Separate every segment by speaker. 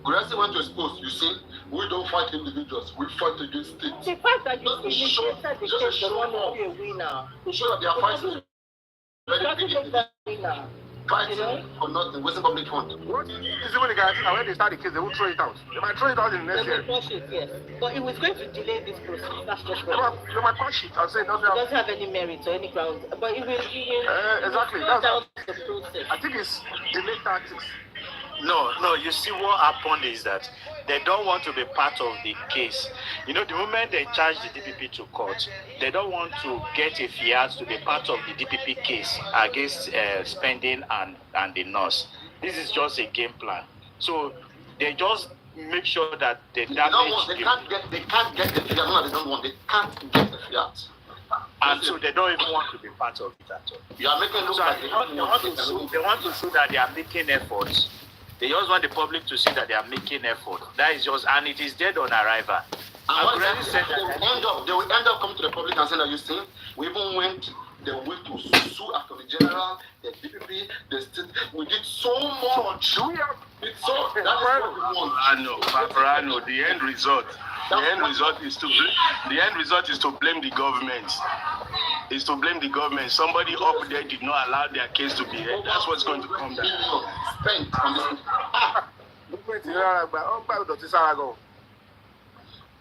Speaker 1: We also want to expose, you see, we don't fight individuals, we fight against states.
Speaker 2: The fact that you initiated the case does not make you a winner.
Speaker 1: To show that they are fighting very big fighting for nothing, wasting public fund.
Speaker 3: What is even the guys, when they start the case, they will throw it out. They might throw it out in the next year.
Speaker 2: They will push it, yes. But it was going to delay this process. That's just
Speaker 3: They might push it and say it
Speaker 2: doesn't have any merit or any ground. But it will
Speaker 3: exactly.
Speaker 2: Slow down the process.
Speaker 3: I think it's delay tactics.
Speaker 4: No, you see what happened is that they don't want to be part of the case. You know, the moment they charge the DPP to court, they don't want to get a fiat to be part of the DPP case against spending and the nurse. This is just a game plan. So they just make sure that they damage.
Speaker 1: They can't get the fiat. No, they don't want. They can't get the fiat.
Speaker 4: And so they don't even want to be part of it at all.
Speaker 1: You are making look like they
Speaker 4: want to show that they are making efforts. They just want the public to see that they are making effort. That is just, and it is dead on arrival.
Speaker 1: They will end up coming to the public and saying that you see, we even went the way to sue after the general, the DPP, the state. We did so much. That is what we want.
Speaker 5: Paparino, the end result is to blame the government. Is to blame the government. Somebody up there did not allow their case to be heard. That's what's going to come down.
Speaker 1: Spent on this.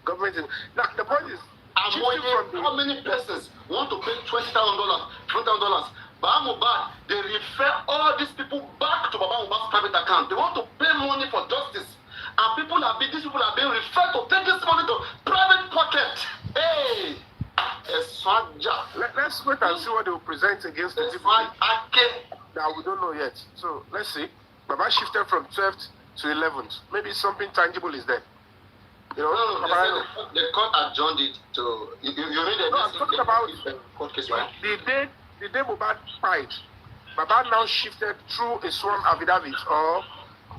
Speaker 3: Government. Now the point is,
Speaker 1: how many persons want to pay $20,000, $20,000? Mohbad, they refer all these people back to Mohbad's private account. They want to pay money for justice. And these people are being referred to take this money to private pocket. Hey!
Speaker 3: Let's wait and see what they will present against the people that we don't know yet. So let's see. Baba shifted from 12th to 11th. Maybe something tangible is there. You know,
Speaker 1: the court adjourned it to. You read it.
Speaker 3: No, I'm talking about
Speaker 1: court case, right?
Speaker 3: The day Mohbad filed, Baba now shifted through a sworn affidavit or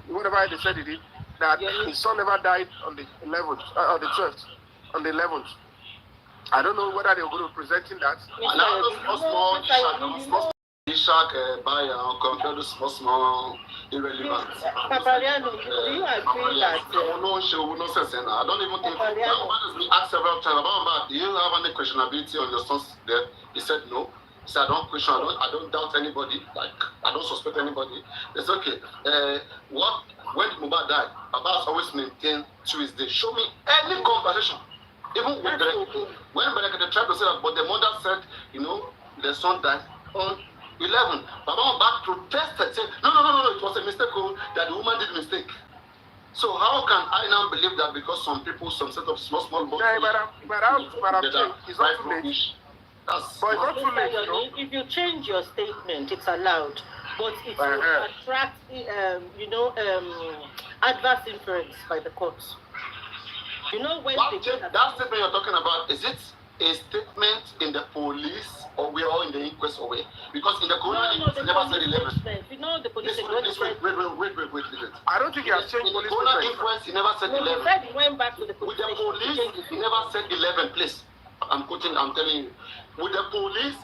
Speaker 3: whatever they said he did, that his son never died on the 11th, on the 12th, on the 11th. I don't know whether they're going to be presenting that.
Speaker 1: Shark compared to small irrelevant.
Speaker 2: Paparino, do you agree that?
Speaker 1: No sense. I don't even think. We asked several times about, do you have any questionability on your son's death? He said no. He said, I don't question. I don't doubt anybody. Like I don't suspect anybody. It's okay. When Mohbad died, Abbas always maintained to his day. Show me any conversation. Even with when they tried to say that, but the mother said, you know, the son died on 11. Baba back protested, saying, no, it was a mistake, that the woman did mistake. So how can I now believe that because some people, some set of small boys...
Speaker 3: Yeah, but it's not too late.
Speaker 2: If you change your statement, it's allowed. But it will attract, adverse inference by the courts. You know when
Speaker 1: that statement you're talking about, is it a statement in the police or we are in the inquest or way? Because in the corona inquest, never said 11.
Speaker 2: You know the police.
Speaker 1: Wait.
Speaker 3: I don't think he has changed police.
Speaker 1: In the corona inquest, he never said 11.
Speaker 2: He said he went back to the police.
Speaker 1: With the police, he never said 11. Please, I'm telling you. With the police,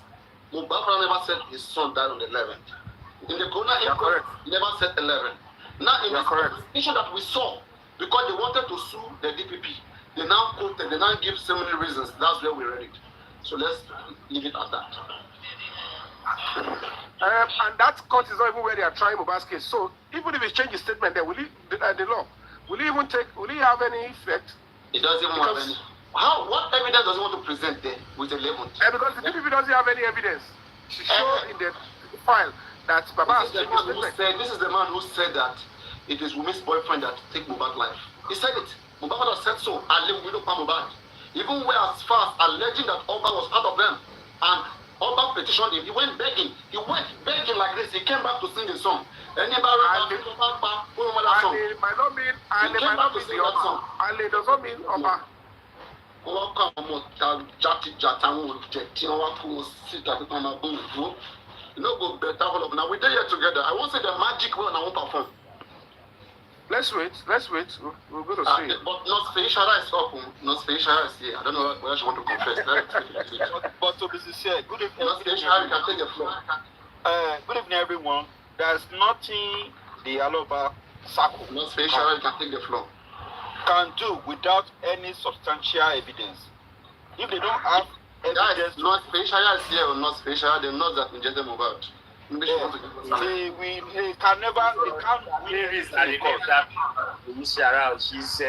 Speaker 1: Mohbad never said his son died on the 11th. In the corona inquest, he never said 11. Now in this conversation that we saw, because they wanted to sue the DPP, they now quoted, they now give so many reasons. That's where we read it. So let's leave it at that.
Speaker 3: And that court is not even where they are trying Mohbad's case. So even if he changes statement there, will he have any effect?
Speaker 1: It doesn't even have any. What evidence does he want to present there with the 11th?
Speaker 3: Because the DPP doesn't have any evidence to show in the file that Baba has changed his statement.
Speaker 1: This is the man who said that it is Wumi's boyfriend that take Mohbad's life. He said it. Mohbad said so. I live with Mohbad. Even went as far as alleging that Oba was part of them. And Oba petitioned him. He went begging. He went begging like this. He came back to sing the song.
Speaker 3: Might not mean Oba. Ali does not mean Oba.
Speaker 1: You know, go better all of now. We're there together. I won't say the magic way and I won't perform.
Speaker 3: Let's wait. We're going to see.
Speaker 1: But not Feishara is up. Not Feishara is here. I don't know where she want to confess.
Speaker 4: But to be sincere, good evening.
Speaker 1: Not Feishara, you can take the floor.
Speaker 4: Good evening, everyone. There's nothing the Aloba
Speaker 6: circle.
Speaker 1: Not facial, you can take the floor.
Speaker 6: Can do without any substantial evidence. If they don't have evidence,
Speaker 1: not facial here or not facial, they know that injected Mohbad.
Speaker 6: they can never, they can't win
Speaker 4: Aries
Speaker 6: anything in court.
Speaker 4: She's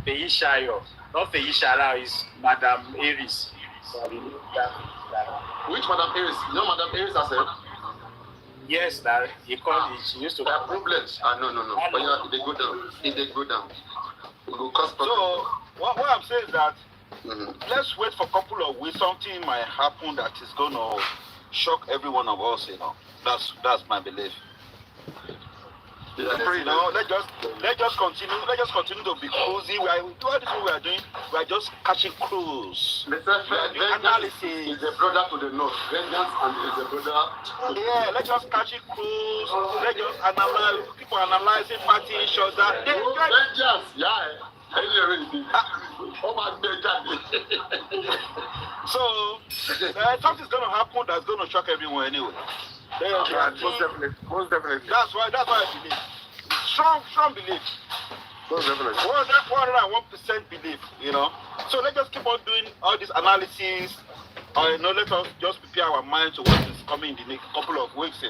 Speaker 4: Feishayo. Not Feishara, is Madam Aries.
Speaker 1: Which Madam Aries? You know Madam Aries herself?
Speaker 4: Yes, that he called it. She used to.
Speaker 1: There are problems. No. But yeah, they go down. If they go down, it will cause problems.
Speaker 6: So what I'm saying is that let's wait for a couple of weeks. Something might happen that is going to shock every one of us. That's my belief. Let's just continue to be cozy. We are doing what we are doing. We are just catching clues.
Speaker 1: Analysis is a brother to the north. Vengeance and is a brother.
Speaker 6: Yeah, let's just catch clues. Let's just analyze. People analyzing party issues.
Speaker 1: Vengeance, yeah.
Speaker 6: So something's gonna happen that's gonna shock everyone anyway.
Speaker 3: Most definitely.
Speaker 6: That's why I believe. Strong belief.
Speaker 3: Most definitely.
Speaker 6: 101% belief. So let's just keep on doing all this analysis. Let us just prepare our mind to what is coming in the next couple of weeks.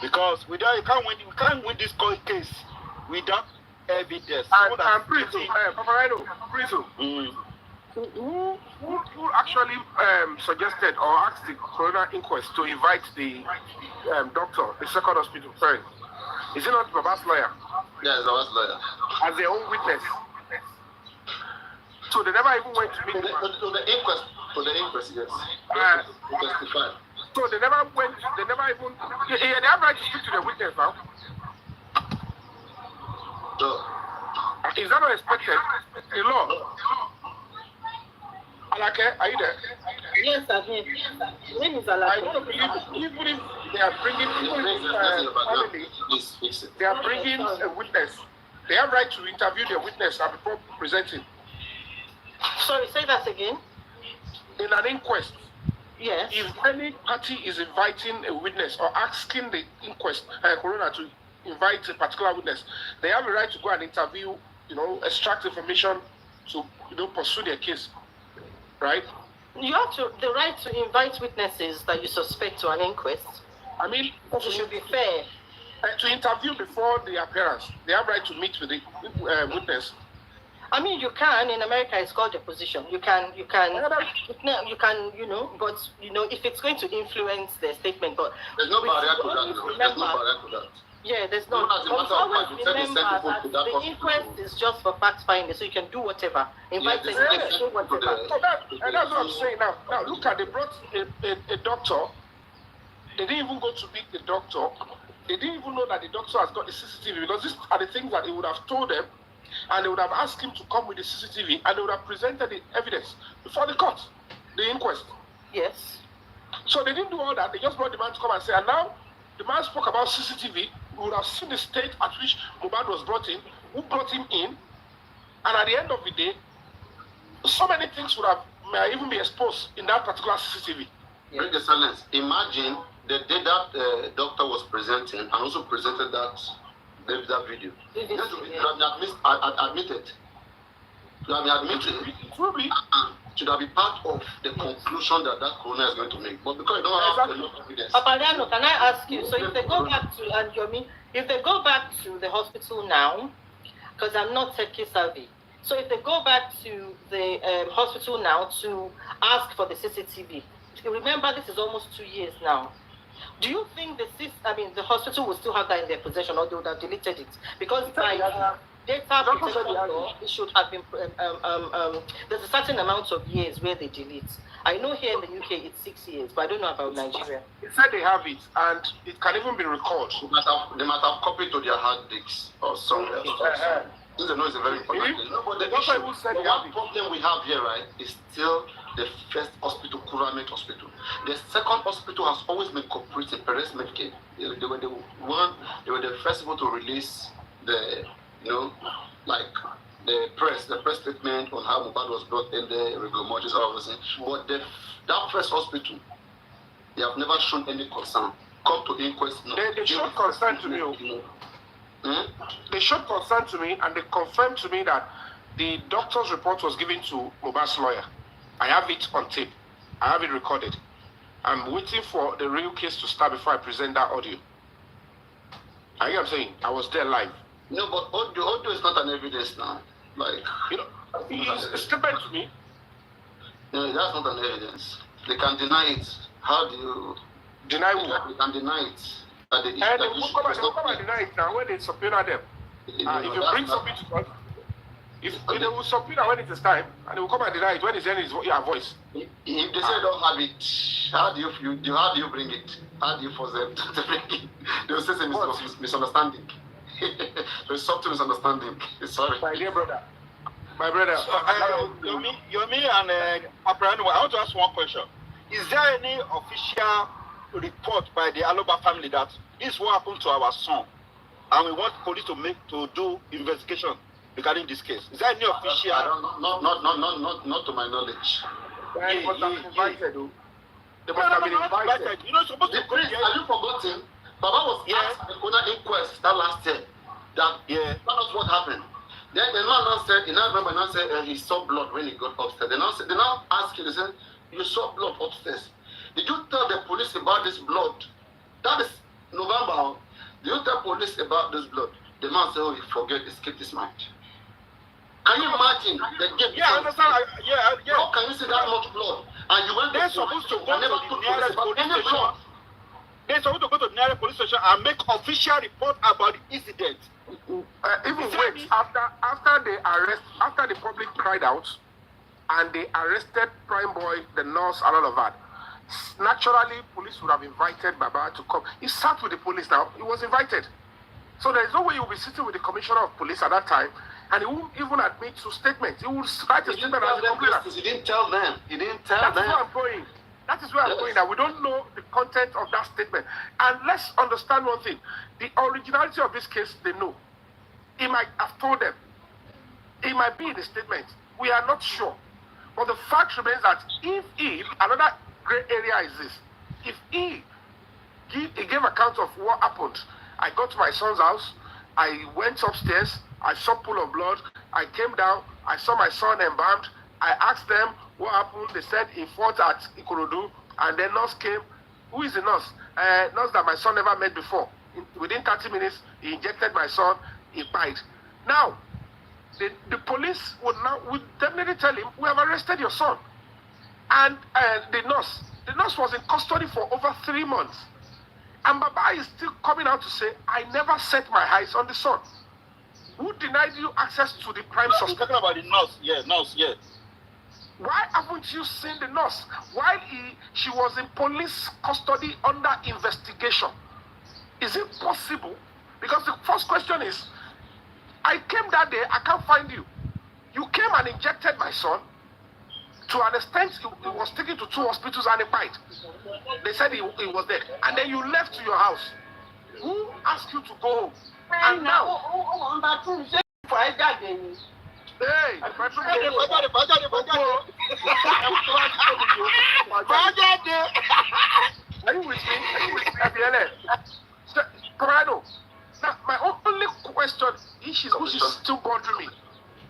Speaker 6: Because we can't win this court case without evidence.
Speaker 3: And Prison, Paparino, Prison. Who actually suggested or asked the coroner inquest to invite the doctor, the second hospital friend? Is it not Baba's lawyer?
Speaker 1: Yeah, it's Baba's lawyer.
Speaker 3: As their own witness. So they never even went to meet
Speaker 1: the inquest. To the inquest, yes. To testify.
Speaker 3: So they never went. They never even. Yeah, they have right to speak to the witness now.
Speaker 1: No.
Speaker 3: Is that not expected? The law. Alake, are you there?
Speaker 2: Yes, I'm here. Name is
Speaker 3: I
Speaker 2: Alake.
Speaker 3: want to believe even if they are bringing family, they are bringing a witness. They have right to interview the witness before presenting.
Speaker 2: Sorry, say that again.
Speaker 3: In an inquest,
Speaker 2: Yes.
Speaker 3: if any party is inviting a witness or asking the inquest coroner to invite a particular witness, they have a right to go and interview, extract information to, pursue their case, right?
Speaker 2: You have the right to invite witnesses that you suspect to an inquest.
Speaker 3: I mean,
Speaker 2: But it should be fair.
Speaker 3: to interview before the appearance, they have right to meet with the witness.
Speaker 2: I mean, you can. In America, it's called deposition. You can, but if it's going to influence their statement, but
Speaker 1: there's no barrier to that. There's no barrier to that.
Speaker 2: Yeah, there's no. But always remember that the inquest is just for fact finding, so you can do whatever. Invite them, do whatever.
Speaker 3: So that's what I'm saying now. Now look at, they brought a doctor. They didn't even go to meet the doctor. They didn't even know that the doctor has got the CCTV, because these are the things that he would have told them, and they would have asked him to come with the CCTV, and they would have presented the evidence before the court, the inquest.
Speaker 2: Yes.
Speaker 3: So they didn't do all that. They just brought the man to come and say, and now the man spoke about CCTV. We would have seen the state at which Mohbad was brought in, who brought him in, and at the end of the day, so many things may even be exposed in that particular CCTV.
Speaker 1: Bring the silence. Imagine the day that doctor was presenting and also presented that video. Admitted. Should have been part of the conclusion that coroner is going to make. But because you don't have enough evidence.
Speaker 2: Paparino, can I ask you? So if they go back to if they go back to the hospital now, because I'm not techie savvy. So if they go back to the hospital now to ask for the CCTV, remember this is almost 2 years now. Do you think the hospital will still have that in their possession, or they would have deleted it? Because by data protection law, it should have been. There's a certain amount of years where they delete. I know here in the UK it's 6 years, but I don't know about Nigeria.
Speaker 3: They said they have it, and it can even be recalled.
Speaker 1: They might have copied to their hard disks or somewhere. This is a very important thing. But the one problem we have here, right, is still the first hospital, Kuramet Hospital. The second hospital has always been cooperating, Perez Medicaid. They were the first one to release the, the press statement on how Mohbad was brought in the regular mortgages, all of this. But that first hospital, they have never shown any concern. Come to inquest. No.
Speaker 3: They showed concern to me. They showed concern to me and they confirmed to me that the doctor's report was given to Mohbad's lawyer. I have it on tape. I have it recorded. I'm waiting for the real case to start before I present that audio. I am saying I was there live.
Speaker 1: No, but audio is not an evidence now. Like,
Speaker 3: you know, it's statement to me.
Speaker 1: No, that's not an evidence. They can deny it. How do you
Speaker 3: deny what?
Speaker 1: They can deny it. And
Speaker 3: they will come and deny it now when they subpoena them. If you bring something to court, if they will subpoena when it is time, and they will come and deny it when it's in your voice.
Speaker 1: If they say don't have it, how do you bring it? How do you force them to bring it? They will say it's a misunderstanding. There's something misunderstanding. Sorry.
Speaker 3: My dear brother. My brother.
Speaker 6: Yomi and Paparino, I want to ask one question. Is there any official report by the Aloba family that this is what happened to our son, and we want police to do investigation regarding this case? Is there any official?
Speaker 1: Not to my knowledge.
Speaker 3: They must have invited. They must have been invited.
Speaker 6: You know, supposed to go.
Speaker 1: Have you forgotten? Baba was asked at the Kona inquest that last year that tell us what happened. Then the man now said, he saw blood when he got upstairs. They now ask you, they said, you saw blood upstairs. Did you tell the police about this blood? That is November. Did you tell police about this blood? The man said, oh, he forget, escaped his mind. Can you imagine the game?
Speaker 6: Yeah, I understand.
Speaker 1: How can you see that much blood? And you went
Speaker 6: They're supposed to go to the nearest police station. They're supposed to go to the nearest police station and make official report about the incident.
Speaker 3: Even wait, after the public cried out and they arrested Prime Boy, the nurse, and all of that, naturally police would have invited Baba to come. He sat with the police now. He was invited. So there is no way he will be sitting with the commissioner of police at that time, and he won't even admit to statements. He will write a statement as a complainant.
Speaker 1: He didn't tell them.
Speaker 3: That's where I'm going. That is where I'm going. That we don't know the content of that statement. And let's understand one thing. The originality of this case, they know. He might have told them. It might be in the statement. We are not sure. But the fact remains that another gray area is this. If he gave account of what happened, I got to my son's house, I went upstairs, I saw a pool of blood, I came down, I saw my son embalmed, I asked them what happened. They said he fought at Ikorodu, and then nurse came. Who is the nurse? Nurse that my son never met before. Within 30 minutes, he injected my son, he died. Now, the police would definitely tell him, we have arrested your son. And the nurse was in custody for over 3 months. And Baba is still coming out to say, I never set my eyes on the son. Who denied you access to the prime suspect?
Speaker 6: Talking about the nurse, yeah.
Speaker 3: Why haven't you seen the nurse? While she was in police custody under investigation. Is it possible? Because the first question is, I came that day, I can't find you. You came and injected my son. To an extent, he was taken to 2 hospitals and he died. They said he was dead. And then you left to your house. Who asked you to go home? And now... Hey, are you with me? Paparino. Now, my only question, which is still bothering me,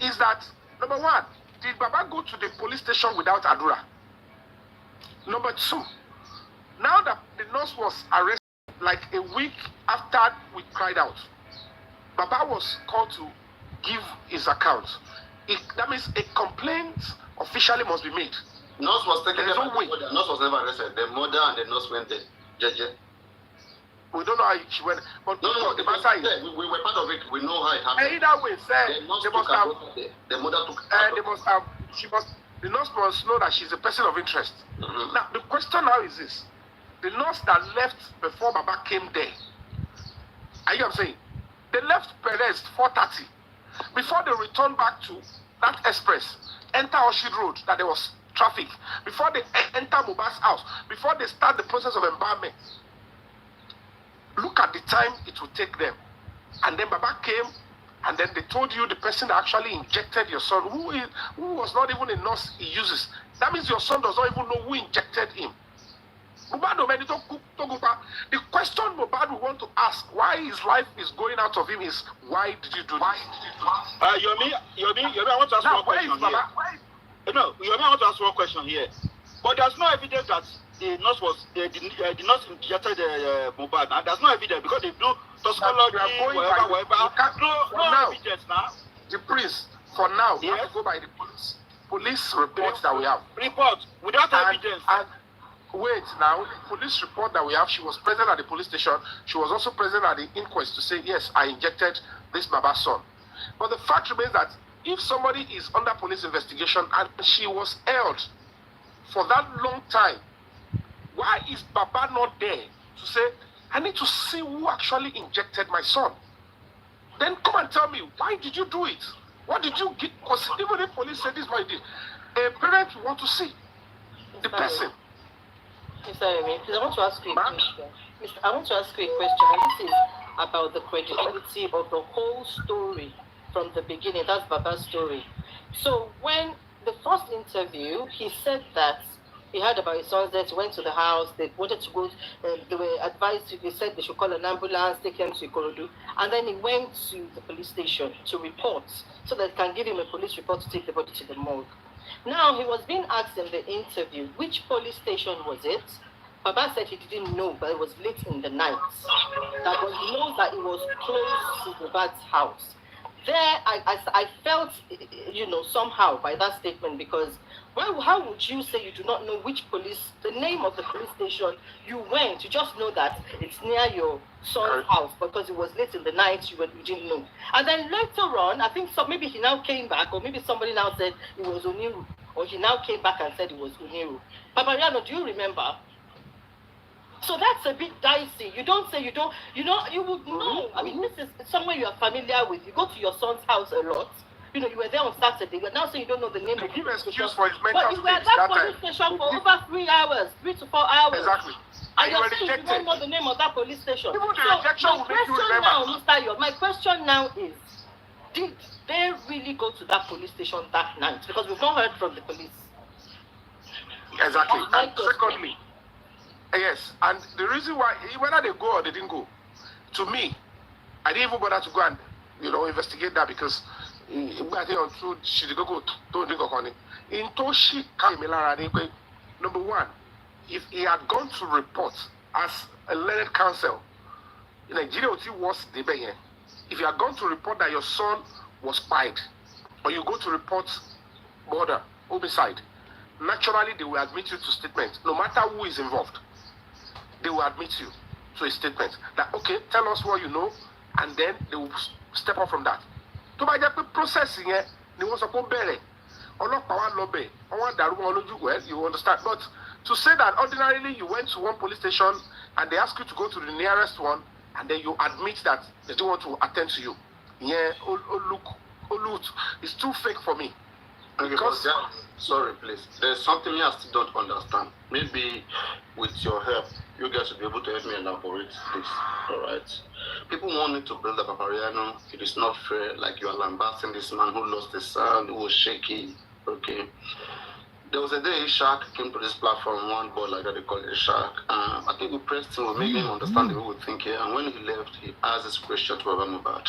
Speaker 3: is that, number one, did Baba go to the police station without Adura? Number 2, now that the nurse was arrested like a week after we cried out, Baba was called to give his account. That means a complaint officially must be made.
Speaker 1: Nurse was taken there by the mother. Nurse was never arrested. The mother and the nurse went there. JJ.
Speaker 3: We don't know how she went. But
Speaker 1: no, the matter is, we were part of it. We know how it happened.
Speaker 3: Either way, sir,
Speaker 1: the mother took.
Speaker 3: The nurse must know that she's a person of interest.
Speaker 1: Mm-hmm.
Speaker 3: Now, the question now is this: the nurse that left before Baba came there. Are you know what I'm saying? They left Perez 4:30 before they returned back to that express, enter Orchard Road, that there was traffic. Before they enter Mohbad's house, before they start the process of embalmment. Look at the time it will take them. And then Baba came, and then they told you the person that actually injected your son, who was not even a nurse he uses. That means your son does not even know who injected him. The question Mohbad will want to ask why his life is going out of him is why did you do this?
Speaker 6: Yomi, I want to ask one question here. No, Yomi, I want to ask one question here. But there's no evidence that the nurse injected Mohbad. And there's no evidence because they do toxicology, whatever. No evidence now.
Speaker 3: The prince, for now, we have to go by the police reports that we have.
Speaker 6: Report without evidence.
Speaker 3: And wait, now, the police report that we have, she was present at the police station. She was also present at the inquest to say, yes, I injected this Baba's son. But the fact remains that if somebody is under police investigation and she was held for that long time, why is Baba not there to say, I need to see who actually injected my son? Then come and tell me, why did you do it? What did you get? Because even if police said this, why did a parent want to see the person?
Speaker 2: Mr. Emi, please, I want to ask you a question. I want to ask you a question, and this is about the credibility of the whole story from the beginning. That's Baba's story. So when the first interview, he said that he heard about his son's death, went to the house, they wanted to go, they were advised, they said they should call an ambulance, take him to Ikorodu, and then he went to the police station to report, so that they can give him a police report to take the body to the morgue. Now, he was being asked in the interview, which police station was it? Baba said he didn't know, but it was late in the night. That was, he knows that it was close to Mohbad's house. There, I felt, somehow by that statement, because how would you say you do not know the name of the police station you went? You just know that it's near your son's house because it was late in the night, you didn't know. And then later on, I think maybe he now came back, or maybe somebody now said it was Oniru, or he now came back and said it was Oniru. Paparino, do you remember? So that's a bit dicey. You don't say you don't, you would know. I mean, this is somewhere you are familiar with. You go to your son's house a lot. You were there on Saturday, but now saying you don't know the name of the
Speaker 3: excuse for his mental
Speaker 2: But you were at that police station for over 3 hours, 3 to 4 hours.
Speaker 3: Exactly.
Speaker 2: And you're saying you don't know the name of that police station.
Speaker 3: Even the rejection will make you remember.
Speaker 2: My question now is, did they really go to that police station that night? Because we've not heard from the police.
Speaker 3: Exactly. And secondly, yes, and the reason why, whether they go or they didn't go, to me, I didn't even bother to go and, investigate that because number one, if he had gone to report as a learned counsel, Nigeria was the if you had gone to report that your son was spied, or you go to report murder, homicide, naturally they will admit you to statement, no matter who is involved. They will admit you to a statement that, okay, tell us what you know, and then they will step up from that. To buy the processing, you understand. But to say that ordinarily you went to one police station and they ask you to go to the nearest one, and then you admit that they don't want to attend to you. Look, it's too fake for me.
Speaker 1: Because sorry, please. There's something I still don't understand. Maybe with your help, you guys will be able to help me elaborate this. Alright. People want me to build a Paparino. It is not fair. Like you are lambasting this man who lost his son, who was shaky. Okay. There was a day Shark came to this platform, one boy like that, they call it Shark. I think we pressed him, we made him understand the way we think here. And when he left, he asked this question to Mohbad.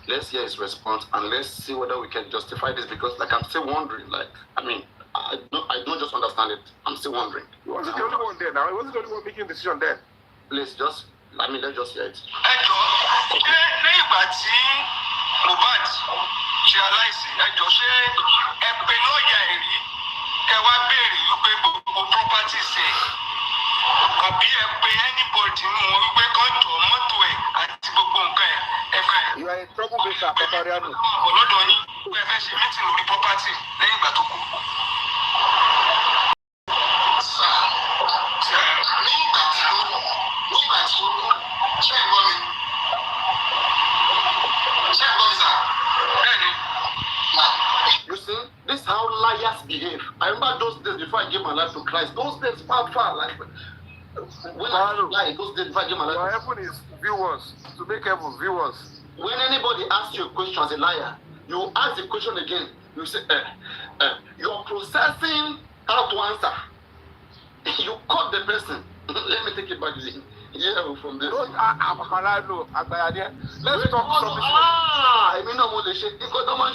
Speaker 1: Let's hear his response and let's see whether we can justify this, because I'm still wondering, I don't just understand it. I'm still wondering.
Speaker 3: He wasn't the only one there now. He wasn't the only one making a decision there.
Speaker 1: Please, let's just hear it.
Speaker 6: You are a troublemaker, Paparino.
Speaker 1: You see, this is how liars behave. I remember those days before I gave my life to Christ. Those days far, when I lie, those days before I gave my life.
Speaker 3: What happened is viewers, to make help viewers.
Speaker 1: When anybody asks you a question as a liar, you ask the question again. You say, you are processing how to answer. You caught the person. Let me take it back from this.
Speaker 3: Let's talk something.
Speaker 1: I mean, no more the shit. Because no man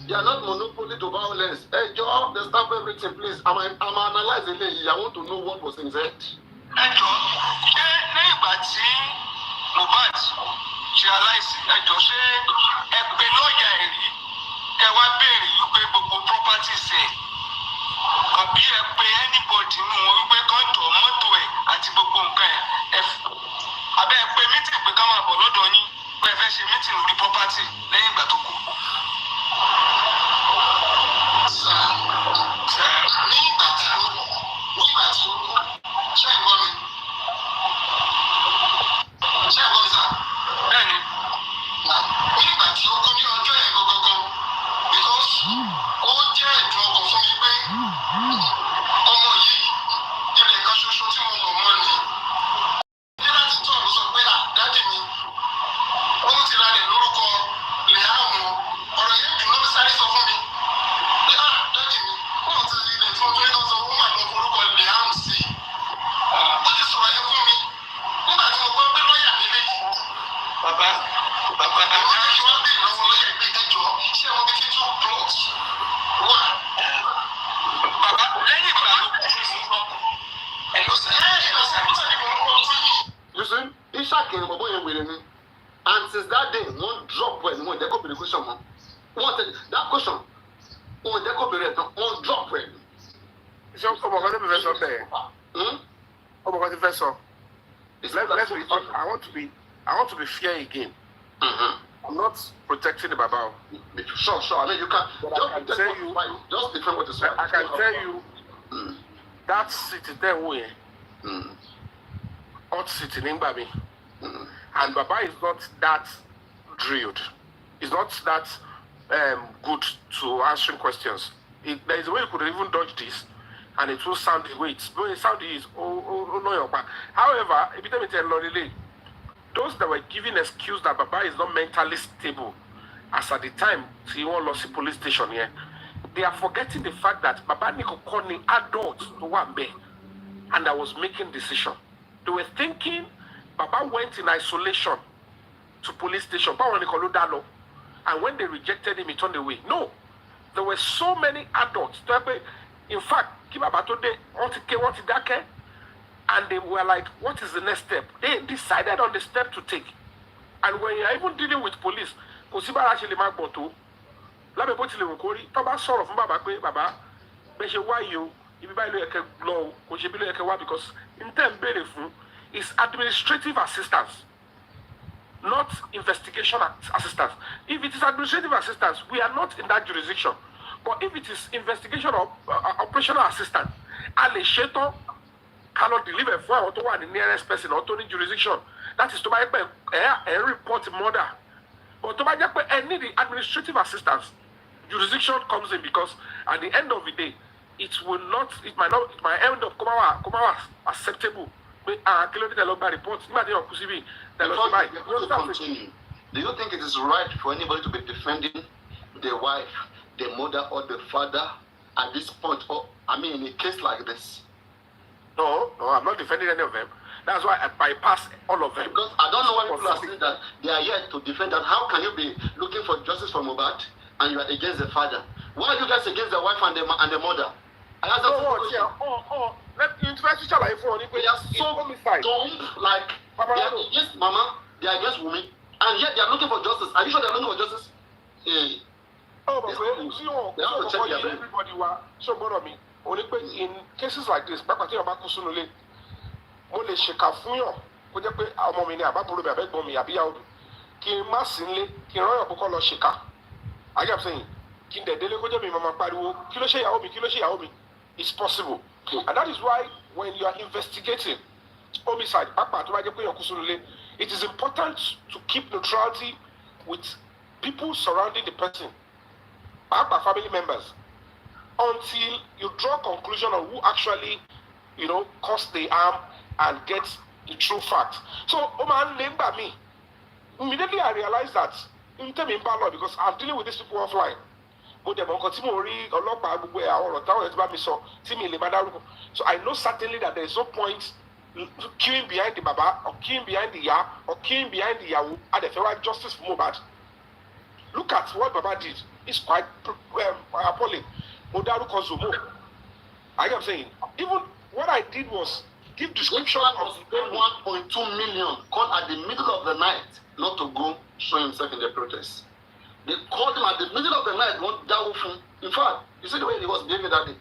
Speaker 1: they are not monopoly to violence. Hey, Joe, they stop everything, please. I'm analyzing it. I want to know what was inside.
Speaker 7: Mohbad realize ẹjọ ṣé ẹ pé lọ́ọ̀yà ẹ̀ rí ẹ wá béèrè wípé gbogbo properties ẹ̀ àbí ẹ pé anybody nù wọn wípé kán jọ mọ́tò ẹ̀ àti gbogbo nǹkan ẹ̀ abẹ́ ẹ pé meeting pé ká máa bọ̀ lọ́dọ̀ yín pé ẹ fẹ́ ṣe meeting lórí property lẹ́yìn ìgbà tó kù. Nígbà tí ó kú ṣé ìgbọ́ mi. Ṣé ẹ gbọ́ sà? Bẹ́ẹ̀ni. Nígbà tí ó kú ní ọjọ́ yẹn gangan because ó jẹ́ ẹ̀dùn ọkàn fún mi pé ọmọ yìí ilẹ̀ kan ṣoṣo tí mo mọ̀ mọ́ ni. Ní láti tọ́ ló sọ pé dáàdì mi wọ́n ti ra lẹ̀ lórúkọ Lẹ́hàmù ọ̀rọ̀ yẹn dùn lóbi sáré sọ fún mi pé dáàdì mi wọ́n ti ilẹ̀ tí wọ́n fẹ́ lọ sọ wọ́n máa lọ forúkọ Lẹ́hàmù sí i. Ó ti sọ̀rọ̀ yẹn fún mi nígbà tí mo gbọ́ pé lọ́ọ̀yà mi lé yìí. Bàbá àwọn ẹni wọ́n bí ìlọ́wọ́ lọ́yà ìgbé ẹjọ́ ṣé wọ́n bí kí two plots wà. Bàbá lẹ́yìn ìgbà ló kú sí gbọ́. Ẹ̀lọ́ sẹ́
Speaker 1: You see, Ishaq and Bobo were me. And since that day, one drop when one deco the question, one that question, one deco one drop when.
Speaker 3: So, let's be. I want to be fair again. I'm not protecting the Baba.
Speaker 1: Sure. I mean, you can. Just defend what is right.
Speaker 3: I can tell you that city there way. Hot city in Babi. And Baba is not that drilled. He's not that good to answering questions. There is a way you could even dodge this, and it will sound the way it's going. Sound is however, if you tell me those that were giving excuse that Baba is not mentally stable, as at the time he won lost the police station here, they are forgetting the fact that Baba Niko called the adults to one bay, and I was making decision. They were thinking Baba went in isolation to police station, and when they rejected him, he turned away. No, there were so many adults. In fact, and they were like, what is the next step? They decided on the step to take. And when you're even dealing with police, because actually Baba sort of Baba, why you because in term is administrative assistance, not investigation assistance. If it is administrative assistance, we are not in that jurisdiction. But if it is investigation or operational assistance, cannot deliver for the nearest person or to the jurisdiction. That is to my report murder. But to my any the administrative assistance, jurisdiction comes in because at the end of the day, it might end up come out acceptable. Report.
Speaker 1: Do you think it is right for anybody to be defending the wife, the mother, or the father at this point? Or I mean, in a case like this?
Speaker 3: No, I'm not defending any of them. That's why I bypass all of them.
Speaker 1: Because I don't know why people are saying that they are here to defend that. How can you be looking for justice for Mohbad and you are against the father? Why are you guys against the wife and the mother?
Speaker 3: Let me try to tell you.
Speaker 1: They are so dumb, like they are against mama, they are against women, and yet they are looking for justice. Are you sure they are looking for justice?
Speaker 3: Everybody so bother me. Only in cases like this, back when I'm Sunule, only Shekafuyo, would you pay our mommy about Buru Babek Bomi, Abiao, King Massinle, King Royal Bokolo Sheka. I am saying, King the Delegoja Mama Padu, Kiloshe Aomi, it's possible. And that is why when you are investigating homicide, it is important to keep neutrality with people surrounding the person, family members, until you draw conclusion on who actually, caused the harm and get the true fact. So, Oman named by me. Immediately I realized that, because I'm dealing with these people offline. mo dẹ̀ mọ̀ nǹkan tí mo rí ọlọ́pàá gbogbo ẹ̀ àwọn ọ̀rọ̀ táwọn ẹ̀ tó bá mi sọ tí mi lè má dárúkọ. So I know certainly that there is no point queuing behind the baba or queuing behind the ya or queuing behind the yawu and the federal justice for Mohbad. Look at what Baba did. It's quite appalling. Mo dárúkọ Zomo. I am saying, even what I did was give description of
Speaker 1: 1.2 million called at the middle of the night not to go show himself in the protest. They called him at the middle of the night, want that from. In fact, you see the way he was behaving that day.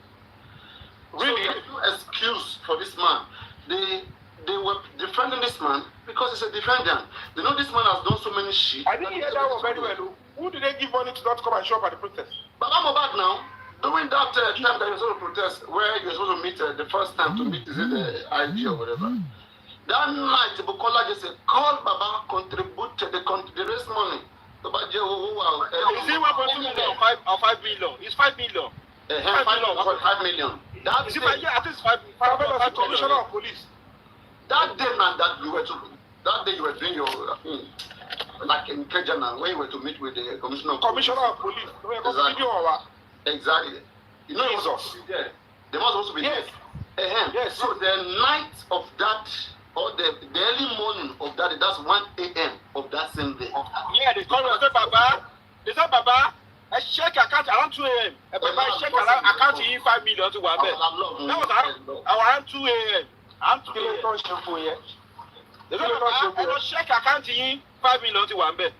Speaker 1: Really, so there's no excuse for this man. They were defending this man because he's a defendant. They know this man has done so many shit.
Speaker 3: I didn't hear that one very well. Who did they give money to not come and show up at the protest?
Speaker 1: Baba Mohbad now, during that time that you were supposed to protest, where you were supposed to meet the first time to meet, is it the IG or whatever? That night, Bukola just said, call Baba, contribute to the raise money. Is
Speaker 6: it 1.2 million or 5 million? It's 5 million.
Speaker 1: 5 million. That
Speaker 6: is it 5 million? I think it's 5 million.
Speaker 3: Commissioner of police.
Speaker 1: That day, man, that day you were doing your like in Kejana, where you were to meet with the commissioner of police. Exactly. You know,
Speaker 3: Jesus.
Speaker 1: They must also be there. Yes. So the night of that, or the early morning of that, that's 1 a.m. of that same day.
Speaker 6: Yeah, they called me and said, Baba. They said, Baba, I check account around 2 a.m. Baba, I check account in 5 million to one bed. That was around 2 a.m. I'm to the they don't check account in 5 million to one bed.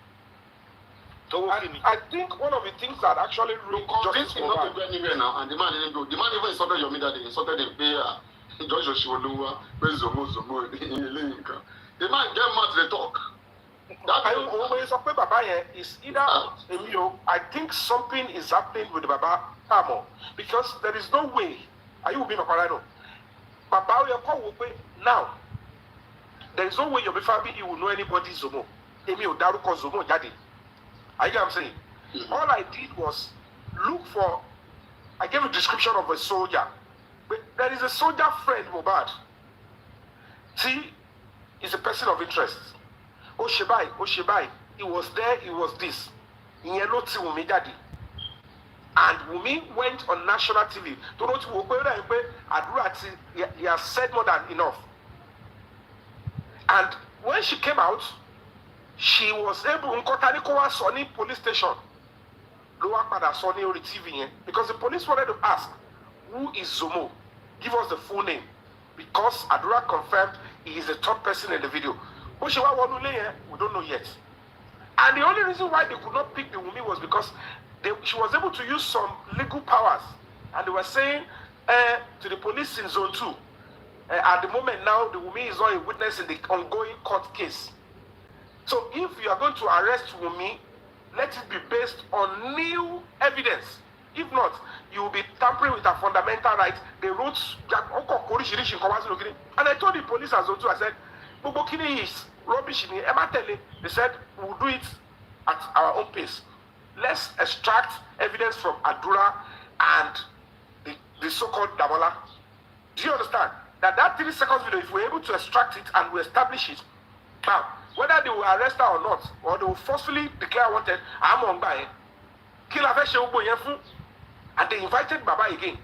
Speaker 3: I think one of the things that actually ruined justice for
Speaker 1: not to go anywhere now, and the man didn't go. The man even insulted your media, they insulted him. George Oshiwoluwa, Zomo, the man get mad to the talk.
Speaker 3: Is either I think something is happening with the Baba Tamo because there is no way. Are you being Paparino? Baba now. There is no way your family will know anybody Zomo. Emi Odaruko Zomo Jadi. Are you know what I'm saying? Mm-hmm. All I did was look for. I gave a description of a soldier. But there is a soldier friend, Mohbad. T is a person of interest. Oshibai, he was there, he was this. In yellow T Wumi Daddy. And Wumi went on national TV. To know he has said more than enough. And when she came out, she was able to Sony police station. Lower Pada Sony on the TV because the police wanted to ask, who is Zomo? Give us the full name. Because Adura confirmed he is the third person in the video. We don't know yet. And the only reason why they could not pick the Wumi was because she was able to use some legal powers. And they were saying to the police in zone 2, at the moment now, the Wumi is not a witness in the ongoing court case. So if you are going to arrest Wumi, let it be based on new evidence. If not, you will be tampering with a fundamental right. They wrote, and I told the police as well too, I said, Bobokini is rubbish. They said, we'll do it at our own pace. Let's extract evidence from Adura and the so-called Damola. Do you understand? That 3 seconds video, if we're able to extract it and we establish it, now, whether they will arrest her or not, or they will forcefully declare wanted, I'm on by and they invited Baba again.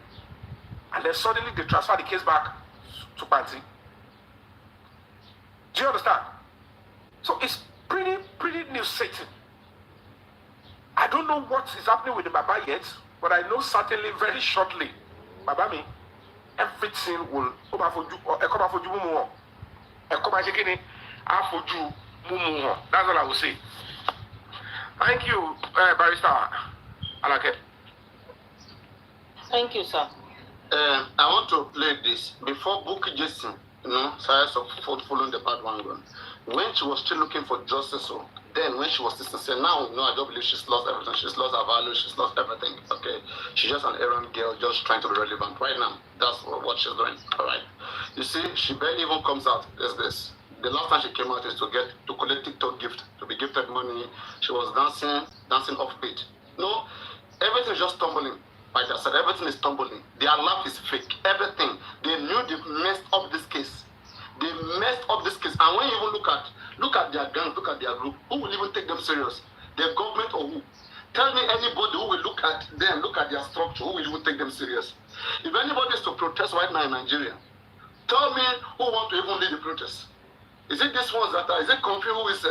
Speaker 3: And then suddenly they transfer the case back to Panti. Do you understand? So it's pretty new setting. I don't know what is happening with the Baba yet, but I know certainly very shortly, Baba me, everything will come out for you. That's all I will say. Thank you, Barrister Alake.
Speaker 2: Thank you, sir.
Speaker 1: I want to play this before Buki Jason, started following the part one run. When she was still looking for justice, then when she was still saying, now, I don't believe she's lost everything. She's lost her value. She's lost everything. Okay, she's just an errand girl, just trying to be relevant. Right now, that's what she's doing. All right. You see, she barely even comes out. There's this. The last time she came out is to collect TikTok gift, to be gifted money. She was dancing off beat. No, everything is just tumbling. Like I said, everything is tumbling. Their life is fake. Everything. They knew they messed up this case. They messed up this case. And when you even look at their gang, look at their group, who will even take them serious? The government or who? Tell me anybody who will look at them, look at their structure, who will even take them serious. If anybody is to protest right now in Nigeria, tell me who want to even lead the protest. Is it these ones that are, is it Comfy who is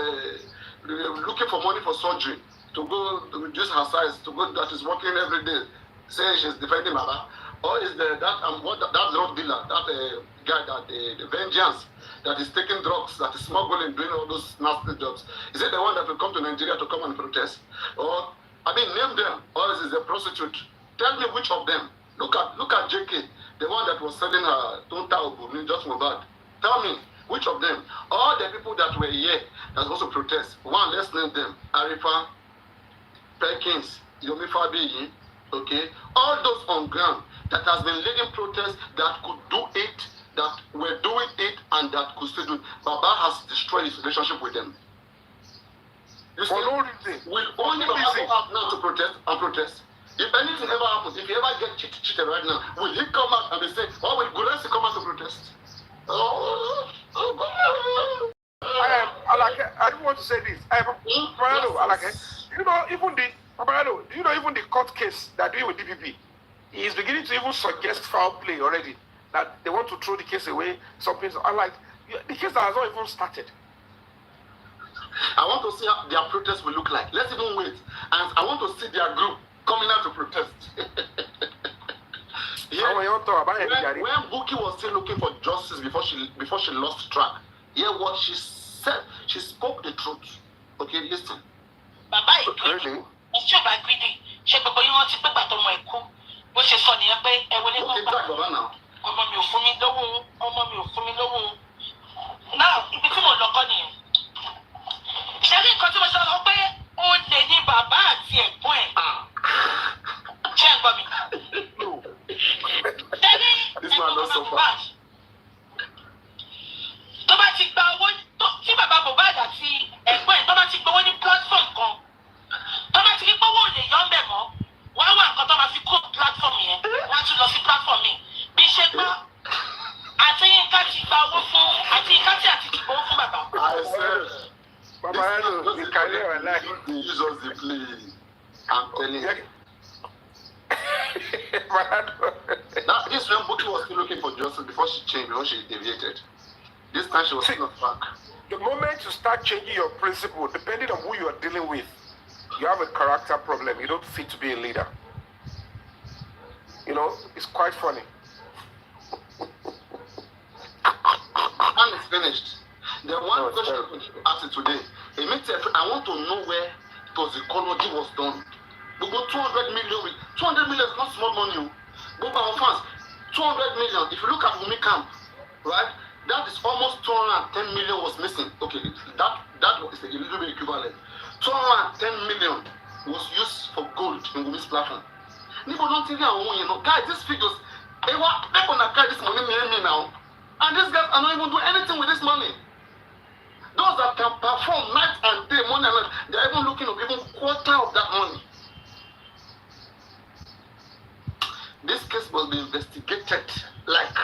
Speaker 1: looking for money for surgery, to go to reduce her size, to go, that is working every day, saying she's defending Baba? Or is there that drug dealer, that guy, that the vengeance, that is taking drugs, that is smuggling, doing all those nasty jobs? Is it the one that will come to Nigeria to come and protest? Or, I mean, name them. Or is it a prostitute? Tell me which of them. Look at JK, the one that was selling her Tonta just Mohbad. Tell me which of them. All the people that were here that supposed to protest. One, let's name them. Arifa, Perkins, Yomi Fabiyi, okay? All those on ground that has been leading protests that could do it, that were doing it, and that could still do it. Baba has destroyed his relationship with them. You see, will only Baba go out now to protest? If anything ever happens, if he ever get cheated right now, will he come out and be saying, or will Gulesi come out to protest?
Speaker 3: I don't want to say this. Paparino, you know, even the court case that deal with DPP, he is beginning to even suggest foul play already. That they want to throw the case away. Something I'm like, the case has not even started.
Speaker 1: I want to see how their protest will look like. Let's even wait, and I want to see their group coming out to protest. Yeah. When Buki was still looking for justice before she lost track, hear what she said. She spoke the truth. Okay, listen.
Speaker 7: Bàbá ìgbìdì, iṣẹ́ ọba ìgbìdì, ṣé gbogbo yín rántí pé pàtó ọmọ ẹ̀kú bó ṣe sọ nìyẹn pé ẹ wọlé
Speaker 1: náà gbà.
Speaker 7: Ọmọ mi ò fún mi lówó. Náà ibi tí mo lọ kọ́ nìyẹn. Ṣé rí nǹkan tí mo sọ pé ó lè ní bàbá àti ẹ̀gbọ́n ẹ̀? Ṣé ẹ gbọ́ mi? This man does so far. Tó bá ti gba owó tí bàbá Mohbad àti ẹ̀gbọ́n ẹ̀ tó bá ti gbowó ní platform kan, tó bá ti rí pọ́wọ́ ò lè yọ ọ́ bẹ̀ mọ́, wọ́n á wá nǹkan tó máa fi kó platform yẹn, wọ́n á tún lọ sí platform mi. Bí ṣe gbọ́, àti Yínká ti gba owó fún, àti Yínká tí àti ti gbowó fún bàbá.
Speaker 1: I said,
Speaker 3: Paparino, you can hear like
Speaker 1: use us the plea. I'm telling you. Now, this when Buki was still looking for justice before she changed, before she deviated. This time she was still not back.
Speaker 3: The moment you start changing your principle, depending on who you are dealing with, you have a character problem. You don't fit to be a leader. You know, it's quite funny.
Speaker 1: And it's finished. The one question I asked today, I want to know where toxicology was done. We go 200 million. 200 million is not small money. Go by our fans. 200 million. If you look at Wumi Camp, right, that is almost 210 million was missing. Okay, that is a little bit equivalent. 210 million was used for gold in Wumi's platform. People don't think, you know, guys, these figures, they're gonna carry this money me now. And these guys are not even doing anything with this money. Those that can perform night and day, morning and night, they're even looking at even quarter of that money. This case must be investigated, like,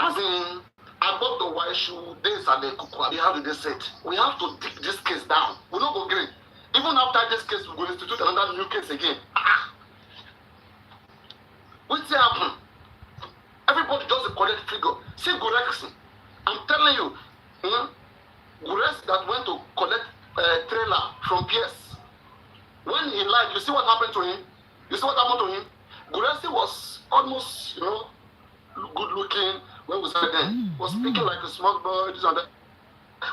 Speaker 1: as in, above the white shoe, this and the kukwa, how did they say it? We have to dig this case down. We're not going to agree. Even after this case, we're going to institute another new case again. What's happening? Everybody does a correct figure. See Gurex. I'm telling you, Gurex that went to collect a trailer from PS. When he lied, you see what happened to him? You see what happened to him? Guresi was almost, good looking when we said then. Was speaking like a smart boy, this and that.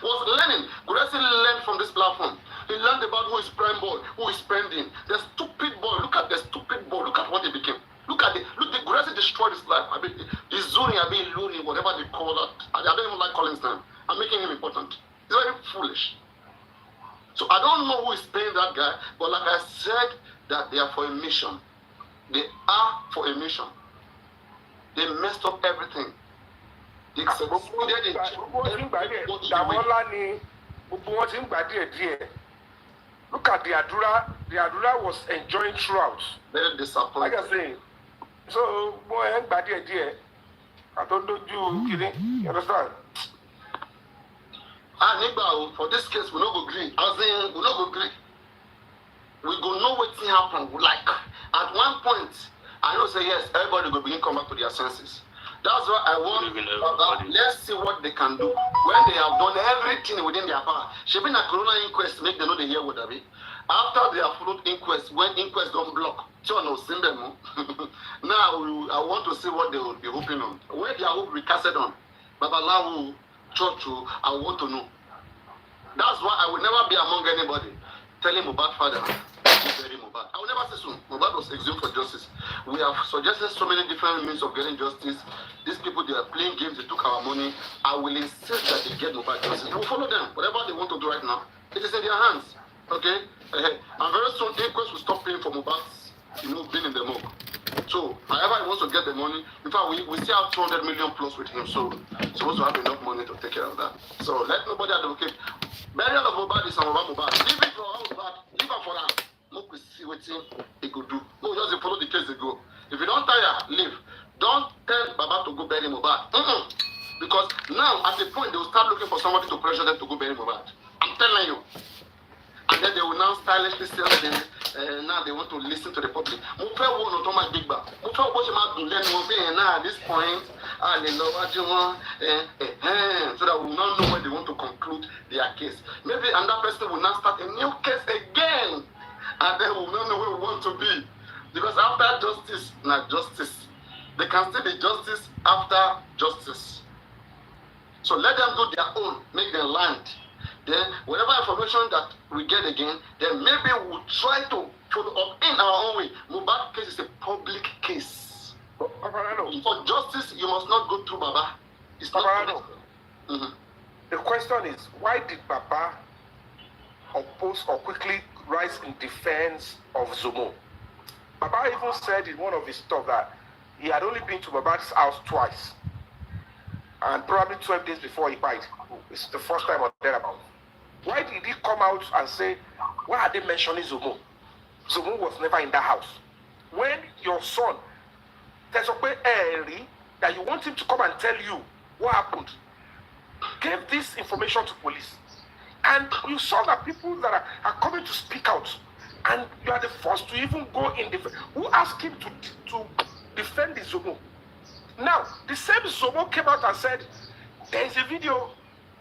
Speaker 1: Was learning. Guresi learned from this platform. He learned about who is prime boy, who is spending. The stupid boy, look at the stupid boy, look at what he became. Look, the Guresi destroyed his life. I mean, he's Zuni, Luni, whatever they call that. I don't even like calling his name. I'm making him important. He's very foolish. So I don't know who is paying that guy, but like I said, that they are for a mission. They are for a mission. They messed up everything. They succeeded in
Speaker 3: look at the Adura. The Adura was enjoying throughout.
Speaker 1: Very disappointing.
Speaker 3: Like I say, so boy, I don't know you understand?
Speaker 1: For this case, we not go green. As in, we not go green. we go know wetin happen. Like at one point, I know say yes, everybody go begin come back to their senses. That's why I want. Let's see what they can do when they have done everything within their power. She been a corona inquest, make them know they hear what I mean. After they have followed inquest, when inquest don't block, so no send them. Now I want to see what they will be hoping on. Where their hope be casted on. Babalawo, church, I want to know. That's why I will never be among anybody telling Mohbad father to bury Mohbad. I will never say so. Mohbad was exhumed for justice. We have suggested so many different means of getting justice. These people, they are playing games, they took our money. I will insist that they get Mohbad justice. We'll follow them. Whatever they want to do right now, it is in their hands. Okay? And very soon, inquest will stop paying for Mohbad's, being in the mob. So, however he wants to get the money, in fact, we still have 200 million plus with him, so he's supposed to have enough money to take care of that. So, let nobody advocate. Burial of Mohbad is about Mohbad. Leave it for Mohbad. Leave it for that. Look, we see what he could do. No, just follow the case they go. If you don't tire, leave. Don't tell Baba to go bury Mohbad. Because now, at a point, they will start looking for somebody to pressure them to go bury Mohbad. I'm telling you. And then they will now stylishly say, now they want to listen to the public. At this point, so that we will not know when they want to conclude their case. Maybe another person will now start a new case again, and then we will not know where we want to be. Because after justice, not justice. There can still be justice after justice. So let them do their own, make them land. Then, whatever information that we get again, then maybe we'll try to follow up in our own way. Mohbad case is a public case.
Speaker 3: Paparino.
Speaker 1: For justice, you must not go through Baba. It's
Speaker 3: Paparino.
Speaker 1: not.
Speaker 3: The question is, why did Baba oppose or quickly rise in defense of Zomo? Baba even said in one of his talk that he had only been to Baba's house twice, and probably 12 days before he died. It's the first time or thereabout. Why did he come out and say, why are they mentioning Zomo? Zomo was never in that house. When your son, there's a way that you want him to come and tell you what happened, gave this information to police. And you saw that people that are coming to speak out, and you are the first to even go in defense. Who asked him to defend the Zomo? Now, the same Zomo came out and said, there is a video,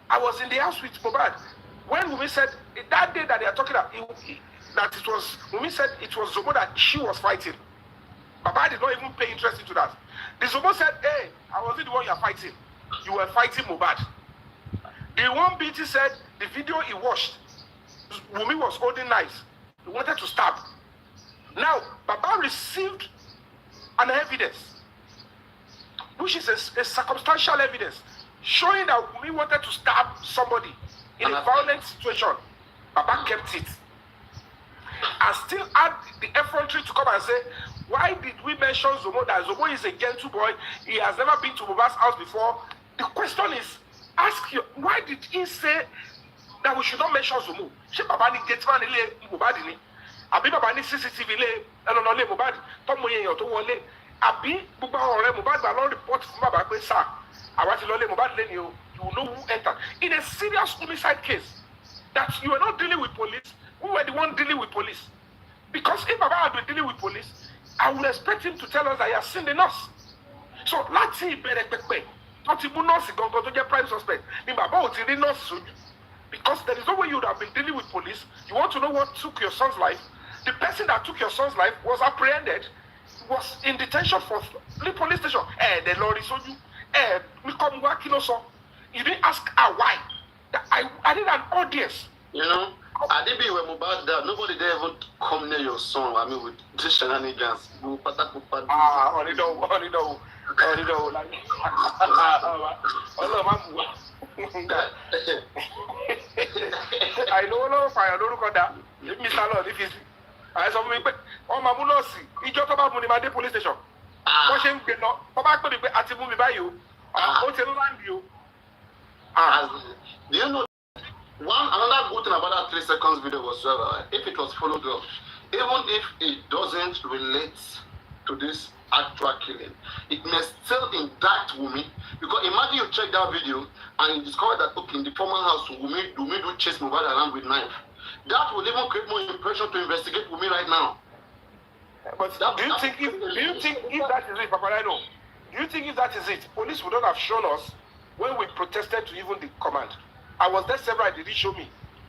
Speaker 3: I was in the house with Mohbad. When Wumi said, that day that they are talking about, Wumi said it was Zomo that she was fighting. Baba did not even pay interest into that. The Zomo said, hey, I wasn't the one you are fighting. You were fighting Mohbad. The one BT said, the video he watched, Wumi was holding knives. He wanted to stab. Now, Baba received an evidence, which is a circumstantial evidence, showing that Wumi wanted to stab somebody in a violent situation. Baba kept it. And still had the effrontery to come and say, why did we mention Zomo? That Zomo is a gentle boy. He has never been to Mohbad's house before. The question is, ask you, why did he say that we should not mention Zomo? She Baba ni gateman ile Mohbad ni. Abi Baba ni CCTV ile le Mohbad. Tomo yen to wole. Abi gbogbo ọ̀rẹ́ Mohbad ba lọ report fún Baba pé sir, àwa ti lọ lé Mohbad le ni o. You will know who entered. In a serious homicide case that you were not dealing with police, we were the one dealing with police. Because if Baba had been dealing with police, I would expect him to tell us that he has seen the nurse. So láti ìbẹ̀rẹ̀ pẹ̀pẹ̀ tó ti mú nọ́ọ̀sì gangan tó jẹ́ prime suspect ni Baba ò ti rí nọ́ọ̀sì sójú. Because there is no way you would have been dealing with police. You want to know what took your son's life? The person that took your son's life was apprehended, was in detention for the police station. The lorry sójú. We come back, you didn't ask her why. I did an audience.
Speaker 1: I didn't be when Mohbad died. Nobody there even come near your son. I mean, with this shenanigans.
Speaker 3: Only know. I know fire, don't look at that. Mr. Lord, if it's I saw me, oh, my munosi, he just about Munimade police station. Watching, Papa could be at the movie by you. Hotel land you.
Speaker 1: Do you know? Another good thing about that 3 seconds video was if it was followed up, even if it doesn't relate to this actual killing, it may still indict Wumi. Because imagine you check that video and you discover that, okay, in the former house, Wumi do chase Mohbad around with knife. That will even create more impression to investigate with me right now.
Speaker 3: But do you think if that is it, Paparino? Do you think if that is it, police would not have shown us when we protested to even the command? I was there several, they didn't show me.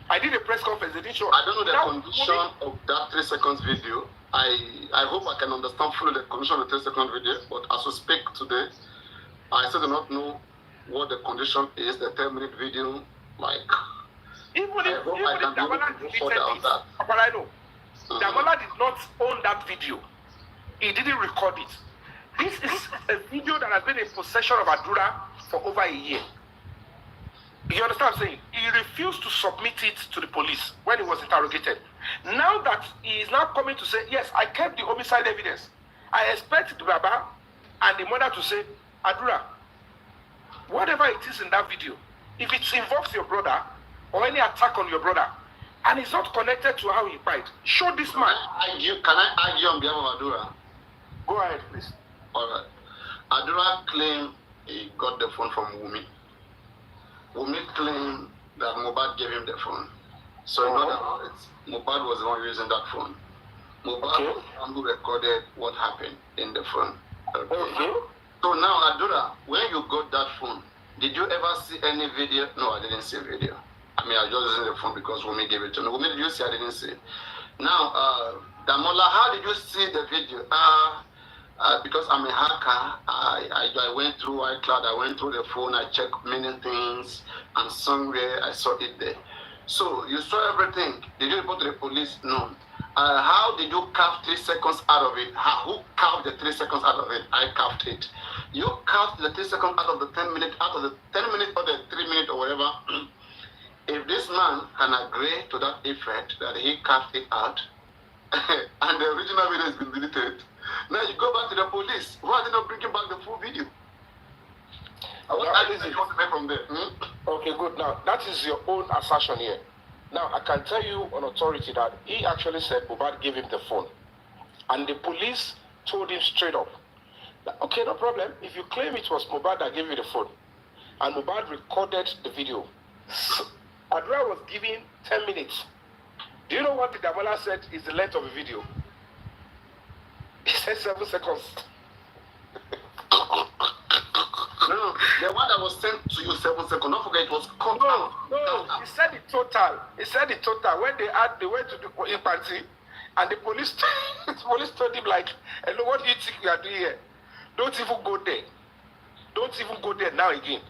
Speaker 3: I did a press conference, they didn't show.
Speaker 1: I don't know the condition of that 3 seconds video. I hope I can understand fully the condition of the 3 second video, but as we speak today, I still do not know what the condition is, the 10-minute video, like.
Speaker 3: Even if Damola deleted it, Paparino, Damola did not own that video. He didn't record it. This is a video that has been in possession of Adura for over a year. You understand what I'm saying? He refused to submit it to the police when he was interrogated. Now that he is now coming to say, yes, I kept the homicide evidence, I expect the Baba and the mother to say, Adura, whatever it is in that video, if it involves your brother or any attack on your brother, and it's not connected to how he died, show this man.
Speaker 1: Can I argue on behalf of Adura?
Speaker 3: Go ahead, please.
Speaker 1: All right. Adura claimed he got the phone from Wumi. Wumi claimed that Mohbad gave him the phone. So in other words, Mohbad was the one using that phone. Mohbad who recorded what happened in the phone. Okay. So now, Adura, when you got that phone, did you ever see any video? No, I didn't see a video. I mean, I just using the phone because Wumi gave it to me. Wumi, did you see? I didn't see. Now, Damola, how did you see the video? Because I'm a hacker, I went through iCloud, I went through the phone, I checked many things, and somewhere I saw it there. So you saw everything. Did you report to the police? No. How did you carve 3 seconds out of it? Who carved the 3 seconds out of it? I carved it. You carved the 3 seconds out of the 10 minutes, out of the 10 minutes or the 3 minutes or whatever. If this man can agree to that effect that he carved it out, and the original video has been deleted, now you go back to the police. Why are they not bringing back the full video? What is it you want to make from there?
Speaker 3: Okay, good. Now, that is your own assertion here. Now, I can tell you on authority that he actually said Mohbad gave him the phone. And the police told him straight up, okay, no problem. If you claim it was Mohbad that gave you the phone, and Mohbad recorded the video, Adura was given 10 minutes. Do you know what the Damola said is the length of the video? He said 7 seconds.
Speaker 1: No, the one that was sent to you 7 seconds. Don't forget it was cut out.
Speaker 3: No, he said the total. He said the total. When they went to the party, and the police told him like, hello, what do you think you are doing here? Don't even go there. Don't even go there now again.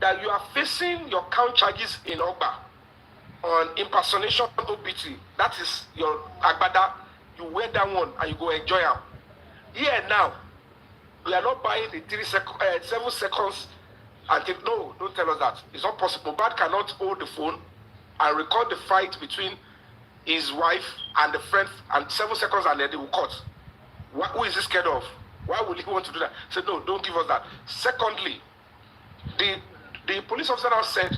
Speaker 3: That you are facing your count charges in Ogba on impersonation OPT. That is your agbada. You wear that one and you go enjoy it. Here now, we are not buying the 7 seconds and think, no, don't tell us that. It's not possible. Mohbad cannot hold the phone and record the fight between his wife and the friend and 7 seconds and then they will cut. Who is he scared of? Why would he want to do that? He said, no, don't give us that. Secondly, the police officer now said,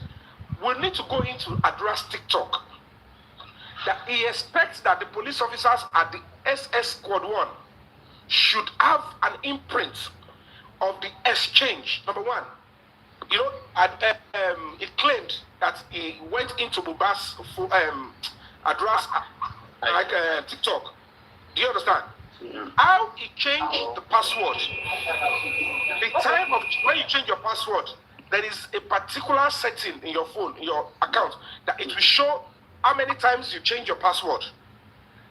Speaker 3: we need to go into Adura's TikTok. That he expects that the police officers at the SS Squad 1 should have an imprint of the exchange. Number one, you know, he claimed that he went into Mohbad's Adura's TikTok. Do you understand? How he changed the password. The time of when you change your password, there is a particular setting in your phone, in your account, that it will show how many times you change your password.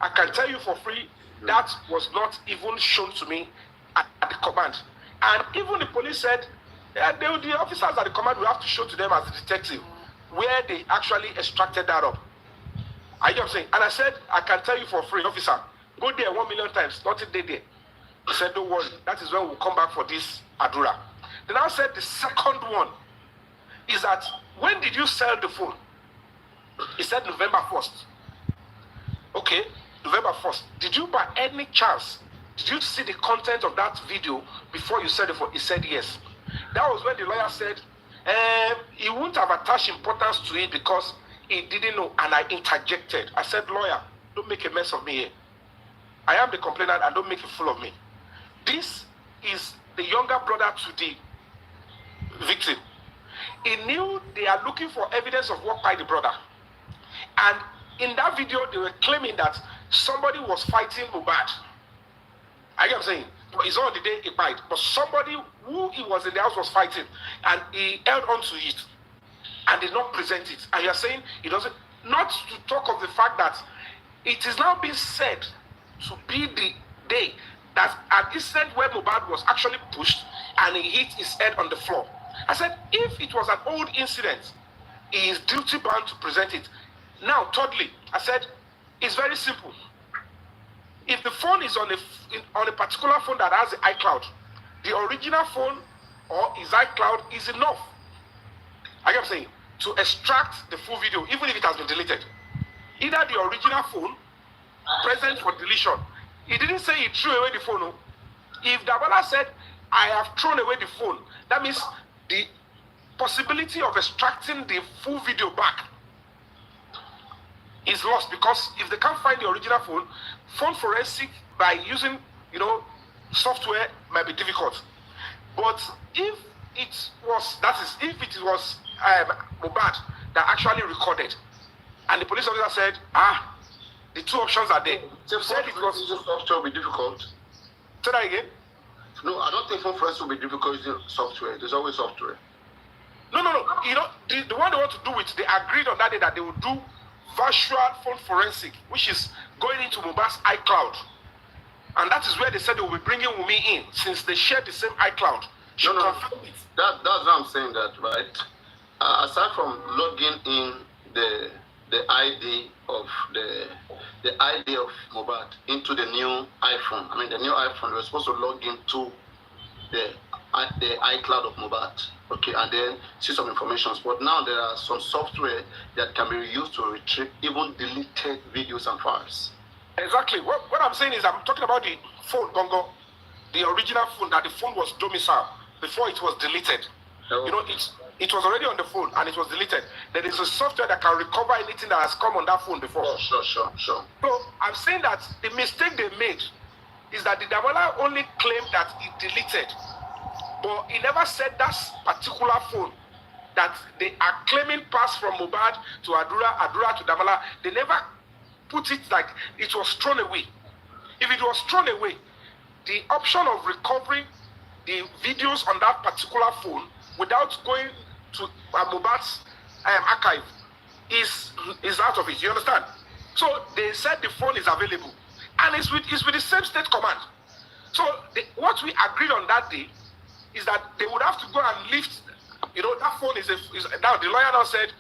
Speaker 3: I can tell you for free, that was not even shown to me at the command. And even the police said, the officers at the command will have to show to them as a detective where they actually extracted that up. Are you know what I'm saying? And I said, I can tell you for free, officer, go there 1 million times, nothing there. He said, don't worry, that is when we'll come back for this Adura. Then I said the second one is that, when did you sell the phone? He said November 1st. Okay, November 1st. Did you by any chance, did you see the content of that video before you said the phone? He said yes. That was when the lawyer said, he wouldn't have attached importance to it because he didn't know, and I interjected. I said, lawyer, don't make a mess of me here. I am the complainant and don't make a fool of me. This is the younger brother to the victim. He knew they are looking for evidence of what by the brother. And in that video, they were claiming that somebody was fighting Mohbad. I get what I'm saying? It's not the day he fight, but somebody who he was in the house was fighting, and he held on to it and did not present it. And you're saying he doesn't, not to talk of the fact that it is now being said to be the day that an incident where Mohbad was actually pushed and he hit his head on the floor. I said, if it was an old incident, he is duty bound to present it. Now, thirdly, I said, it's very simple. If the phone is on a particular phone that has the iCloud, the original phone or his iCloud is enough. I am saying, to extract the full video, even if it has been deleted. Either the original phone, present for deletion. He didn't say he threw away the phone. No. If Dabala said, I have thrown away the phone, that means the possibility of extracting the full video back is lost, because if they can't find the original phone forensic by using, software might be difficult. But if it was, if it was Mohbad that actually recorded, and the police officer said, the two options are there.
Speaker 1: The said it was using software will be difficult.
Speaker 3: Say that again?
Speaker 1: No, I don't think phone forensic will be difficult using software. There's always software.
Speaker 3: No. The one they want to do it, they agreed on that day that they would do virtual phone forensic, which is going into Mohbad's iCloud. And that is where they said they will be bringing Wumi in, since they share the same iCloud.
Speaker 1: That's what I'm saying, that, right? Aside from logging in the ID of the ID of Mohbad into the new iPhone. I mean, the new iPhone, they were supposed to log into the iCloud of Mohbad, okay, and then see some information. But now there are some software that can be used to retrieve even deleted videos and files.
Speaker 3: Exactly. What I'm saying is, I'm talking about the phone, Bongo, the original phone, that the phone was domiciled before it was deleted. Oh. It was already on the phone and it was deleted. There is a software that can recover anything that has come on that phone before.
Speaker 1: Sure.
Speaker 3: So I'm saying that the mistake they made is that the Damola only claimed that it deleted, but he never said that particular phone that they are claiming passed from Mohbad to Adura to Damola. They never put it like it was thrown away. If it was thrown away, the option of recovering the videos on that particular phone without going to Mohbad's archive is out of it. You understand? So they said the phone is available, and it's with the same state command. So what we agreed on that day is that they would have to go and lift. That phone is now the lawyer now said,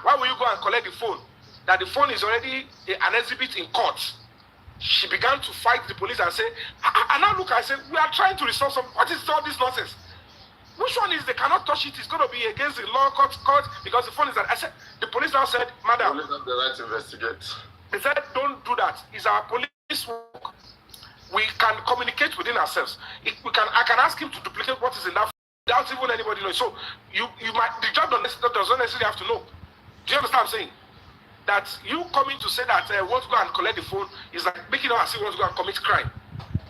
Speaker 3: why will you go and collect the phone? That the phone is already an exhibit in court. She began to fight the police and say, and now look, I said, we are trying to resolve some. What is all this nonsense? Which one is they cannot touch it? It's going to be against the law, court, because the phone is that. I said, the police now said, madam.
Speaker 1: The police have the right to investigate.
Speaker 3: They said, don't do that. It's our police work. We can communicate within ourselves. I can ask him to duplicate what is in that without even anybody knowing. So the job doesn't necessarily have to know. Do you understand what I'm saying? That you coming to say that want to go and collect the phone is like making us say want to go and commit crime.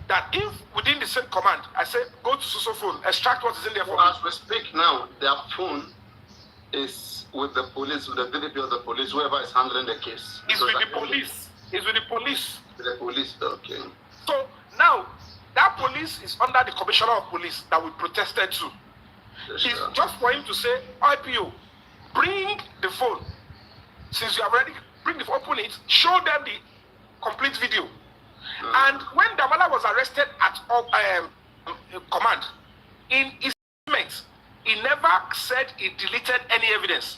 Speaker 3: That if within the same command, I say go to Suso phone, extract what is in there for me.
Speaker 1: As we speak now, their phone is with the police, with the DDP of the police, whoever is handling the case.
Speaker 3: It's with the police. It's with the police.
Speaker 1: With the police, okay.
Speaker 3: So now that police is under the commissioner of police that we protested to. Yes, it's just for him to say, IPO, bring the phone. Since you have already open it, show them the complete video. And when Damala was arrested at command, in his statement, he never said he deleted any evidence.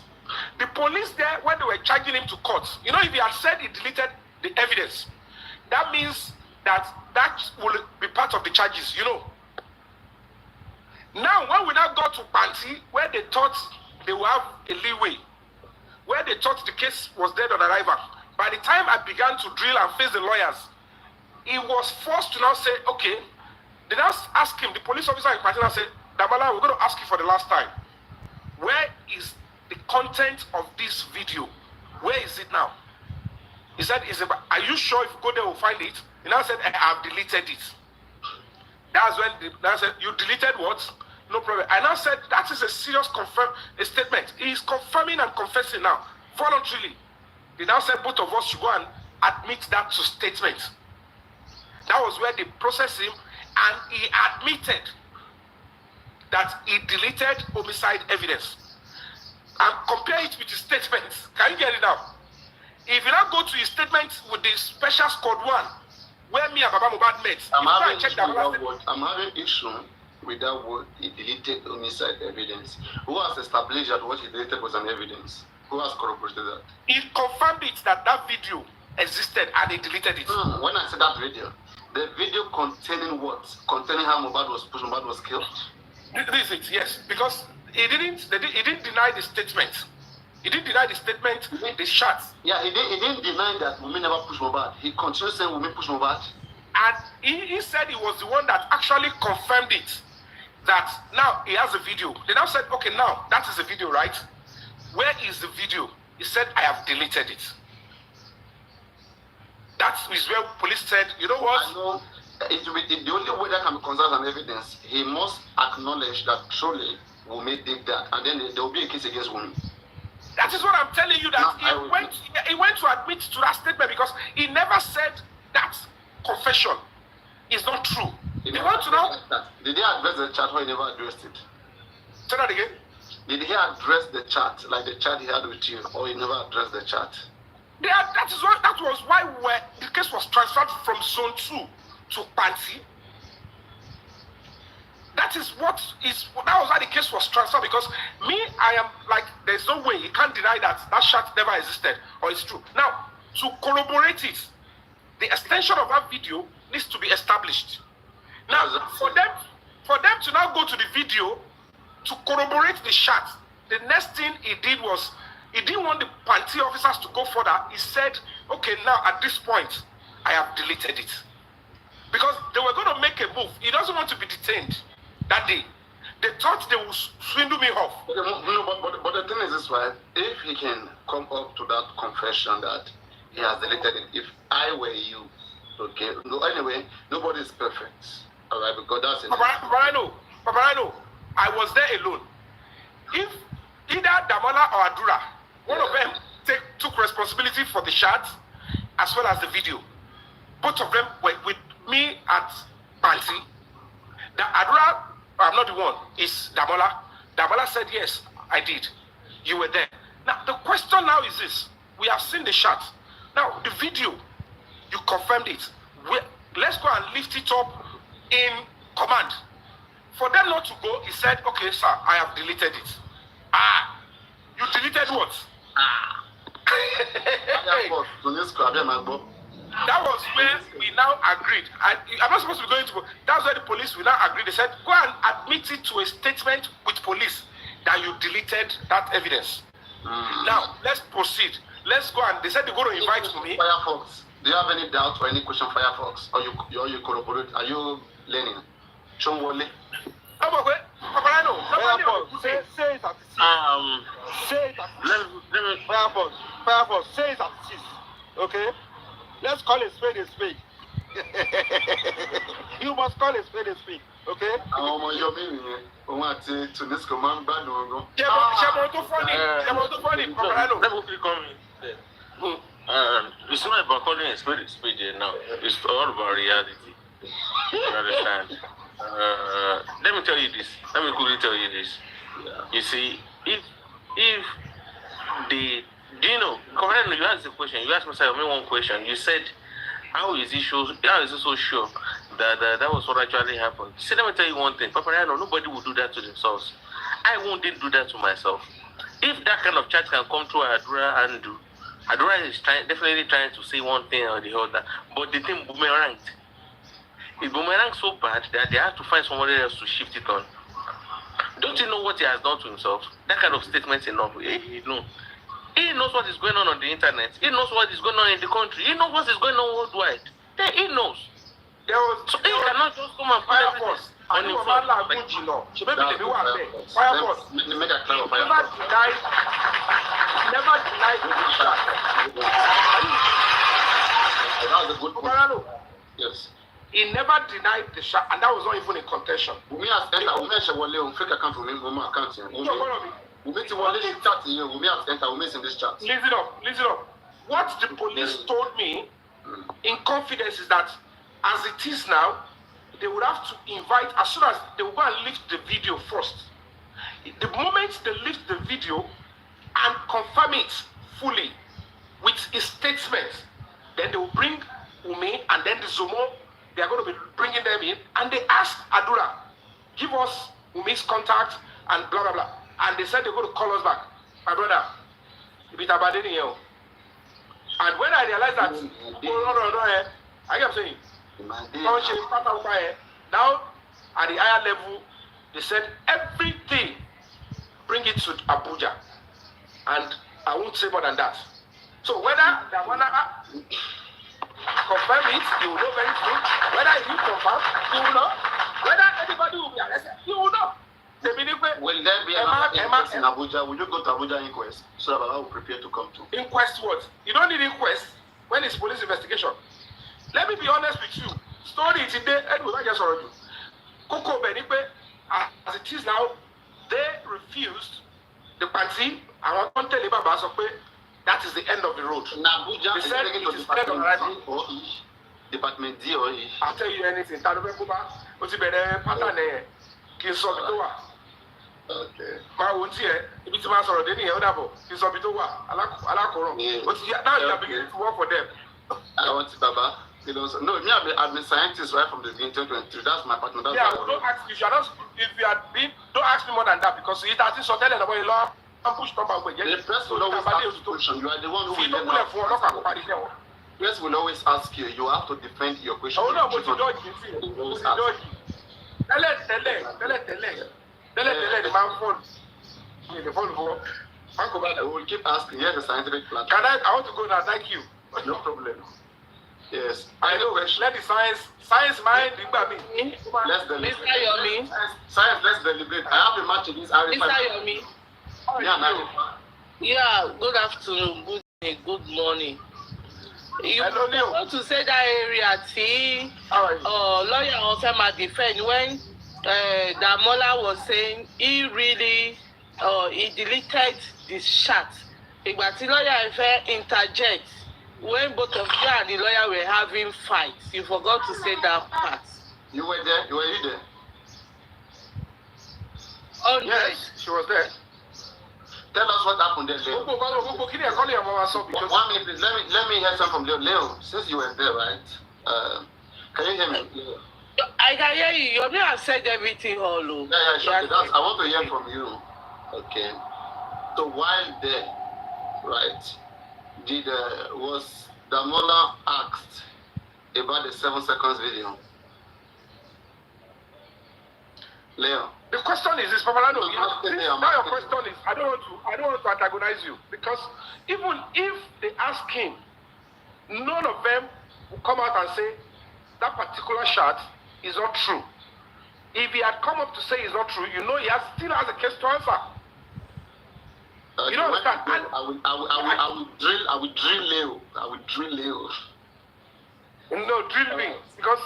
Speaker 3: The police there, when they were charging him to court, if he had said he deleted the evidence, that means that will be part of the charges, Now, when we now got to Panti, where they thought they would have a leeway, where they thought the case was dead on arrival, by the time I began to drill and face the lawyers, he was forced to now say, okay, they now ask him, the police officer in Panti now said, Damala, we're going to ask you for the last time, where is the content of this video? Where is it now? He said, are you sure if you go there we'll find it? He now said, I have deleted it. That's when they said, you deleted what? No problem. I now said, that is a serious statement. He is confirming and confessing now, voluntarily, They now said both of us should go and admit that to statement. That was where they processed him, and he admitted that he deleted homicide evidence. And compare it with his statements. Can you get it now? If you now go to his statement with the special squad 1, where me and Baba Mohbad met,
Speaker 1: I'm having issue with that word. He deleted homicide evidence. Who has established that what he deleted was an evidence? Who has corroborated that?
Speaker 3: He confirmed it that that video existed and he deleted it.
Speaker 1: When I said that video, the video containing what? Containing how Mohbad was killed?
Speaker 3: This is it, yes. Because he didn't deny the statement. He didn't deny the statement, the shots.
Speaker 1: Yeah, he didn't deny that Wunmi never pushed Mohbad. He continued saying Wunmi pushed Mohbad.
Speaker 3: And he said he was the one that actually confirmed it. That now he has a video. They now said, okay, now that is the video, right? Where is the video? He said, I have deleted it. That is where police said, you know what?
Speaker 1: I know. The only way that can be considered an evidence, he must acknowledge that truly Wunmi did that, and then there will be a case against Wunmi.
Speaker 3: That is what I'm telling you, that he went to admit to that statement because he never said that confession is not true. They want to know.
Speaker 1: Did he address the chat or he never addressed it?
Speaker 3: Say that again.
Speaker 1: Did he address the chat, like the chat he had with you, or he never addressed the chat?
Speaker 3: That was why the case was transferred from Zone 2 to Panti. That was why the case was transferred, because I am like, there's no way, you can't deny that chat never existed, or it's true. Now, to corroborate it, the extension of that video needs to be established. Now, for them to now go to the video to corroborate the chat, the next thing he did was, he didn't want the Panti officers to go further. He said, okay, now at this point, I have deleted it. Because they were going to make a move. He doesn't want to be detained that day. They thought they would swindle me off.
Speaker 1: Okay, but the thing is this, right? If he can come up to that confession that he has deleted it, if I were you, okay, no, anyway, nobody is perfect. All right, because that's it.
Speaker 3: Paparino, I was there alone. If either Damola or Adura, one of them took responsibility for the chat as well as the video. Both of them were with me at Panti. The Adura, I'm not the one, is Damola. Damola said, yes, I did. You were there. Now, the question now is this. We have seen the chat. Now, the video, you confirmed it. Let's go and lift it up in command. For them not to go, he said, okay, sir, I have deleted it. You deleted what? That was where we now agreed. I'm not supposed to be going to. That's where the police will now agree. They said, go and admit it to a statement with police that you deleted that evidence. Now, let's proceed. Let's go, and they said they're going to invite me.
Speaker 1: Firefox. Do you have any doubt or any question, Firefox? Or you corroborate? Are you learning? Chongwole?
Speaker 3: Paparino,
Speaker 6: say it as it is. Say it as it is. Firefox, say it as it is. Okay? Let's call a spade a spade. You must call a spade a spade. Okay?
Speaker 8: It's not about calling a spade now. It's all about reality. You understand? Let me tell you this. Let me quickly tell you this. You see, if the, do you know, Paparino, you asked the question, you asked myself one question. You said, how is it so sure that that was what actually happened? See, let me tell you one thing. Paparino, nobody will do that to themselves. I won't do that to myself. If that kind of chat can come through Adura and do, Adura is definitely trying to say one thing or the other, but the thing boomeranged. It boomeranged so bad that they have to find somebody else to shift it on. Don't you know what he has done to himself? That kind of statement enough. He knows what is going on the internet. He knows what is going on in the country. He knows what is going on worldwide. He knows. So he cannot just come and put everything on himself.
Speaker 3: Never denied
Speaker 1: Yes.
Speaker 3: He never denied the shot, and that was not even in contention.
Speaker 1: Wunmi has entered. Wunmi has fake account. Wunmi account. Wunmi has entered. Wunmi is in this chat.
Speaker 3: Listen up. What the police told me in confidence is that as it is now, they would have to invite, as soon as they will go and lift the video first. The moment they lift the video and confirm it fully with his statement, then they will bring Umi and then the Zomo, they are going to be bringing them in. And they asked Adura, give us Umi's contact and blah, blah, blah. And they said they're going to call us back. My brother, and when I realized that, I kept saying, now at the higher level, they said everything, bring it to Abuja. And I won't say more than that. So whether they want to confirm it, you will know very soon. Whether you confirm, you will know. Whether anybody will be arrested, you will know.
Speaker 1: Will there be another inquest in Abuja? Will you go to Abuja inquest so that Baba will prepare to come to?
Speaker 3: Inquest what? You don't need inquest when it's police investigation. Let me be honest with you. Story today, anyway, I just already. Koko Benipe, as it is now, they refused the party. I want to tell you about that is the end of the road.
Speaker 1: In Abuja,
Speaker 3: they said it is dead on arrival.
Speaker 1: Department D or E.
Speaker 3: I'll tell you anything. What's the better pattern? Okay. My own here, if it's a matter of any other, it's a bit of Alakoro. But now you are beginning to work for them.
Speaker 1: I want to Baba. No, me, I've been scientist right from the beginning. That's my partner. That's
Speaker 3: don't ask me. If you are been, don't ask me more than that because it has been so telling about a law and push top away.
Speaker 1: The press will always ask question. You are the one who will never. Press will always ask you. You have to defend your question.
Speaker 3: Oh no, but you don't. Tell it. The man phone. The phone.
Speaker 1: We will keep asking. Here's the scientific plan.
Speaker 3: I want to go now. Thank you.
Speaker 1: No problem. Yes.
Speaker 3: I know. Let the science mind.
Speaker 1: Let's deliberate.
Speaker 2: Mr. Yomi.
Speaker 1: Science, let's deliberate. I have a match against Ari.
Speaker 2: Mr. Yomi. Yeah, good afternoon, good morning. You want to say that area, see, lawyer also might defend when Damola was saying he really, he deleted this chat. But the lawyer interject when both of you and the lawyer were having fights. You forgot to say that part.
Speaker 1: You were there? You were there?
Speaker 3: Oh, yes, she was there.
Speaker 1: Tell us what happened there, Leo. 1 minute, please. Let me hear something from Leo. Leo, since you were there, right? Can you hear me, Leo?
Speaker 2: I can hear you. You may have said everything, Holo.
Speaker 1: Yeah, sure. I want to hear from you. Okay. So while there, right, was Damola asked about the 7 seconds video? Leo.
Speaker 3: The question is this, Paparino. Now your question is, I don't want to antagonize you because even if they ask him, none of them will come out and say that particular shot is not true. If he had come up to say it's not true, you know he still has a case to answer. You don't understand?
Speaker 1: I will drill Leo.
Speaker 3: No, drill me. Because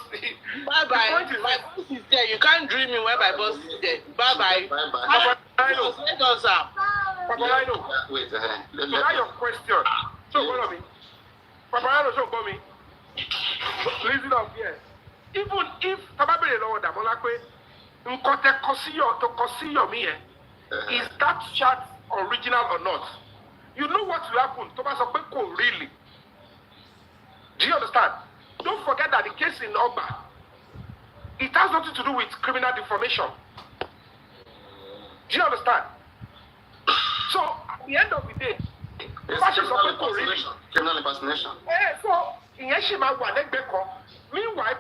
Speaker 2: bye bye. My boss is there. You can't drill me when my boss is there. Bye bye.
Speaker 3: Paparino.
Speaker 2: Let us up.
Speaker 3: Paparino.
Speaker 1: Wait,
Speaker 3: now your question. So follow me. Paparino, so for me. Listen up here. Even if Tababele Lord Damonakwe Nkote Kosiyo to Kosiyo me, is that chat original or not? You know what will happen. Thomas Opeko really. Do you understand? Don't forget that the case in Oba, it has nothing to do with criminal defamation. Do you understand? So, at the end of the day,
Speaker 1: criminal impersonation.
Speaker 3: So, meanwhile,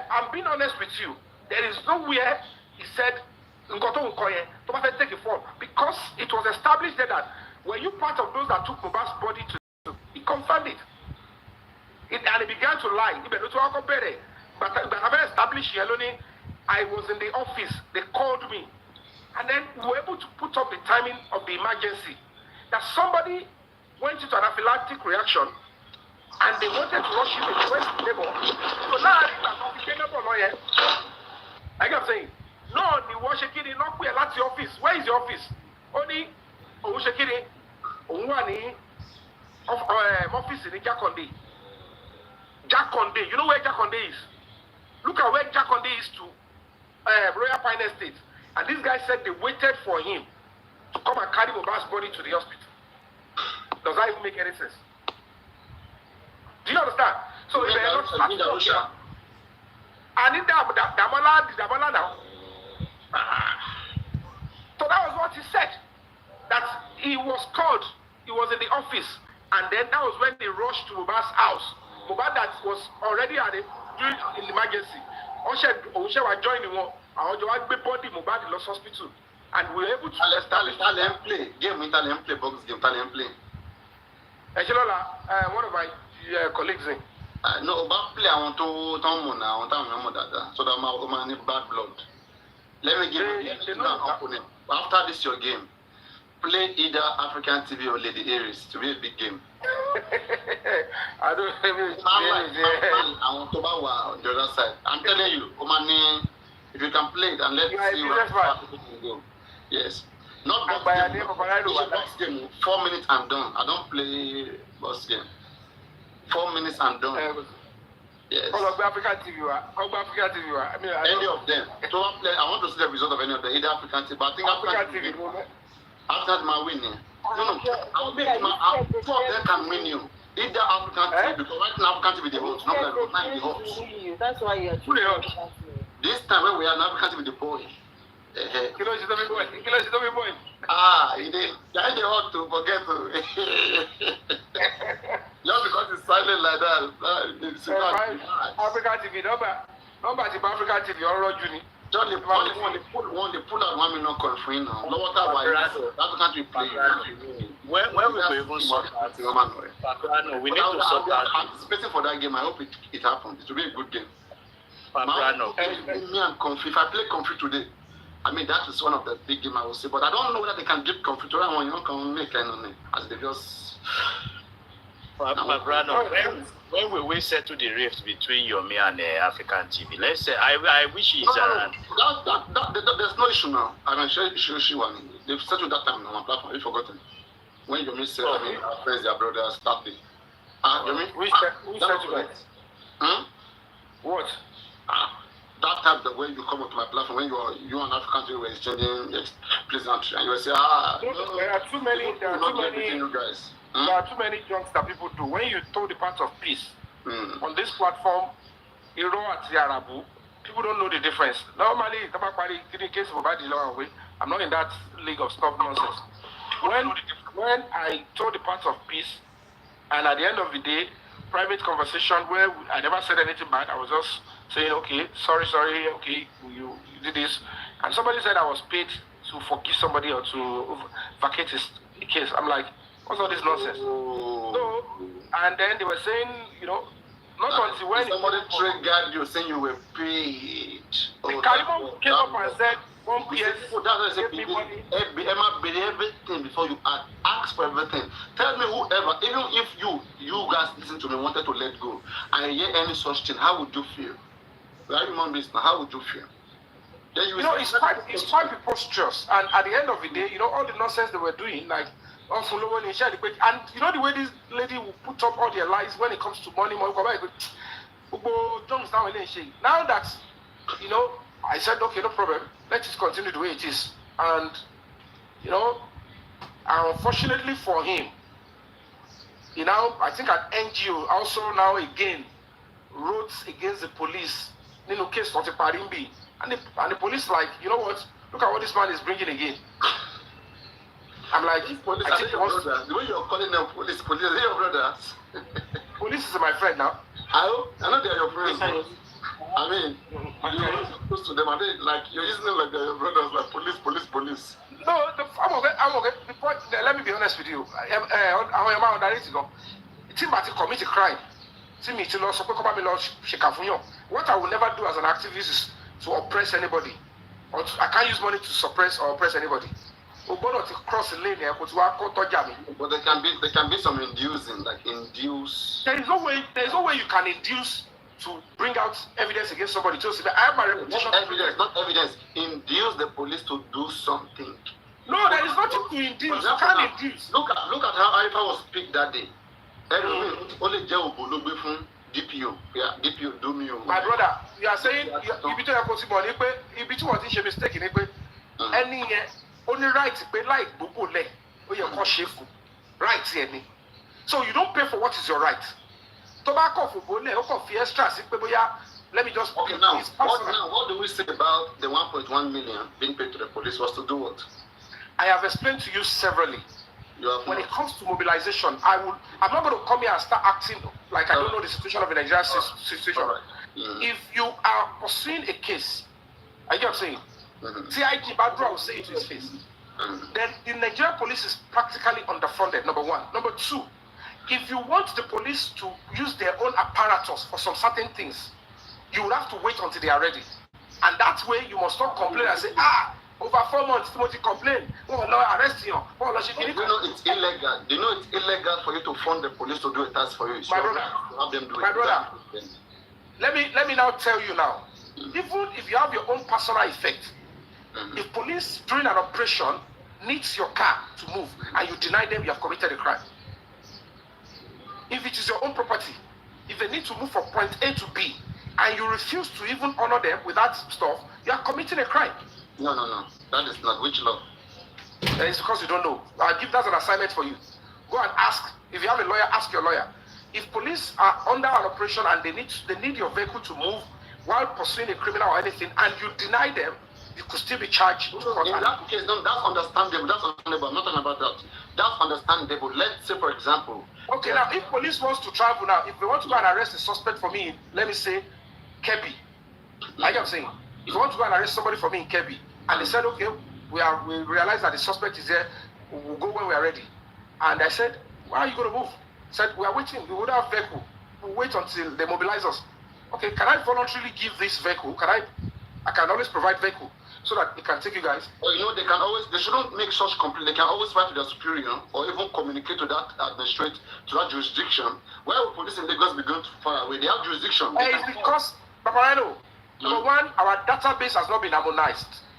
Speaker 3: I'm being honest with you, there is nowhere he said, take a form. Because it was established that were you part of those that took Mohbad's body to, he confirmed it. And he began to lie. But I established I was in the office. They called me. And then we were able to put up the timing of the emergency. That somebody went into an anaphylactic reaction and they wanted to rush him into West Labor. So now I kept saying, no, the Washington not queer, that's the office. Where is the office? Only Oshakiri, Owani, office in Jakonde. Jakonde, you know where Jakonde is? Look at where Jakonde is to Royal Pine Estate. And this guy said they waited for him to come and carry Mohbad's body to the hospital. Does that even make any sense? Do you understand? So if they're not starting up here, and in Damola now. So that was what he said. That he was called, he was in the office, and then that was when they rushed to Mohbad's house. Mohbad that was already during an emergency. Oshe was joining one. I was body Mohbad in the hospital, and we were able to establish.
Speaker 1: Italian play game, Italian play box game, Italian play.
Speaker 3: One of my colleagues in.
Speaker 1: No, but play I want to remember that. So that my need bad blood. Let me give you an opponent. After this your game, play either African TV or Lady Aries to be a big game.
Speaker 3: I don't
Speaker 1: I want to bow on the other side. I'm telling you, Omani, if you can play it and let's see where people can go. Yes. Not box game. Box game. 4 minutes and done. I don't play box game. 4 minutes and done. Yes.
Speaker 3: Call African TV. I mean,
Speaker 1: any of them. I want to see the result of any of them. Either African TV, but I think African TV. After my winning. No. I'll make two of them can win you. Either African TV, because right now African TV the host, not the host.
Speaker 2: That's why you're choosing.
Speaker 1: This time when we are in African TV the boy.
Speaker 3: Kilo is the boy.
Speaker 1: He did. Yeah, they ought to forget to. Just because it's silent like that.
Speaker 3: African TV, number African TV, all Juni.
Speaker 1: John, they pull out 1 million coin for you now. No water by African TV play.
Speaker 4: When we will even sort that, we need to sort that.
Speaker 1: I'm anticipating for that game. I hope it happens. It will be a good game.
Speaker 4: Paparino.
Speaker 1: Me and Comfy. If I play Comfy today, I mean that is one of the big games I will say. But I don't know whether they can give Comfy to that one. You know, can make kind of as they just.
Speaker 4: Paparino, when will we settle the rift between Yomi and African TV? Let's say I wish he's
Speaker 1: there's no issue now. I mean, she one. They've settled that time on my platform. You've forgotten. When Yomi said, I mean, our friends, their brothers, start it. Yomi?
Speaker 3: We settled it. What?
Speaker 1: That time, the way you come up to my platform, when you and African TV were exchanging pleasantry, and you will say,
Speaker 3: there are too many. There are too many jokes that people do. When you told the part of peace on this platform, people don't know the difference. Normally, in case of I'm not in that league of stuff nonsense. When I told the part of peace, and at the end of the day, private conversation where I never said anything bad, I was just saying, okay, sorry, okay, you did this, and somebody said I was paid to forgive somebody or to vacate his case. I'm like, what's all this nonsense? So, and then they were saying, not until when
Speaker 1: somebody triggered you saying you were paid.
Speaker 3: The Kalimon came up and said,
Speaker 1: everything before you ask for everything. Tell me whoever, even if you guys listen to me, wanted to let go, and hear any such thing, how would you feel? How would you feel? Then
Speaker 3: it's quite preposterous. And at the end of the day, all the nonsense they were doing, like, and the way this lady will put up all their lies when it comes to money, now that, I said, okay, no problem, let it continue the way it is. And, unfortunately for him, I think an NGO also now again wrote against the police, case for the Parimbi. And the police like, you know what, look at what this man is bringing again. I'm like,
Speaker 1: police, I think the way you're calling them police, are they your brothers?
Speaker 3: Police is my friend now.
Speaker 1: I know they're your friends. I mean, you're close to them. Are they like you're using them like they're your brothers, like police?
Speaker 3: No, I'm okay. The point, let me be honest with you. Commit a crime. What I will never do as an activist is to oppress anybody. I can't use money to suppress or oppress anybody. Cross the lane here,
Speaker 1: but there can be some inducing, like induce.
Speaker 3: There is no way you can induce to bring out evidence against somebody. Just I have my reputation.
Speaker 1: Not evidence. Induce the police to do something.
Speaker 3: No, there is nothing to induce. You can't induce.
Speaker 1: Look at how Arifa was picked that day. Only DPO. Yeah, DPO do me.
Speaker 3: My brother, you are saying you be tell possible ni pé ibi tí wọ́n ti ṣe mistake ni pé ẹni yẹn ó ní right pé láì gbogbo lẹ̀ ó yẹ kó ṣe fún right yẹn ni. So you don't pay for what is your right. Tó bá kọ̀ fún bólẹ̀ ó kàn fi extra sí pé bóyá let me just
Speaker 1: okay now what do we say about the 1.1 million being paid to the police was to do what?
Speaker 3: I have explained to you severally. When it comes to mobilization, I'm not going to come here and start acting like I don't know the situation of the Nigerian situation. Right. If you are pursuing a case, are you saying? TIG Badra will say it to his face. Then the Nigerian police is practically underfunded, number one. Number two, if you want the police to use their own apparatus for some certain things, you will have to wait until they are ready. And that way, you must not complain and say, over 4 months, Timothy complained. Oh, no, arrest you. Oh, no,
Speaker 1: you know it's illegal. You know it's illegal for you to fund the police to do a task for you.
Speaker 3: My brother,
Speaker 1: have them do
Speaker 3: my brother, let me now tell you now. Even if you have your own personal effect, if police during an operation needs your car to move and you deny them, you have committed a crime. If it is your own property, if they need to move from point A to B and you refuse to even honor them with that stuff, you are committing a crime.
Speaker 1: No. That is not. Which law?
Speaker 3: It's because you don't know. I'll give that an assignment for you. Go and ask. If you have a lawyer, ask your lawyer. If police are under an operation and they need your vehicle to move while pursuing a criminal or anything, and you deny them, you could still be charged.
Speaker 1: In that case, no, that's understandable. That's understandable. I'm not talking about that. That's understandable. Let's say, for example.
Speaker 3: Okay, now if police wants to travel now, if they want to go and arrest a suspect for me, let me say, Kebbi. Like I'm saying, if you want to go and arrest somebody for me in Kebbi, and they said, okay, we realize that the suspect is there, we'll go when we are ready. And I said, why are you going to move? He said, we are waiting, we would have vehicle. We'll wait until they mobilize us. Okay, can I voluntarily give this vehicle? I can always provide vehicle so that it can take you guys.
Speaker 1: Well, you know, they shouldn't make such complaint. They can always write to their superior or even communicate to that administrate, to that jurisdiction. Why would police in Lagos be going too far away? They have jurisdiction.
Speaker 3: It's because, Paparino, number one, our database has not been harmonized.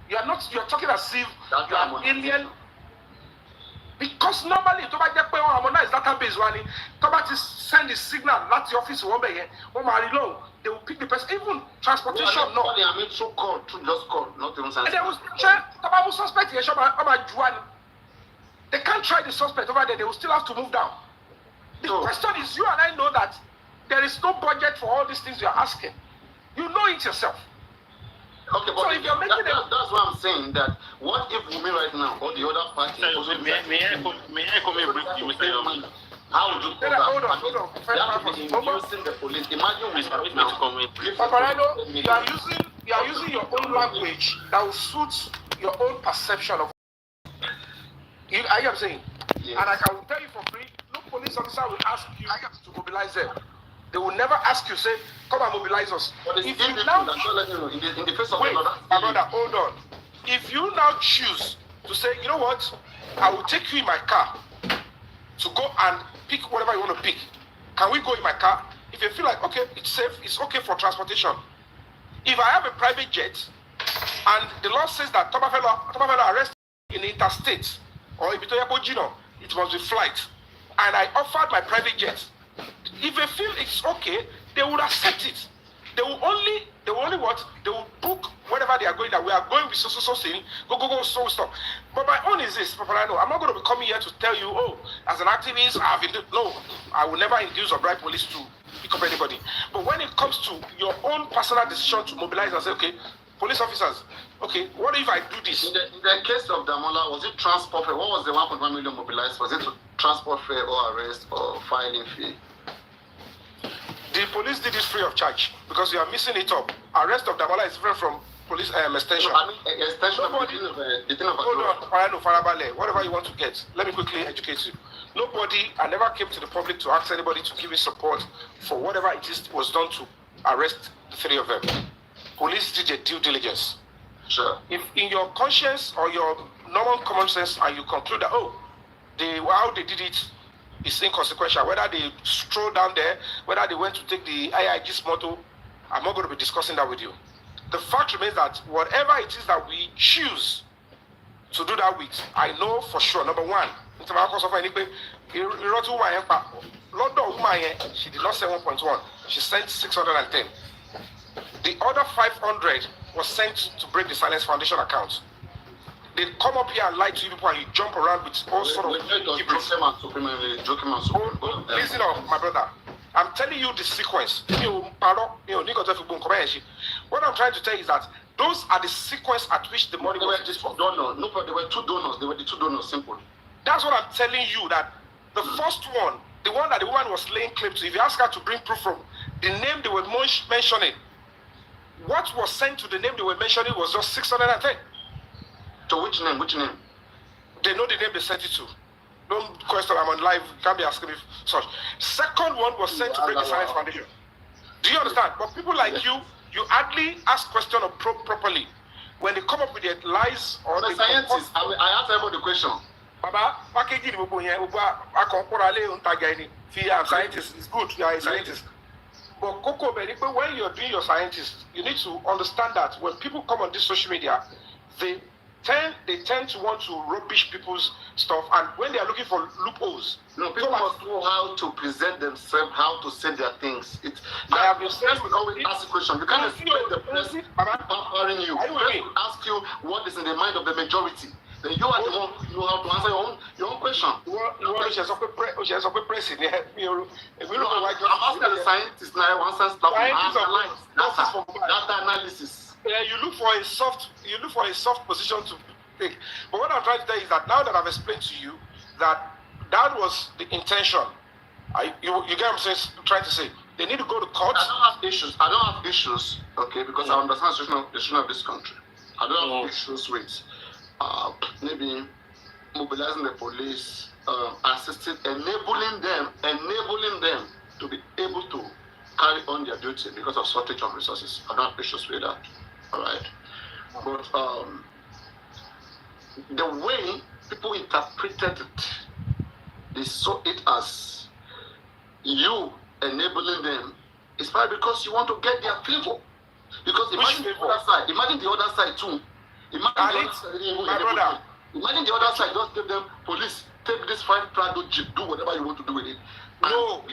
Speaker 3: You're talking as if you are alien. Because normally, to buy the harmonized database, to send the signal, not the office, they will pick the person. Even transportation, no.
Speaker 1: I mean, so called, just call, not even send.
Speaker 3: And they will suspect they can't try the suspect over there, they will still have to move down. The question is, you and I know that there is no budget for all these things you are asking. You know it yourself.
Speaker 1: Okay, but so if you're making that's what I'm saying. That what if we right now or the other party?
Speaker 8: May I come in briefly, Mr. Yomi?
Speaker 1: How would you
Speaker 3: hold on.
Speaker 1: Using the police. Imagine we start now.
Speaker 3: Paparino, you are using your own language that will suit your own perception of. Are you saying? Yes. And I can tell you for free, no police officer will ask you to mobilize them. They will never ask you, say, come and mobilize us.
Speaker 1: If you now in the face of
Speaker 3: wait, my brother, hold on. If you now choose to say, you know what, I will take you in my car to go and pick whatever you want to pick. Can we go in my car? If you feel like, okay, it's safe, it's okay for transportation. If I have a private jet and the law says that Tobafelo arrested in the interstate or Ibitoyabojino, it must be flight, and I offered my private jet, if they feel it's okay, they would accept it. They will only what? They will book whatever they are going that we are going with so thing, go, so stop. But my own is this, Paparino. I'm not going to be coming here to tell you, oh, as an activist, no, I will never induce or bribe police to pick up anybody. But when it comes to your own personal decision to mobilize and say, okay, police officers, okay, what if I do this?
Speaker 1: In the case of Damola, was it transport fare? What was the 1.1 million mobilized? Was it transport fare or arrest or filing fee?
Speaker 3: The police did this free of charge because you are missing it up. Arrest of Damola is different from police extension.
Speaker 1: I mean, extension of the thing of
Speaker 3: Farabale, whatever you want to get. Let me quickly educate you. Nobody, I never came to the public to ask anybody to give me support for whatever it is was done to arrest the three of them. Police did their due diligence.
Speaker 1: Sure.
Speaker 3: If in your conscience or your normal common sense and you conclude that, how they did it is inconsequential, whether they strolled down there, whether they went to take the IIG's motto, I'm not going to be discussing that with you. The fact remains that whatever it is that we choose to do that with, I know for sure, number one, London woman here, she did not send 1.1. She sent 610. The other 500 was sent to break the Silence Foundation account. They come up here and lie to you people and you jump around with all sort of gibberish. Listen up, my brother. I'm telling you the sequence. What I'm trying to tell you is that those are the sequence at which the money was dispersed.
Speaker 1: There were two donors. They were the two donors, simple.
Speaker 3: That's what I'm telling you, that the first one, the one that the woman was laying claim to, if you ask her to bring proof from the name they were mentioning, what was sent to the name they were mentioning was just 610.
Speaker 1: To which name? Which name?
Speaker 3: They know the name they sent it to. Don't question, I'm on live, can't be asking me such. Second one was sent to break the Science Foundation. Do you understand? But people like you hardly ask question or probe properly. When they come up with their lies or
Speaker 1: the scientists, I asked everybody the question.
Speaker 3: Baba, packaging I'm scientist, it's good, you are a scientist. But Coco, when you're doing your scientist, you need to understand that when people come on this social media, they tend to want to rubbish people's stuff, and when they are looking for loopholes.
Speaker 1: No, people must know how to present themselves, how to say their things.
Speaker 3: I have been saying,
Speaker 1: we always ask a question. You can't expect the press pampering you. Press will ask you what is in the mind of the majority. Then you are the one you have to answer your own question.
Speaker 3: I'm asking
Speaker 1: the scientists now answer stuff. Data analysis.
Speaker 3: Yeah, you look for a soft position to take. But what I'm trying to tell you is that now that I've explained to you that was the intention, you get what I'm trying to say. They need to go to court.
Speaker 1: I don't have issues, okay, because I understand the situation of this country. I don't have issues with maybe mobilizing the police, assisting, enabling them to be able to carry on their duty because of shortage of resources. I don't have issues with that. All right, but the way people interpreted it, they saw it as you enabling them. It's probably because you want to get their favor. Because imagine the other side. Imagine the other side too. Imagine the other side just give them police. Take this fine Prado jeep. Do whatever you want to do with it.
Speaker 3: No,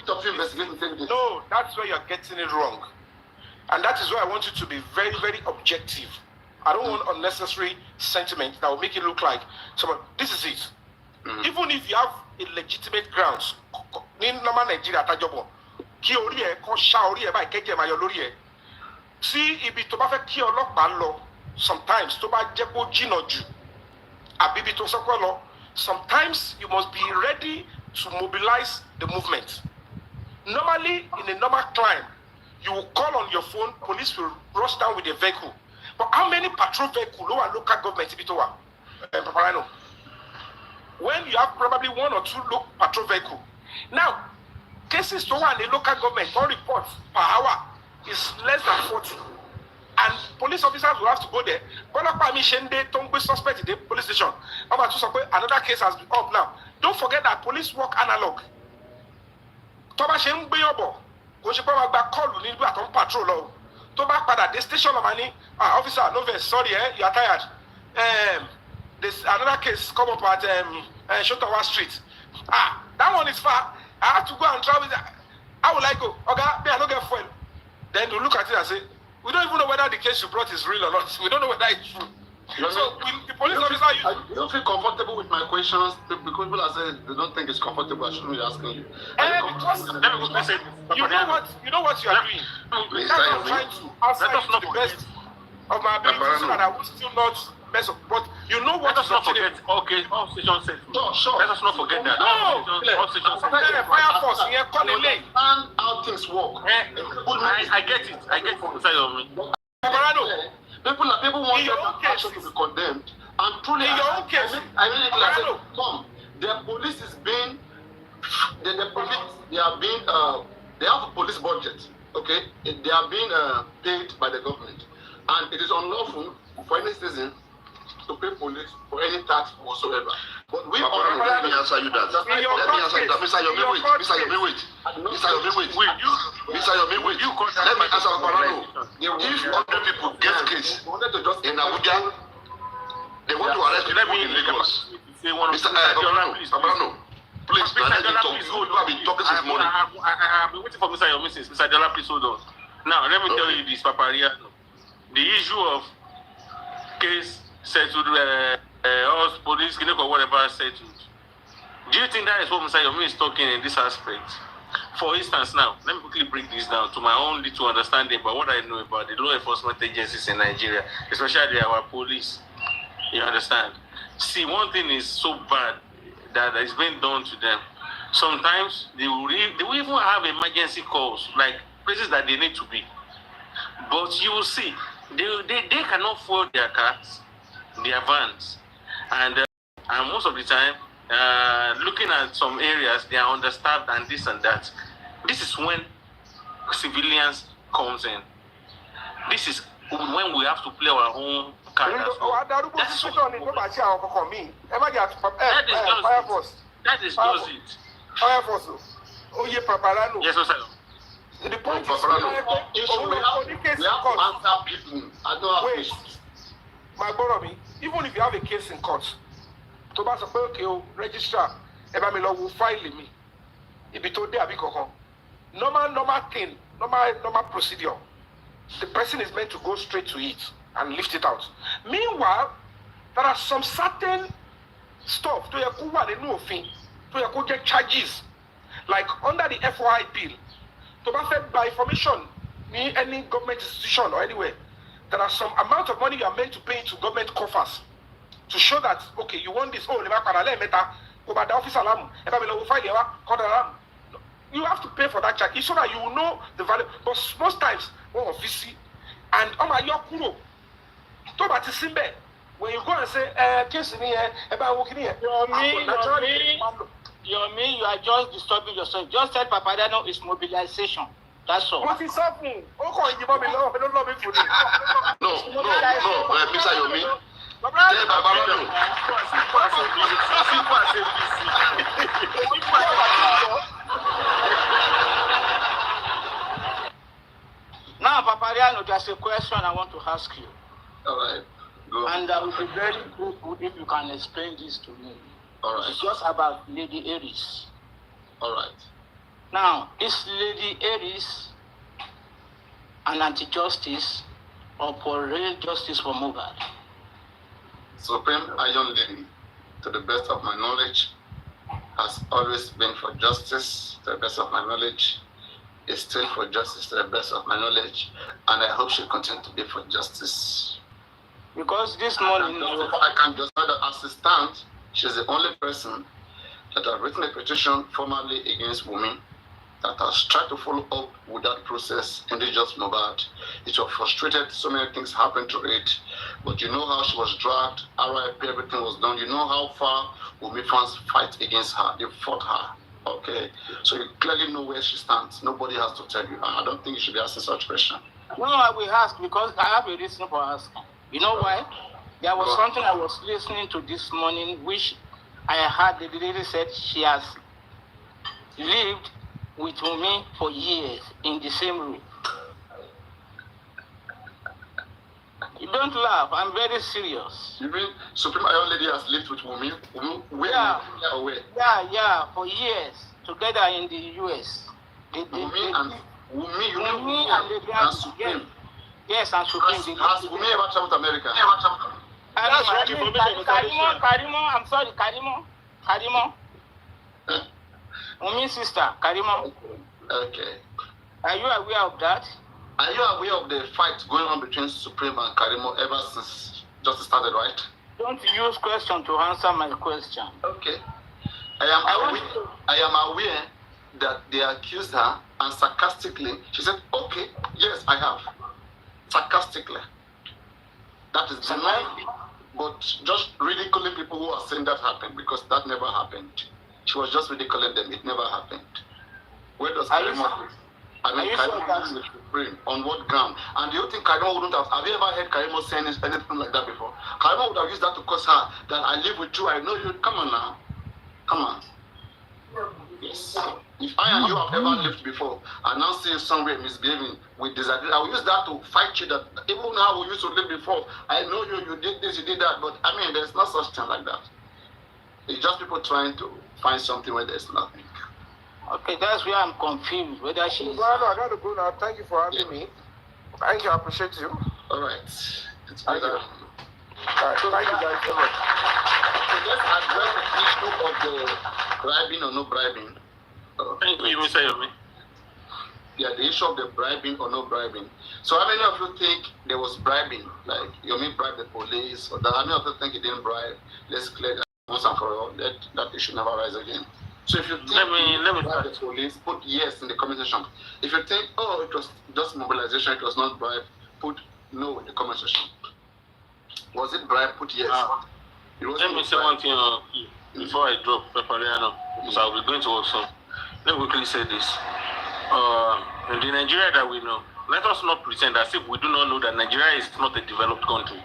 Speaker 3: that's where you're getting it wrong. And that is why I want you to be very, very objective. I don't want unnecessary sentiment that will make it look like someone. This is it. Even if you have a legitimate grounds, see, if it sometimes sometimes you must be ready to mobilize the movement. Normally, in a normal climb, you will call on your phone, police will rush down with a vehicle. But how many patrol vehicles or local government Paparino? When you have probably one or two patrol vehicles. Now, cases to one in local government, all reports per hour is less than 40. And police officers will have to go there. Suspect in the police station. Another case has been up now. Don't forget that police work analog. Patrol. The station of money. Officer, no verse, sorry, you are tired. There's another case come up at Shotawa Street. That one is far. I have to go and travel. How will I go? Okay, I don't get fuel. Then you look at it and say, we don't even know whether the case you brought is real or not. We don't know whether it's true. So the police officer,
Speaker 1: you don't feel comfortable with my questions because people are saying they don't think it's comfortable. I shouldn't be asking you.
Speaker 3: Because you know what you are doing. That's what I'm trying to outside to the best of my ability so that I will still not mess up. But you know what?
Speaker 8: Let us not forget. Okay, all stations safe.
Speaker 1: No, sure.
Speaker 8: Let us not forget that.
Speaker 3: No.
Speaker 8: All stations safe.
Speaker 3: Fire force here, call it late.
Speaker 1: And how things work.
Speaker 8: I get it. I get it.
Speaker 3: Paparino.
Speaker 1: People want their action to be condemned. And truly,
Speaker 3: in your own case,
Speaker 1: I mean, like I said, come, the police is being, the police, they have a police budget, okay? They are being paid by the government. And it is unlawful for any citizen to pay police for any tax whatsoever. But we all
Speaker 5: let me answer you that. Let me answer you that. Mr. Yomi, wait. Mr. Yomi, wait. Let me answer Paparino. If 100 people get case in Abuja, they want to arrest people in Lagos. Mr. Paparino, Please,
Speaker 8: Mr. Jola, please hold on.
Speaker 5: I've been talking since morning.
Speaker 8: I have been waiting for Mr. Yomi since. Mr. Jola, please hold on. Now, let me tell you this, Paparino. The issue of case settled, us police, or whatever settled. Do you think that is what Mr. Yomi is talking in this aspect? For instance, now, let me quickly break this down to my own little understanding about what I know about the law enforcement agencies in Nigeria, especially our police. You understand? See, one thing is so bad that is being done to them. Sometimes they will even have emergency calls, like places that they need to be. But you will see, they cannot afford their cars, their vans, and most of the time, looking at some areas, they are understaffed and this and that. This is when civilians comes in. This is when we have to play our own card as well. That is just it.
Speaker 3: Fire Force. Oh, yeah, Paparino.
Speaker 8: Yes, sir.
Speaker 3: The point is,
Speaker 1: we have to answer people. I don't have patience.
Speaker 3: My brother, even if you have a case in court, to pass a okay, registrar, Ebamilo will file me. If you told there, normal thing, normal procedure. The person is meant to go straight to it and lift it out. Meanwhile, there are some certain stuff to get charges, like under the FOI bill, to by information, any government institution or anywhere, there are some amount of money you are meant to pay to government coffers to show that, okay, you want this, you have to pay for that charge. It's so that you will know the value. But most times, and when you go and say, case in here, about working here,
Speaker 9: you are just disturbing yourself. Just tell Paparino it's mobilization. That's all.
Speaker 3: What is happening? No, Mr.
Speaker 5: Yomi. Tell Paparino.
Speaker 9: Now, Paparino, there's a question I want to ask you.
Speaker 1: All right. Go.
Speaker 9: And I would be very grateful if you can explain this to me.
Speaker 1: All right.
Speaker 9: It's just about Lady Aries.
Speaker 1: All right.
Speaker 9: Now, is Lady Aries an anti-justice or for real justice for Mohbad?
Speaker 1: Supreme Iron Lady, to the best of my knowledge, has always been for justice, to the best of my knowledge, is still for justice, to the best of my knowledge, and I hope she'll continue to be for justice.
Speaker 9: Because this morning,
Speaker 1: I can just say that as it stands, she's the only person that has written a petition formally against women that has tried to follow up with that process in the just Mohbad. It was frustrated, so many things happened to it, but you know how she was dragged, RIP, everything was done. You know how far Wumi fans fight against her, they fought her. Okay, so you clearly know where she stands. Nobody has to tell you. I don't think you should be asking such question.
Speaker 9: No, I will ask because I have a reason for asking. You know why? There was something I was listening to this morning, which I heard the lady said she has lived with me for years in the same room. You don't laugh. I'm very serious.
Speaker 1: You mean Supreme Iron Lady has lived with Wumi? Where?
Speaker 9: Yeah.
Speaker 1: Where?
Speaker 9: Yeah, for years together in the US.
Speaker 1: Wumi and Supreme.
Speaker 9: Yes, and Supreme.
Speaker 1: Has Wumi ever traveled to America?
Speaker 9: Karimo, I'm sorry, Karimo. Wumi's sister, Karimo.
Speaker 1: Okay.
Speaker 9: Are you aware of that?
Speaker 1: Are you aware of the fight going on between Supreme and Karimo ever since justice started, right?
Speaker 9: Don't use question to answer my question.
Speaker 1: Okay. I am aware that they accused her, and sarcastically, she said, okay, yes, I have. Sarcastically. That is denying, but just ridiculing people who are saying that happened, because that never happened. She was just ridiculing them. It never happened. Where does Karimo? Karimo is Supreme. On what ground? And do you think Karimo wouldn't have you ever heard Karimo saying anything like that before? Karimo would have used that to curse her, that I live with you, I know you. Come on now. Come on. Yes. If I and you have ever lived before, and now see somewhere misbehaving, we disagree, I will use that to fight you, that even how we used to live before, I know you did this, you did that, but I mean, there's no such thing like that. It's just people trying to find something where there's nothing.
Speaker 9: Okay, that's where I'm confused. Whether she's.
Speaker 3: Well, I got to go now. Thank you for having me. Thank you. I appreciate you.
Speaker 1: All right. It's
Speaker 3: Thank you.
Speaker 1: better.
Speaker 3: All right. Thank you guys so much.
Speaker 1: So let's address the issue of the bribing or no bribing.
Speaker 8: Thank you, Mr. Yomi.
Speaker 1: Yeah, the issue of the bribing or no bribing. So how many of you think there was bribing? Like Yomi bribed the police, or that? How many of you think he didn't bribe? Let's clear that once and for all. That issue never rise again. So if you think
Speaker 8: Let me
Speaker 1: bribe the police, put yes in the comment section. If you think, oh, it was just mobilization, it was not bribe, put no in the comment section. Was it bribe? Put yes.
Speaker 8: Let me say one thing before I drop Paparino, because I'll be going to work soon. Let me quickly say this. In the Nigeria that we know, let us not pretend as if we do not know that Nigeria is not a developed country.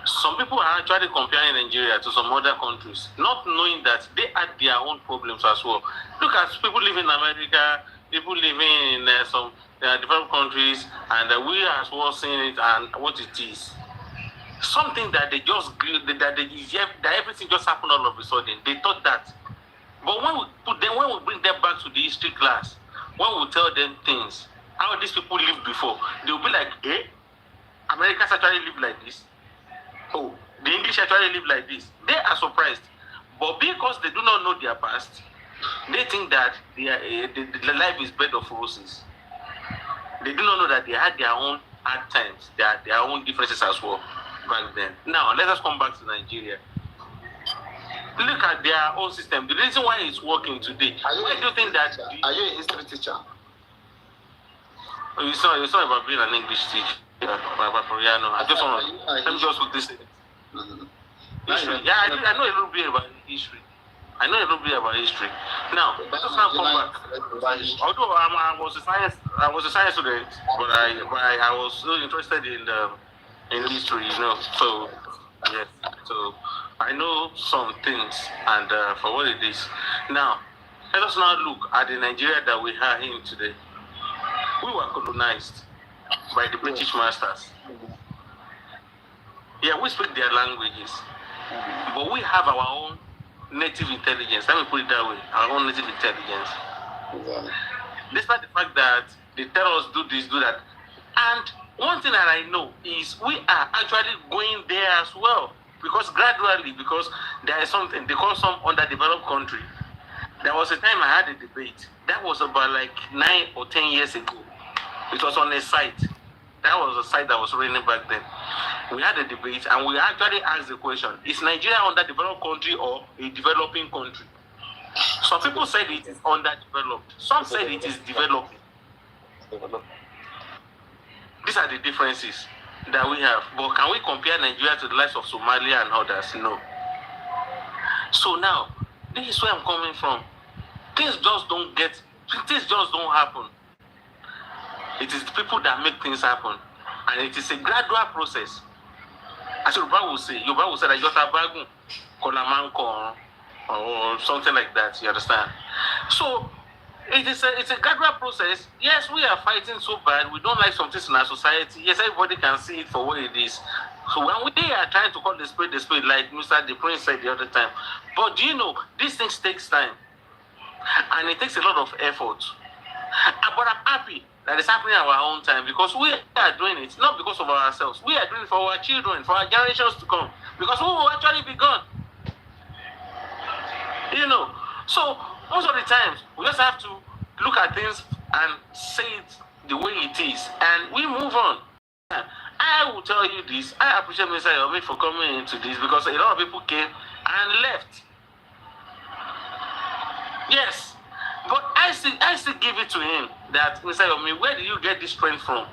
Speaker 8: Some people are actually comparing Nigeria to some other countries, not knowing that they had their own problems as well. Look at people living in America, people living in some developed countries, and we are as well seeing it and what it is. Something that they just that everything just happened all of a sudden. They thought that. But when we bring them back to the history class, when we tell them things, how these people lived before, they'll be like, Americans actually live like this. Oh, the English actually live like this. They are surprised. But because they do not know their past, they think that the life is bed of roses. They do not know that they had their own hard times, their own differences as well back then. Now, let us come back to Nigeria. Look at their own system. The reason why it's working today. Why do you think that?
Speaker 1: Are you a history teacher?
Speaker 8: It's not about being an English teacher. Paparino. I just want to. Let me just quickly say it. History. Yeah, I know a little bit about history. I know a little bit about history. Now, let us now come back. Although I was a science student, but I was so interested in history, you know. So yes, so I know some things, and for what it is. Now, let us now look at the Nigeria that we are in today. We were colonized by the British masters. Yeah, we speak their languages, but we have our own native intelligence. Let me put it that way: our own native intelligence. Despite the fact that they tell us do this, do that, and one thing that I know is we are actually going there as well. Because gradually, because there is something they call some underdeveloped country. There was a time I had a debate. That was about like 9 or 10 years ago. It was on a site. That was a site that was running back then. We had a debate and we actually asked the question: is Nigeria an underdeveloped country or a developing country? Some people said it is underdeveloped. Some said it is developing. These are the differences that we have. But can we compare Nigeria to the likes of Somalia and others? No. So now, this is where I'm coming from. Things just don't happen. It is the people that make things happen. And it is a gradual process. As Yoruba will say that Yotabagun, Kolamanko, or something like that, you understand? So, it's a gradual process. Yes, we are fighting so bad. We don't like some things in our society. Yes, everybody can see it for what it is. So when we are trying to call the spade, like Mr. The Prince said the other time. But do you know, these things takes time. And it takes a lot of effort. But I'm happy that it's happening at our own time because we are doing it, not because of ourselves. We are doing it for our children, for our generations to come. Because we will actually be gone. You know, so most of the times, we just have to look at things and say it the way it is, and we move on. I will tell you this: I appreciate Mr. Yomi for coming into this because a lot of people came and left. Yes, but I still give it to him that Mr. Yomi, where do you get this strength from?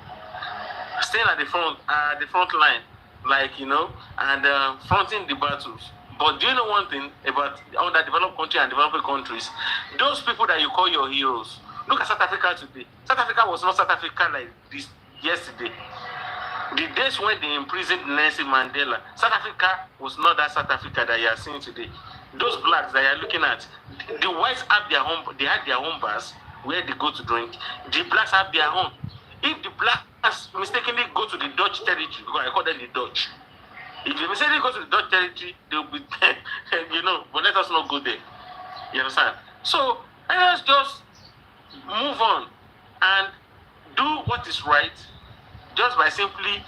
Speaker 8: Staying at the front line, like you know, and fronting the battles. But do you know one thing about underdeveloped countries and developing countries? Those people that you call your heroes. Look at South Africa today. South Africa was not South Africa like this yesterday. The days when they imprisoned Nelson Mandela, South Africa was not that South Africa that you are seeing today. Those blacks that you are looking at, the whites have their own. They had their own bars where they go to drink. The blacks have their own. If the blacks mistakenly go to the Dutch territory, because I call them the Dutch, If they say they go to the Dutch territory, they'll be, but let us not go there. You understand? So let us just move on and do what is right, just by simply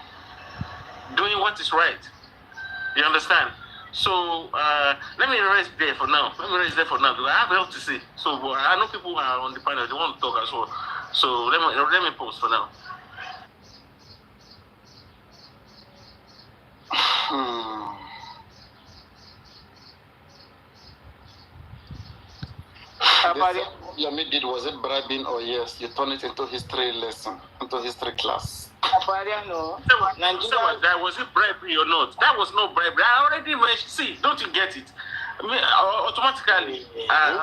Speaker 8: doing what is right. You understand? So let me rest there for now. Because I have a lot to say. So I know people are on the panel, they want to talk as well. So let me pause for now.
Speaker 1: This, Yomi did, was it bribing or yes? You turn it into history lesson, into history class.
Speaker 9: Paparino,
Speaker 8: That was it bribery or not? That was no bribery. I already mentioned. See, don't you get it? I mean, automatically,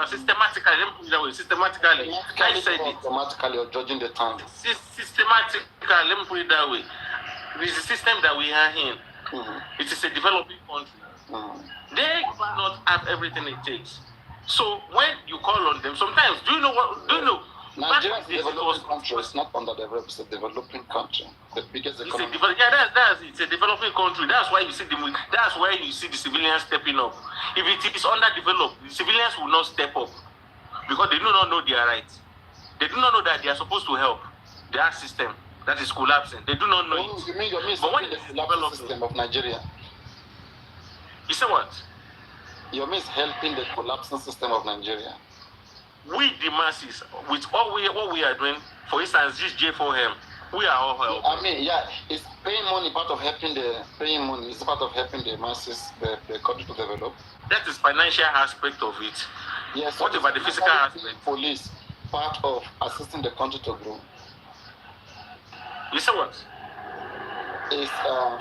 Speaker 8: systematically, let me put it that way. Systematically, I said it.
Speaker 1: Automatically, you're judging the time.
Speaker 8: Systematically, let me put it that way. This is a system that we are in. It is a developing country. They do not have everything it takes. So when you call on them, sometimes, do you know?
Speaker 1: Nigeria is a developing country. It's not underdeveloped. It's a developing country. The biggest economy.
Speaker 8: It's a developing country. That's why you see the civilians stepping up. If it is underdeveloped, the civilians will not step up because they do not know their rights. They do not know that they are supposed to help their system that is collapsing. They do not know it.
Speaker 1: You mean the collapsing system of Nigeria?
Speaker 8: You say what?
Speaker 1: You mean helping the collapsing system of Nigeria?
Speaker 8: We, the masses, with what we are doing, for instance, this J4M, we are all helping.
Speaker 1: I mean, yeah, is paying money part of helping is part of helping the masses, the country to develop?
Speaker 8: That is financial aspect of it.
Speaker 1: Yes.
Speaker 8: What about the physical aspect?
Speaker 1: Police, part of assisting the country to grow.
Speaker 8: You say what?
Speaker 1: Is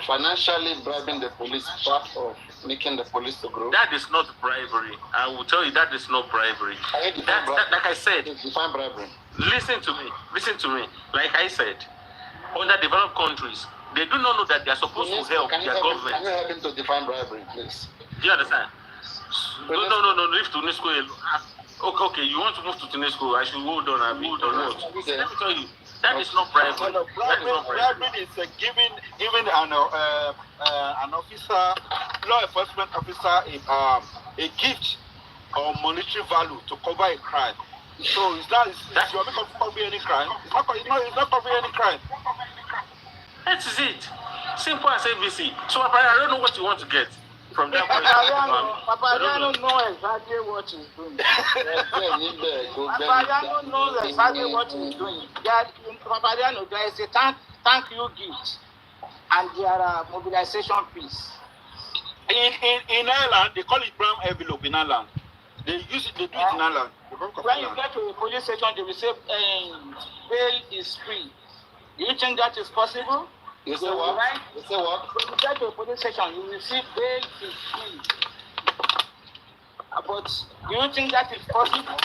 Speaker 1: financially bribing the police part of making the police to grow?
Speaker 8: That is not bribery. I will tell you that is not bribery. Like I said,
Speaker 1: define bribery.
Speaker 8: Listen to me. Like I said, underdeveloped countries, they do not know that they are supposed to help their government.
Speaker 1: Can you help him to define bribery, please?
Speaker 8: Do you understand? No. Leave UNESCO alone. Okay, you want to move to UNESCO? I should hold on. Let me tell you, that is not bribery.
Speaker 6: Bribery is giving an officer, law enforcement officer, a gift or monetary value to cover a crime. So is you're not covering any crime? It's not covering any crime.
Speaker 8: That is it. Simple as ABC. So I don't know what you want to get from that point.
Speaker 9: Paparino knows exactly what he's doing. Paparino knows exactly what he's doing. Paparino, there is a thank you gift, and there are mobilization fees.
Speaker 6: In Ireland, they call it brown envelope in Ireland. They do it in Ireland.
Speaker 9: When you get to a police station, they will say, bail is free. Do you think that is possible?
Speaker 1: You say what?
Speaker 9: Right?
Speaker 1: You say what?
Speaker 9: When you get to a police station, you will see bail is free. But do you think that is possible?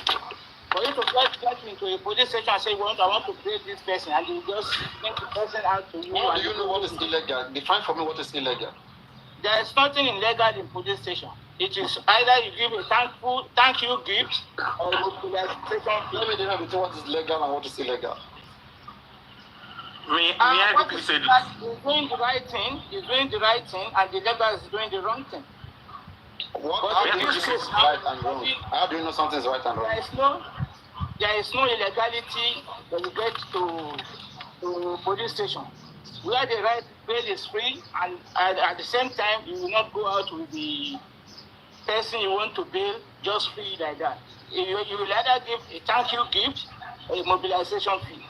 Speaker 9: For you to get into a police station and say, I want to bail this person, and you just bring the person out to you.
Speaker 1: How do you know what is illegal? Define for me what is illegal.
Speaker 9: There is nothing illegal in police station. It is either you give a thank you gift or a mobilization.
Speaker 1: Let me define between what is legal and what is illegal.
Speaker 8: May I quickly say this?
Speaker 9: He's doing the right thing, and the legal is doing the wrong thing.
Speaker 1: How do you know it's right and wrong? How do you know something is right and wrong?
Speaker 9: There is no illegality when you get to police station. Where the right bail is free, and at the same time, you will not go out with the person you want to bail just free like that. You will either give a thank you gift or a mobilization fee.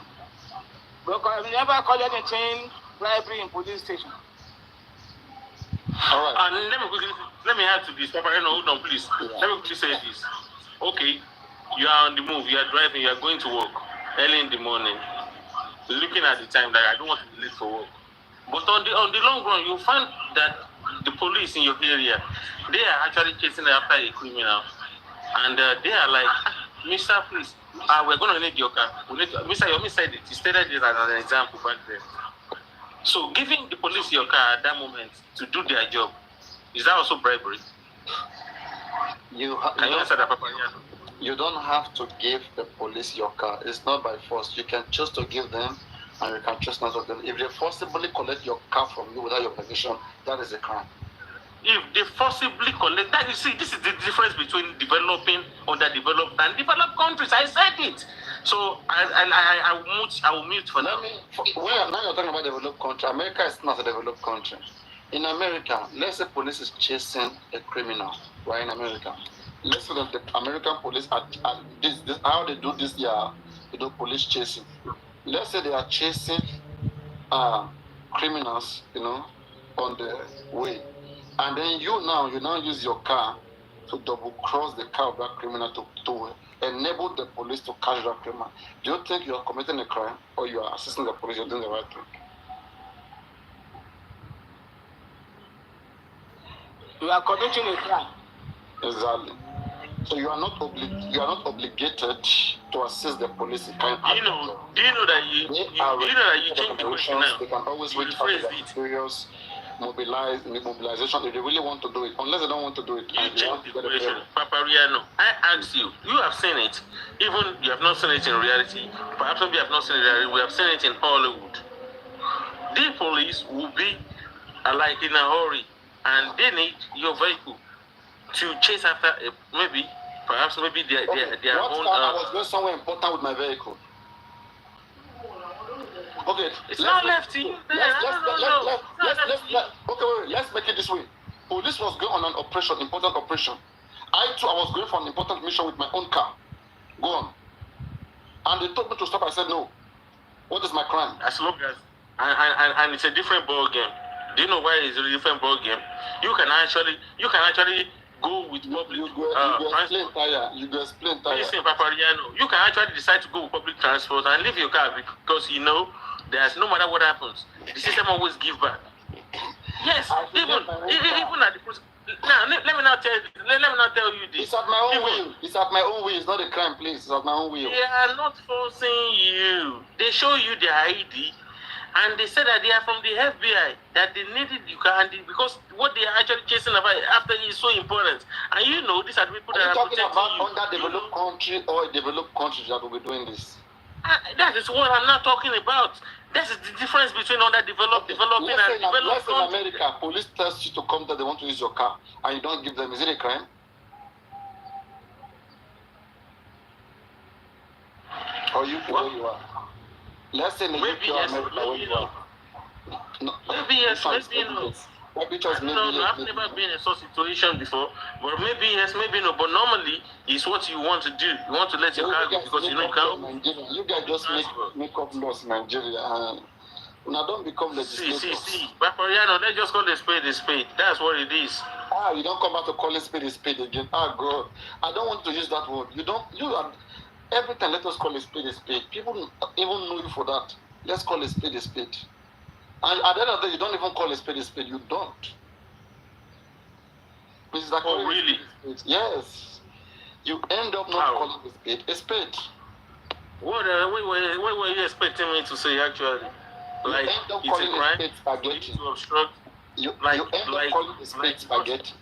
Speaker 9: Because I've never called anything bribery in police station.
Speaker 1: All right.
Speaker 8: And let me add to this. Paparino, hold on, please. Yeah. Let me quickly say this. Okay, you are on the move. You are driving. You are going to work early in the morning. Looking at the time that I don't want to be late for work. But on the long run, you'll find that the police in your area, they are actually chasing after a criminal, and they are like, Mr. Please, we're going to need your car. Mr. Yomi said it. He stated it as an example back there. So giving the police your car at that moment to do their job, is that also bribery? Can you answer that, Paparino?
Speaker 1: You don't have to give the police your car. It's not by force. You can choose to give them, and you can choose not to give them. If they forcibly collect your car from you without your permission, that is a crime.
Speaker 8: if they forcibly collect that, you see, this is the difference between developing, underdeveloped, and developed countries. I said it. So I will mute for now.
Speaker 1: Now you're talking about developed country. America is not a developed country. In America, let's say police is chasing a criminal, right? In America, let's say that the American police are this how they do this. They do police chasing. Let's say they are chasing criminals, on the way, and then you now use your car to double cross the car of that criminal to enable the police to catch that criminal. Do you think you are committing a crime or you are assisting the police? You're doing the right thing.
Speaker 9: You are committing a crime.
Speaker 1: Exactly. So you are not obligated to assist the police in kind
Speaker 8: Do you know that you change the question now?
Speaker 1: They can always reach out to the serious mobilization if they really want to do it. Unless they don't want to do it.
Speaker 8: You change the question. Paparino, I ask you, you have seen it. Even you have not seen it in reality. Perhaps we have not seen it in reality. We have seen it in Hollywood. The police will be like in a hurry, and they need your vehicle to chase after perhaps their own.
Speaker 1: I was going somewhere important with my vehicle. Okay,
Speaker 8: it's not left to you.
Speaker 1: Let's make it this way. Police was going on an operation, important operation. I was going for an important mission with my own car. Go on. And they told me to stop. I said no. What is my crime?
Speaker 8: As long as and it's a different ball game. Do you know why it's a different ball game? You can actually go with public transport.
Speaker 1: You go explain tire.
Speaker 8: Listen, Paparino, you can actually decide to go with public transport and leave your car because there's no matter what happens, the system always give back. Yes, even at the process. Now let me not tell you this.
Speaker 1: It's at my own will. It's at my own will. It's not a crime, please. It's at my own will.
Speaker 8: They are not forcing you. They show you their ID. And they said that they are from the FBI, that they needed you because what they are actually chasing after is so important. And these are the people that are protecting you.
Speaker 1: Are you talking about underdeveloped country or a developed country that will be doing this?
Speaker 8: That is what I'm not talking about. That's the difference between underdeveloped, developing, and developed countries.
Speaker 1: In America, police tells you to come there, they want to use your car, and you don't give them. Is it a crime? Or you where you are? Let's say maybe yes, America, maybe no.
Speaker 8: Maybe yes, maybe no. I've never been in such a situation before, but maybe yes, maybe no. But normally, it's what you want to do. You want to let your car go because you can't.
Speaker 1: You guys just make up laws in Nigeria, and now don't become legislators.
Speaker 8: See, Paparino, let's just call a spade a spade. That's what it is.
Speaker 1: You don't come back to calling spade a spade again. God, I don't want to use that word. You are. Every time, let us call a spade a spade. People even know you for that. Let's call a spade a spade. And at the end of the day, you don't even call a spade a spade. You don't.
Speaker 8: Oh, really?
Speaker 1: Yes. You end up not calling a spade a spade.
Speaker 8: What were you expecting me to say, actually? Like, it's a crime?
Speaker 1: Spaghetti.
Speaker 8: To obstruct?
Speaker 1: You end up calling a spade spaghetti.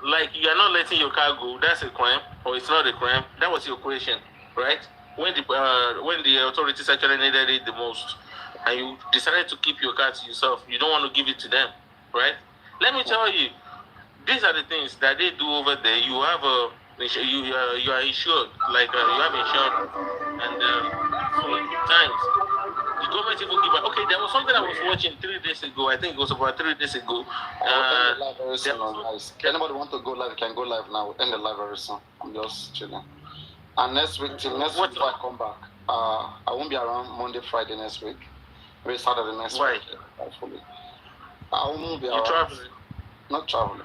Speaker 8: Like, you're not letting your car go. That's a crime, or it's not a crime. That was your question, right? When the authorities actually needed it the most, and you decided to keep your car to yourself, you don't want to give it to them, right? Let me tell you, these are the things that they do over there. You have you are insured, like you have insurance, and sometimes the government even give. Okay, there was something I was watching 3 days ago. I think it was about 3 days ago.
Speaker 1: Anybody want to go live? You can go live now. We'll end the live very soon. I'm just chilling. And next week, before I come back, I won't be around Monday, Friday next week. Maybe Saturday next week. Hopefully. I won't be around.
Speaker 8: You traveling?
Speaker 1: Not traveling.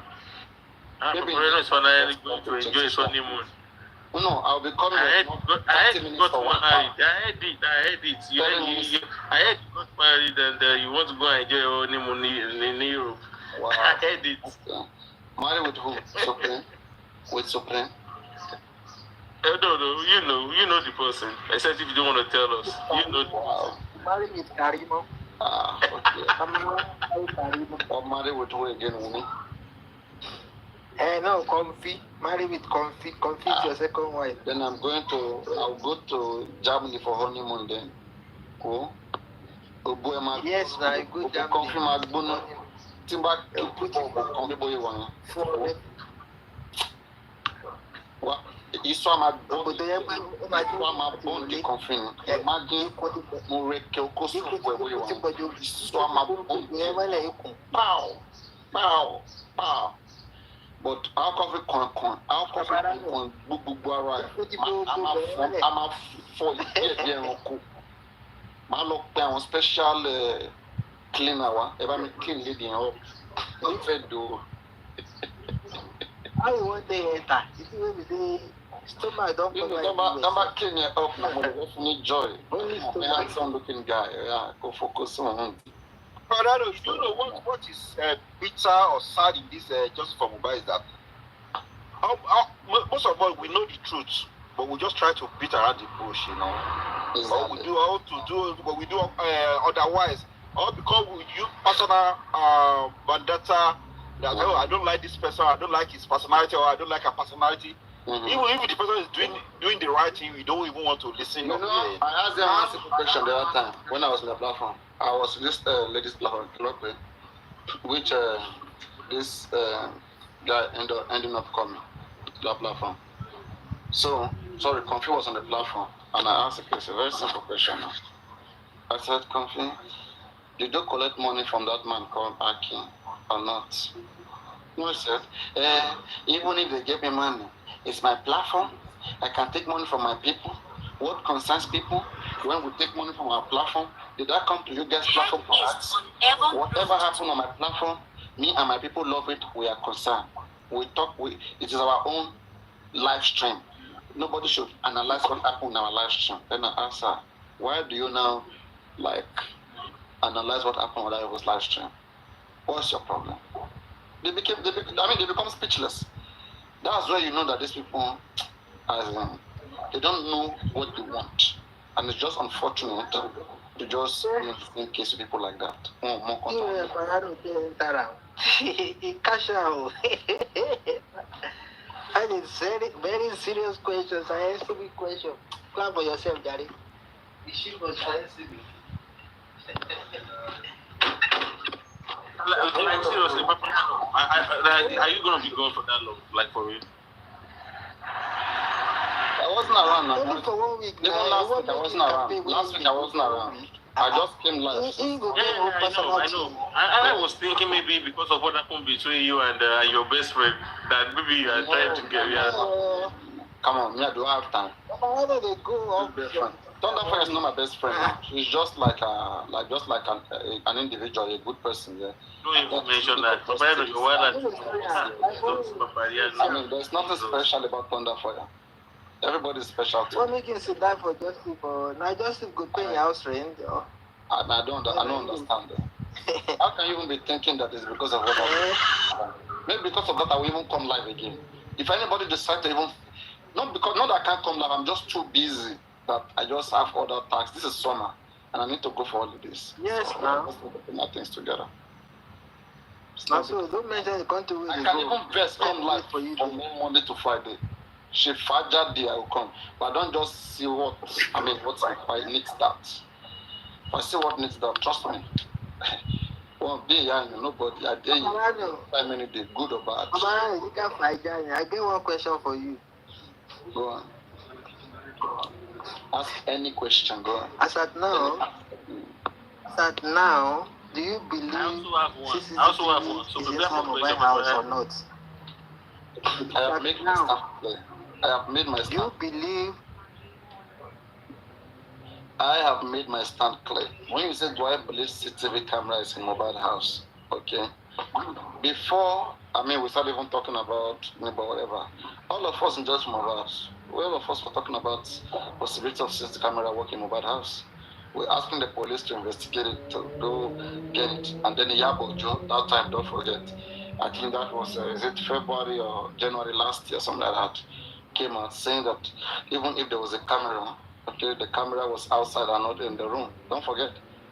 Speaker 8: Maybe is finally going to enjoy his honeymoon.
Speaker 1: No, I'll be coming.
Speaker 8: I had got married. I heard it. I had got married and you want to go and enjoy your honeymoon in Europe. Wow. I heard it.
Speaker 1: Okay. Married with who? Supreme? With Supreme?
Speaker 8: No, you know the person. Except if you don't want to tell us. You know the person.
Speaker 9: Married with Karimo.
Speaker 1: Okay. I'm married with who again, Umi?
Speaker 9: No, Comfy. Married with Comfy. Comfy is your second wife.
Speaker 1: Then I'll go to Germany for honeymoon then. Cool.
Speaker 9: Yes, I go Germany.
Speaker 1: Timba Combi Well, Iswama Bondi Confin, Imagine Mureke Kosu, Iswama Bondi, pow, pow, pow. But how coffee con, how coffee con, Bubara, I'm a for the Malo down special cleaner, ever me clean lady in up. Don't fed do.
Speaker 9: How you want to enter? If you will say stomach don't
Speaker 1: Number clean it up now, definitely joy. Only handsome looking guy, yeah, go focus on.
Speaker 6: Paparino, you know what is bitter or sad in this just for Mohbad is that most of us we know the truth, but we just try to beat around the bush, you know. Exactly. Or we do how to do, but we do otherwise, or because we use personal vendetta. That oh, I don't like this person, I don't like his personality, or I don't like her personality. Even if the person is doing the right thing, we don't even want to listen.
Speaker 1: You know, I asked them a simple question the other time when I was in the platform. I was this lady's platform, which this guy ended up coming to the platform. So, sorry, Confi was on the platform, and I asked a very simple question. I said, Confi, did you collect money from that man called Akin or not? No, I said, even if they gave me money, it's my platform. I can take money from my people. What concerns people? When we take money from our platform, did that come to you guys' platform first? Whatever happened on my platform, me and my people love it. We are concerned. We talk. It is our own live stream. Nobody should analyze what happened in our live stream. Then I answer, why do you now analyze what happened on our live stream? What's your problem? They become speechless. That's where you know that these people, they don't know what they want, and it's just unfortunate to just in case of people like that.
Speaker 9: Cash out. And it's very serious questions. I ask me question. Plan for yourself, Daddy. The ship was fancy.
Speaker 8: Like seriously, are you gonna be going for that long? Like for real?
Speaker 1: I wasn't around.
Speaker 9: Only for 1 week.
Speaker 1: Even last week I wasn't around. Last week I wasn't around. I just came live.
Speaker 8: I know. I was thinking maybe because of what happened between you and your best friend that maybe you are trying to get.
Speaker 1: Come on, me, I do have time.
Speaker 9: Why do they go off?
Speaker 1: Thunderfire is not my best friend. She's just like an individual, a good person. Yeah.
Speaker 8: Don't even mention that.
Speaker 1: I mean, there's nothing special about Thunderfire. Everybody's special too.
Speaker 9: What making sit down for just people? Now just go pay your house rent.
Speaker 1: I don't understand that. How can you even be thinking that it's because of what I do? Maybe because of that I will even come live again. If anybody decides to even not that I can't come live, I'm just too busy that I just have other tasks. This is summer and I need to go for holidays.
Speaker 9: Yes,
Speaker 1: so
Speaker 9: now.
Speaker 1: Let's put my things together.
Speaker 9: So don't mention the country where
Speaker 1: I can even best come live for you from Monday to Friday. She Faja day I will come. But I don't just see what needs that. If I see what needs that, trust me. One day, nobody, I dare you. 5 minutes, good or bad.
Speaker 9: You can fight Johnny. I get one question for you.
Speaker 1: Go on. Ask any question, go on.
Speaker 9: As at now, do you believe
Speaker 8: I also have one. So
Speaker 9: is this one of my house or not?
Speaker 1: I have made my stand clear. I have made my stand.
Speaker 9: Do you believe?
Speaker 1: I have made my stand clear. When you say, do I believe CCTV camera is in Mohbad house? Okay. Before, we started even talking about whatever. All of us in just Mohbad, all of us were talking about possibility of CCTV camera working in Mohbad house. We're asking the police to investigate it, to go get it. And then Yabo Joe, that time, don't forget. I think that was, is it February or January last year, something like that, came out saying that even if there was a camera, okay, the camera was outside and not in the room. Don't forget.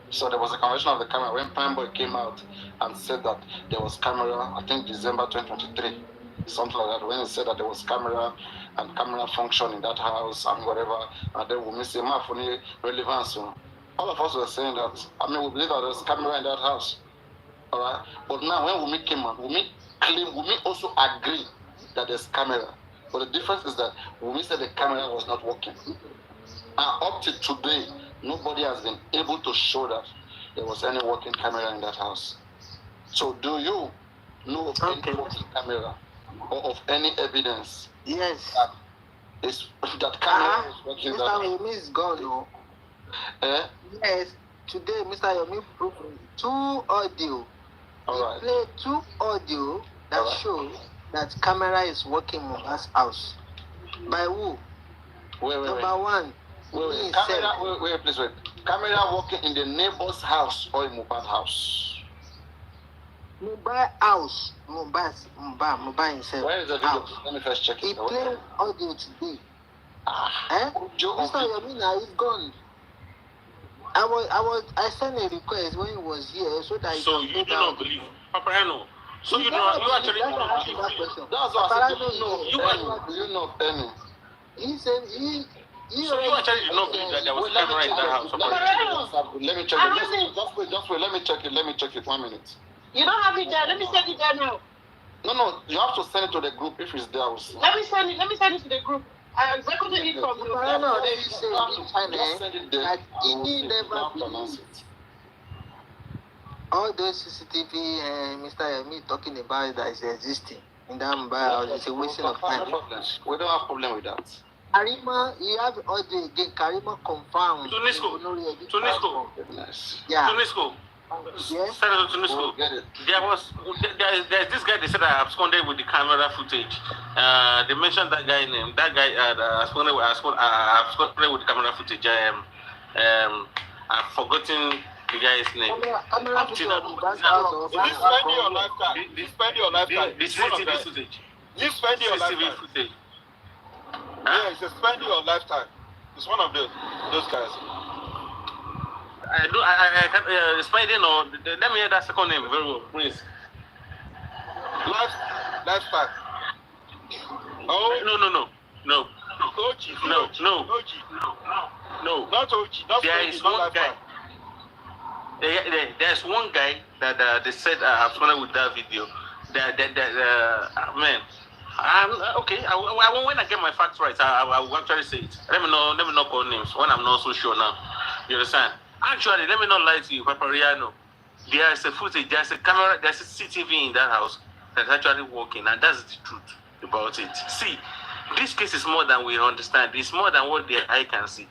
Speaker 1: So there was a conversion of the camera when Prime Boy came out and said that there was camera, I think December 2023, something like that, when he said that there was camera and camera function in that house and whatever, and then we miss a map for any relevance. So all of us were saying that, we believe that there's camera in that house. Alright? But now when Wumi came out, Wumi also agreed that there's camera. But the difference is that Wumi said the camera was not working. And up to today, nobody has been able to show that there was any working camera in that house. So do you know of any working camera or of any evidence?
Speaker 9: Yes.
Speaker 1: That camera is working?
Speaker 9: Mr. Yomi is gone, no? Yes. Today, Mr. Yomi proved 2 audio.
Speaker 1: Alright.
Speaker 9: He played 2 audio that shows that camera is working in Mohbad's house. By who? Number 1.
Speaker 1: Please wait. Camera working in the neighbor's house or in Mohbad's house?
Speaker 9: Mohbad's house. Mohbad himself.
Speaker 1: Where is the video? Let me first check it.
Speaker 9: He played audio today. Mr. Yomi now is gone. I sent a request when he was here so that
Speaker 8: so you do not believe Paparino. So you actually don't believe that question.
Speaker 1: That's what I said. You know any.
Speaker 9: He said
Speaker 8: so you actually did not believe that there was camera in that house.
Speaker 1: Let me check it. Just wait. Let me check it. 1 minute.
Speaker 2: You don't have it there. Let me send it there now.
Speaker 1: No. You have to send it to the group if it's there. I will see.
Speaker 2: Let me send it to the group. I recorded it from you.
Speaker 9: All those CCTV and Mr. Yomi talking about that is existing in that Mohbad house. It's a waste of time.
Speaker 1: We don't have problem with that.
Speaker 9: Karima, you have audio again. Karima confirmed.
Speaker 8: Tunisco.
Speaker 9: Yeah.
Speaker 8: Tunisco.
Speaker 9: Yes.
Speaker 8: Senator Tunisco. There's this guy they said I absconded with the camera footage. They mentioned that guy name. That guy absconded with the camera footage. I've forgotten the guy's name.
Speaker 9: Camera footage.
Speaker 6: This spend your lifetime. This spend your lifetime.
Speaker 8: The CCTV footage.
Speaker 6: This spend your lifetime.
Speaker 8: Footage.
Speaker 6: Yeah, it's a spend your lifetime. It's one of those guys.
Speaker 8: I can't spending or let me hear that second name very well, please.
Speaker 6: Lifetime. Oh
Speaker 8: No.
Speaker 6: Ochi.
Speaker 8: No.
Speaker 6: Not Ochi. Not
Speaker 8: there is one guy. There's one guy that they said I've spoken with that video. Man. Okay. When I get my facts right, I will actually say it. Let me not call names when I'm not so sure now. You understand? Actually, let me not lie to you, Paparino. There is a footage, there's a camera, there's a CCTV in that house that's actually working, and that's the truth about it. See, this case is more than we understand. It's more than what the eye can see.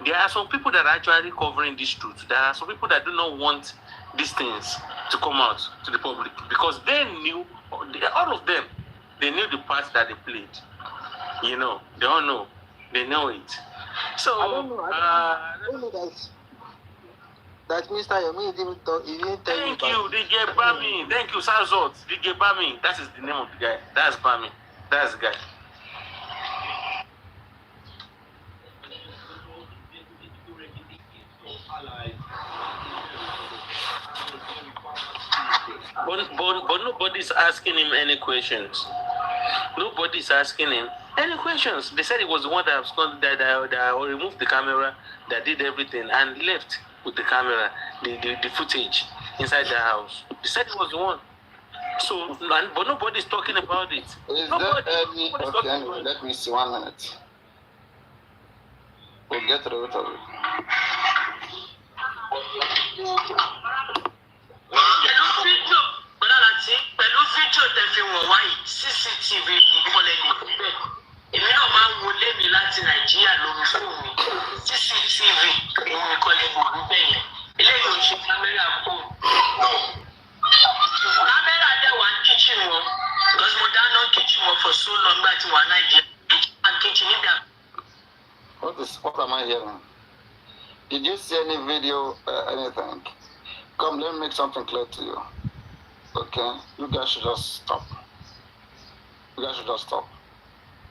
Speaker 8: There are some people that are actually covering this truth. There are some people that do not want these things to come out to the public because they knew, all of them, they knew the part that they played. You know, they all know. They know it. So,
Speaker 9: I don't know that Mr. Yomi didn't tell you.
Speaker 8: Thank you, DJ Bami. Thank you, Sazot. DJ Bami. That is the name of the guy. That's Bami. That's the guy. But nobody's asking him any questions. Nobody's asking him any questions. They said he was the one that removed the camera, that did everything, and left with the camera, the footage inside the house. They said he was the one. So, but nobody's talking about it.
Speaker 1: Let me see 1 minute. We'll get to the root of it.
Speaker 7: Pẹ̀lú fídíò tẹ́ fi wọ̀n wáyé CCTV ìkọlẹ̀ níbẹ̀ èmi náà máa ń wọlé mi láti Nàìjíríà lórí fóònù mi CCTV ìkọlẹ̀ níbẹ̀ yẹn eléyìí ò ń ṣe kámẹ́rà fóònù. Kámẹ́rà dẹ̀ wá kíchìn wọn because mo dáná kíchìn wọn for so long nígbà tí wọ́n á Nàìjíríà kíchìn nígbà.
Speaker 1: What am I hearing? Did you see any video, anything? Come, let me make something clear to you. Okay, you guys should just stop.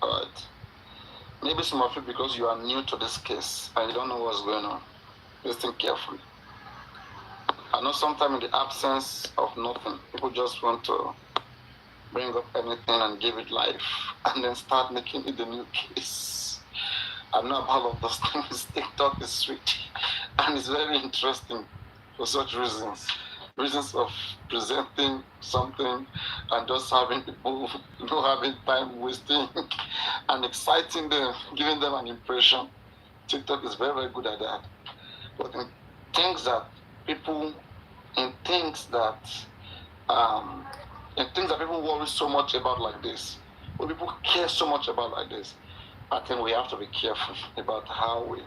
Speaker 1: Alright. Maybe some of you, because you are new to this case and you don't know what's going on, listen carefully. I know sometimes in the absence of nothing, people just want to bring up anything and give it life and then start making it the new case. I know about all of those things. TikTok is sweet and it's very interesting for such reasons. reasons of presenting something and just having people having time wasting and exciting them, giving them an impression. TikTok is very, very good at that. But in things that people worry so much about like this, when people care so much about like this, I think we have to be careful about how we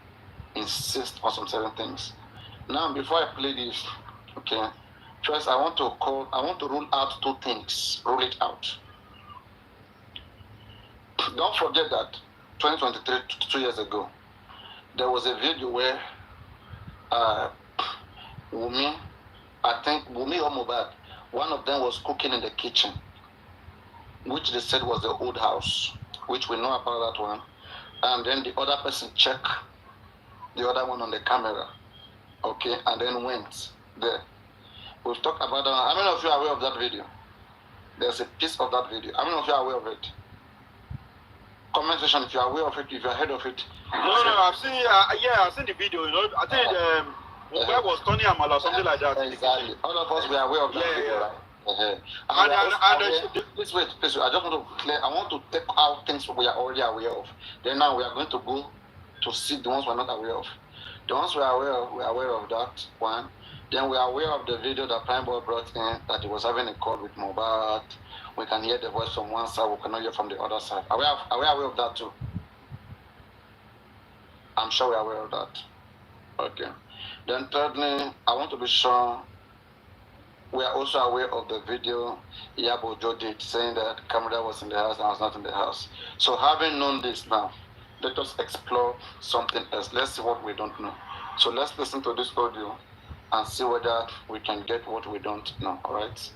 Speaker 1: insist on some certain things. Now, before I play this, okay, first I want to rule out two things. Rule it out. Don't forget that 2023, 2 years ago, there was a video where Wumi or Mohbad, one of them was cooking in the kitchen, which they said was the old house, which we know about that one. And then the other person checked the other one on the camera, okay, and then went there. We've talked about that. How many of you are aware of that video? There's a piece of that video. How many of you are aware of it? Comment section if you are aware of it, if you are ahead of it.
Speaker 6: No, I've seen, I've seen the video. You know, I think Mohbad was Tony Amala or something like that.
Speaker 1: Exactly. All of us were aware of that video, right? Please wait. I just want to clear. I want to take out things we are already aware of. Then now we are going to go to see the ones we are not aware of. The ones we are aware of that one. Then we are aware of the video that Prime Boy brought in, that he was having a call with Mohbad. We can hear the voice from one side, we cannot hear from the other side. Are we aware of that too? I'm sure we are aware of that. Okay. Then thirdly, I want to be sure we are also aware of the video Iyabo Ojo did, saying that camera was in the house and I was not in the house. So having known this now, let us explore something else. Let's see what we don't know. So let's listen to this audio and see whether we can get what we don't know. All right?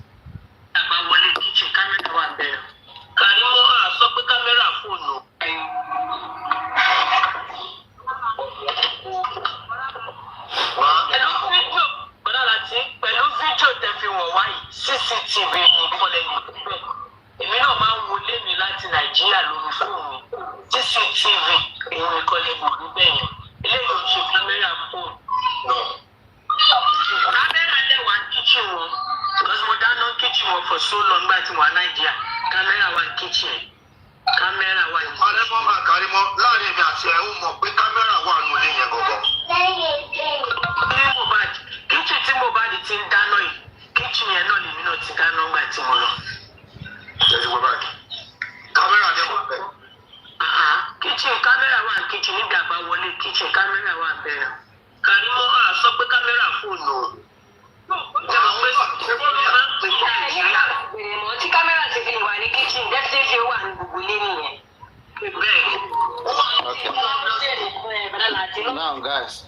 Speaker 7: CCTV èmi náà máa ń wọlé mi láti Nàìjíríà lórí fóònù CCTV èmi kọ́ lè mọ̀ níbẹ̀ yẹn eléyìí ò ṣe kámẹ́rà fóònù. Kámẹ́rà dẹ̀ wà kíchìn wọn because mo dáná kíchìn wọn for so long nígbà tí mo wà Nàìjíríà kámẹ́rà wà kíchìn kámẹ́rà wà ní. Ọlẹ́mọ̀ máa kárí mọ́ láàrin èmi àti ẹ̀ ń mọ̀ pé kámẹ́rà wà nílé yẹn gangan. Ní Mohbad kíchìn tí Mohbad ti ń dáná yìí kitchen yẹn náà lèmi náà ti dáná ńgbà tí mo lọ. Jẹ́sí wọ́n báyìí. Kámẹ́rà dẹ̀ wà bẹ́ẹ̀. Kitchen kámẹ́rà wà kitchen níbi àbáwọlé kitchen kámẹ́rà wà bẹ́ẹ̀. Kàrímọ́ á sọ pé kámẹ́rà fóònù o. Jẹ́wọ́ pé ṣé máa ń pè ní Nàìjíríà. Bẹ̀rẹ̀ mọ́ tí kámẹ́rà ti fi wà ní kitchen definitely ó wà ní gbogbo ilé nìyẹn. Bẹ́ẹ̀
Speaker 1: Okay. Now guys,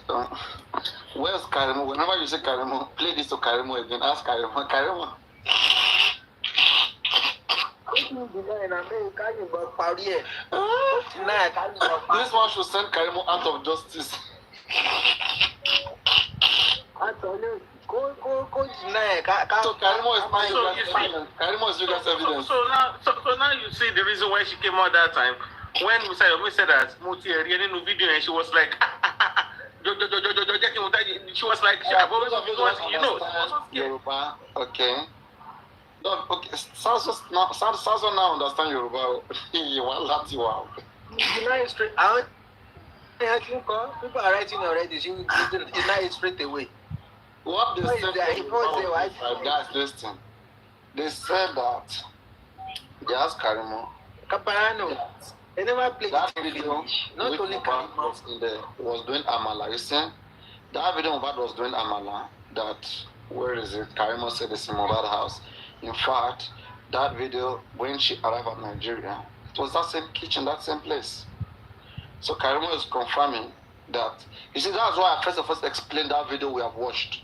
Speaker 1: where's Karimo? Whenever you say Karimo, play this to Karimo again. Ask Karimo. Karimo. This one should send Karimo out of justice. So Karimo is my evidence. Karimo is Yuga's evidence.
Speaker 8: So now you see the reason why she came out that time. When we said that Muti in the video and she was like she was like you know
Speaker 1: Yoruba, okay. No, okay. Sasso now understand Yoruba. Wow.
Speaker 9: People are writing already. It's not straight away.
Speaker 1: What they said, guys, listen. They said that they asked Karimo.
Speaker 9: Paparino. They never played
Speaker 1: that video. Not only Karimo was doing Amala. You see, that video Mohbad was doing Amala. That where is it? Karimo said it's in Mohbad house. In fact, that video when she arrived at Nigeria, it was that same kitchen, that same place. So Karimo is confirming that. You see, that's why I first of all explained that video we have watched.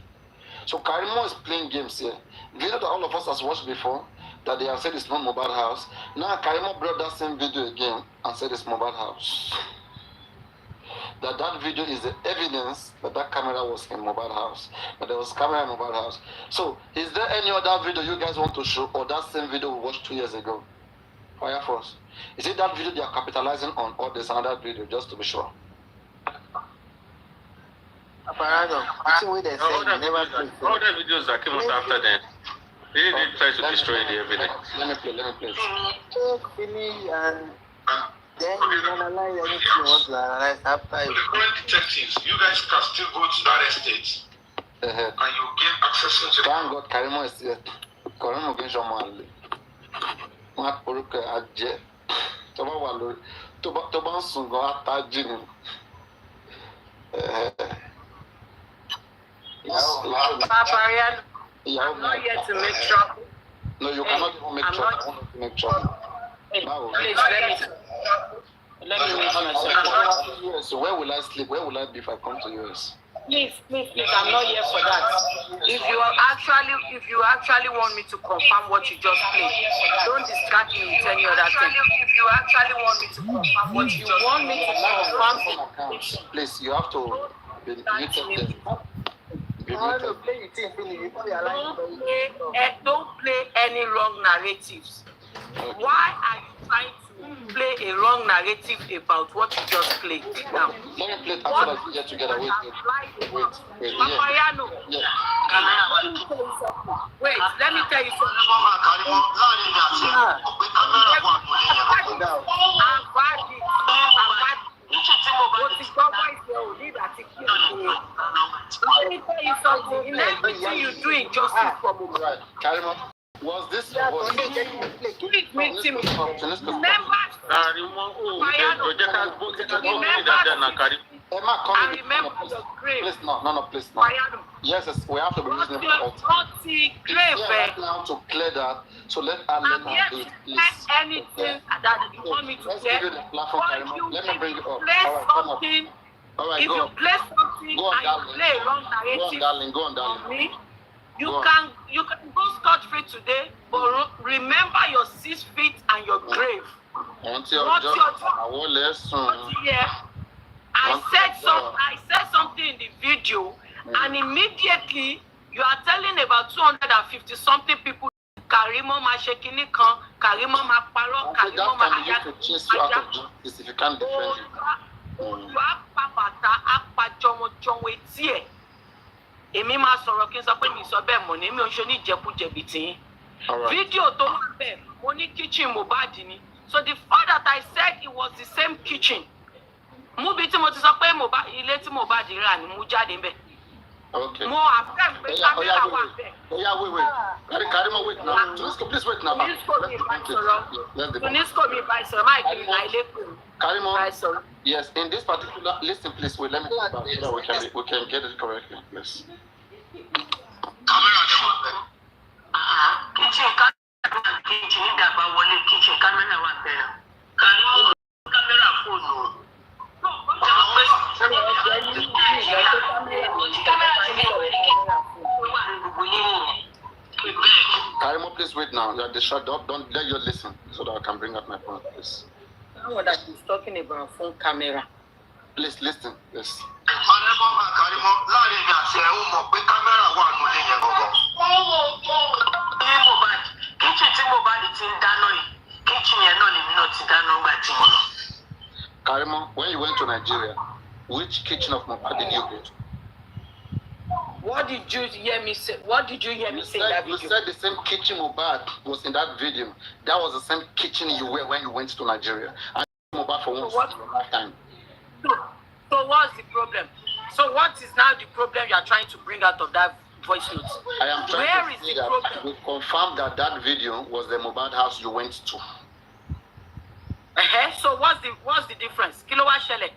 Speaker 1: So Karimo is playing games here. Video that all of us has watched before, that they have said it's not Mohbad house. Now Karimo brought that same video again and said it's Mohbad house. That video is the evidence that that camera was in Mohbad house. That there was camera in Mohbad house. So is there any other video you guys want to show, or that same video we watched 2 years ago? Fire Force. Is it that video they are capitalizing on, or there's another video, just to be sure?
Speaker 9: Paparino, the way they say
Speaker 8: All
Speaker 9: you never play.
Speaker 8: the videos that came out after then, they didn't try to destroy the evidence.
Speaker 1: Let me play.
Speaker 9: Finish and then you analyze anything you want to analyze after
Speaker 7: The
Speaker 9: it.
Speaker 7: current detectives, you guys can still go to that estate and you gain access into
Speaker 1: Thank God Karimo is here. Karimo against your man. Wọ́n á porúkọ ajẹ́ tó bá wà lórí tó bá ń sùn gan atájú ni.
Speaker 2: Paparino,
Speaker 1: I'm
Speaker 2: not here to make trouble.
Speaker 1: No, you cannot even make trouble. I want to make trouble. No.
Speaker 2: Please, let me wait myself.
Speaker 1: So where will I sleep? Where will I be if I come to US?
Speaker 2: Please, I'm not here for that. If you actually want me to confirm what you just played, don't distract me with any other thing. If you actually want me to confirm what you want me to confirm,
Speaker 1: please, you have to be muted.
Speaker 2: Don't play any wrong narratives. Why are you trying to play a wrong narrative about what you just played? Now,
Speaker 1: let me play it after we get together. Wait.
Speaker 2: Paparino.
Speaker 1: Yeah.
Speaker 2: Wait, let me tell you something. Let me tell you something. In everything you do in justice for me.
Speaker 1: Right. Karimo, was this
Speaker 2: I remember the grave.
Speaker 1: Please no. Yes, we have to be reasonable.
Speaker 2: Grave.
Speaker 1: Now to clear that, so let her do it, please.
Speaker 2: Anything that you want me to
Speaker 1: Let's
Speaker 2: get,
Speaker 1: give you the platform, Karimo. Let me bring it up. All
Speaker 2: play
Speaker 1: right, come on.
Speaker 2: something.
Speaker 1: All right,
Speaker 2: If
Speaker 1: go
Speaker 2: you
Speaker 1: on.
Speaker 2: play something
Speaker 1: Go on,
Speaker 2: and
Speaker 1: darling.
Speaker 2: you play a wrong narrative
Speaker 1: Go on,
Speaker 2: on
Speaker 1: darling.
Speaker 2: me, you
Speaker 1: Go on.
Speaker 2: can go scot-free today, but remember your 6 feet and your grave.
Speaker 1: Until
Speaker 2: What's your job?
Speaker 1: I will listen.
Speaker 2: Yeah. I said something in the video, and immediately you are telling about 250 something people. Karimo ma shekini kan, Karimo ma paro, Karimo ma
Speaker 1: that can be used to chase you out of justice if you can't defend it.
Speaker 2: You are pabata, apa jomo etie. Èmi máa sọ̀rọ̀ kí n sọ pé mi sọ bẹ́ẹ̀ mọ̀ ní mi ò ṣe ní ìjẹkújẹ̀bi tí. Video tó wà bẹ́ẹ̀, mo ní kitchen Mohbad ni. So the fact that I said it was the same kitchen. Mú bí tí mo ti sọ pé ilé tí Mohbad rà ni mú jáde ńbẹ̀.
Speaker 1: Okay.
Speaker 2: Mo affirm pé camera wà bẹ́ẹ̀.
Speaker 1: Wait. Karimo, wait now. Tunisco, please wait now.
Speaker 2: Tunisco mi bá ìsọ̀rọ̀ máa kiri náà ilé kù.
Speaker 1: Karimo, yes, in this particular, listen please, wait, let me talk about so that we can get it correctly, please.
Speaker 7: Kitchen ìdàgbà wọlé kitchen kámẹ́rà wà bẹ́ẹ̀. Karimo kámẹ́rà fóònù.
Speaker 1: Karimo, please wait now. You're distracted. Don't let you listen so that I can bring up my point, please.
Speaker 2: I know that he's talking about phone camera.
Speaker 1: Please listen, yes.
Speaker 7: Karimo, láàrin ìgbà tí ẹ ń mọ̀ pé kámẹ́rà wà nílé yẹn gbọ̀ngàn. Ní Mohbad, kitchen tí Mohbad ti ń dáná yìí, kitchen yẹn náà lèmi náà ti dáná ńgbà tí mo lọ.
Speaker 1: Karimo, when you went to Nigeria, which kitchen of Mohbad did you go to?
Speaker 2: What did you hear me say? What did you hear me say in that video?
Speaker 1: You said the same kitchen Mohbad was in that video. That was the same kitchen you were when you went to Nigeria. And Mohbad for one time.
Speaker 2: So what's the problem? So what is now the problem you are trying to bring out of that voice note?
Speaker 1: I am trying
Speaker 2: Where
Speaker 1: to
Speaker 2: is
Speaker 1: say
Speaker 2: the
Speaker 1: that
Speaker 2: problem?
Speaker 1: we confirmed that video was the Mohbad house you went to.
Speaker 2: So what's the difference? Kí ló wá ṣẹlẹ̀?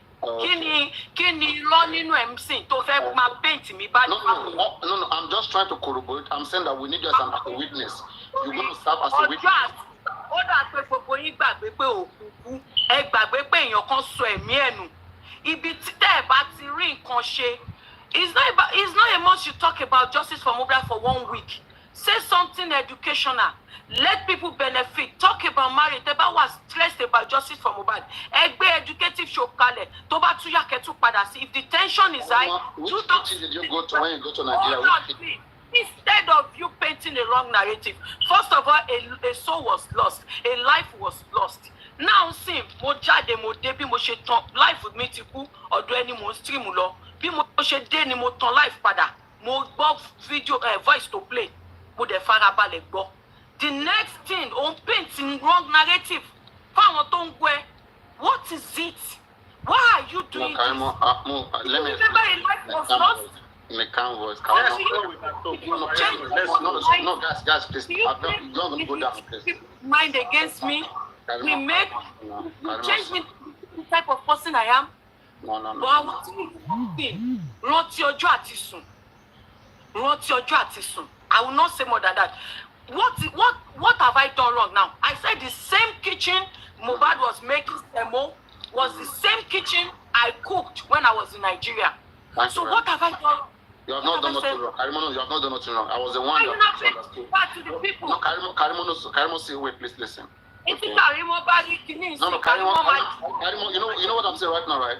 Speaker 2: Kí ni irọ́ nínú MC tó fẹ́ máa paint mi bá ní family?
Speaker 1: No, I'm just trying to corroborate. I'm saying that we need you as a witness. You're going to serve as a witness.
Speaker 2: Ó dà pé gbogbo yín gbàgbé pé òkú kú, ẹ gbàgbé pé èèyàn kan sọ ẹ̀mí ẹ̀ nù. Ibi tí tẹ́ ẹ bá ti rí nǹkan ṣe, it's not a must you talk about justice for Mohbad for 1 week. Say something educational. Let people benefit. Talk about marriage. Teba was stressed about justice for Mohbad. Egbe educative show kale. Toba tuya ketu pada si. If the tension is high,
Speaker 1: which kitchen did you go to when you go to Nigeria?
Speaker 2: Instead of you painting a wrong narrative, first of all, a soul was lost, a life was lost. Now, see, mo jade mo debi mo she life with me ti ku odo eni mo stream lo.
Speaker 10: bí mo ṣe dé ni mo tan live padà mo gbọ́ video voice to play mo dẹ̀ farabalẹ̀ gbọ́. The next thing on painting wrong narrative fáwọn tó ń gbọ́ what is it? Why are you doing this?
Speaker 1: Let me
Speaker 10: remember a life was lost.
Speaker 1: In a calm voice.
Speaker 10: No,
Speaker 1: guys, please. Don't go down, please.
Speaker 10: Mind against me. We make you change me to the type of person I am.
Speaker 1: No.
Speaker 10: But I want to be rántí ọjọ́ àti sùn. Rántí ọjọ́ àti sùn. I will not say more than that. What have I done wrong now? I said the same kitchen Mohbad was making semo was the same kitchen I cooked when I was in Nigeria. So what have I done?
Speaker 1: You have not done nothing wrong. Karimo, you have not done nothing wrong. I was the one that misunderstood.
Speaker 10: Back to the people.
Speaker 1: No, Karimo, say, wait, please listen.
Speaker 10: Okay. Karimo,
Speaker 1: you know what I'm saying right now, right?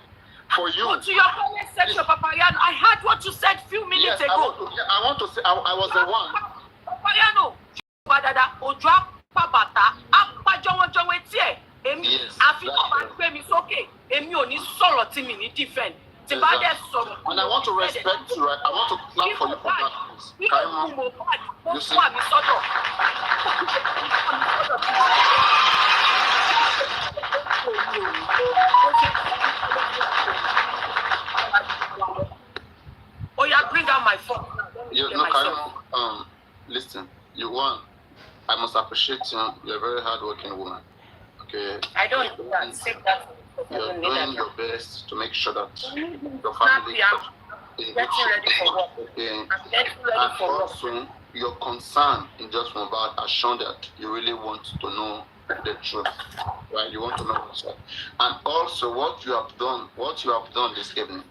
Speaker 1: For you.
Speaker 10: Go to your comment section, Paparino. I heard what you said a few minutes ago.
Speaker 1: I want to say, I was the one.
Speaker 10: Paparino, Ojo Pabata, Apajonwe tie.
Speaker 1: Yes.
Speaker 10: Àfikún bá gbé mi sókè. Èmi ò ní sọ̀rọ̀ tí mi ní defend.
Speaker 1: And I want to respect you, right? I want to clap for you for that, please. Karimo, you see.
Speaker 10: Oh yeah, bring out my phone.
Speaker 1: Karimo, listen. I must appreciate you. You're a very hardworking woman. Okay.
Speaker 10: I don't do that. Say that.
Speaker 1: You're doing your best to make sure that your family
Speaker 10: is getting ready for work.
Speaker 1: Okay.
Speaker 10: I'm getting ready
Speaker 1: and
Speaker 10: for work.
Speaker 1: Also, your concern in just Mohbad has shown that you really want to know the truth, right? You want to know what's right. And also, what you have done this evening.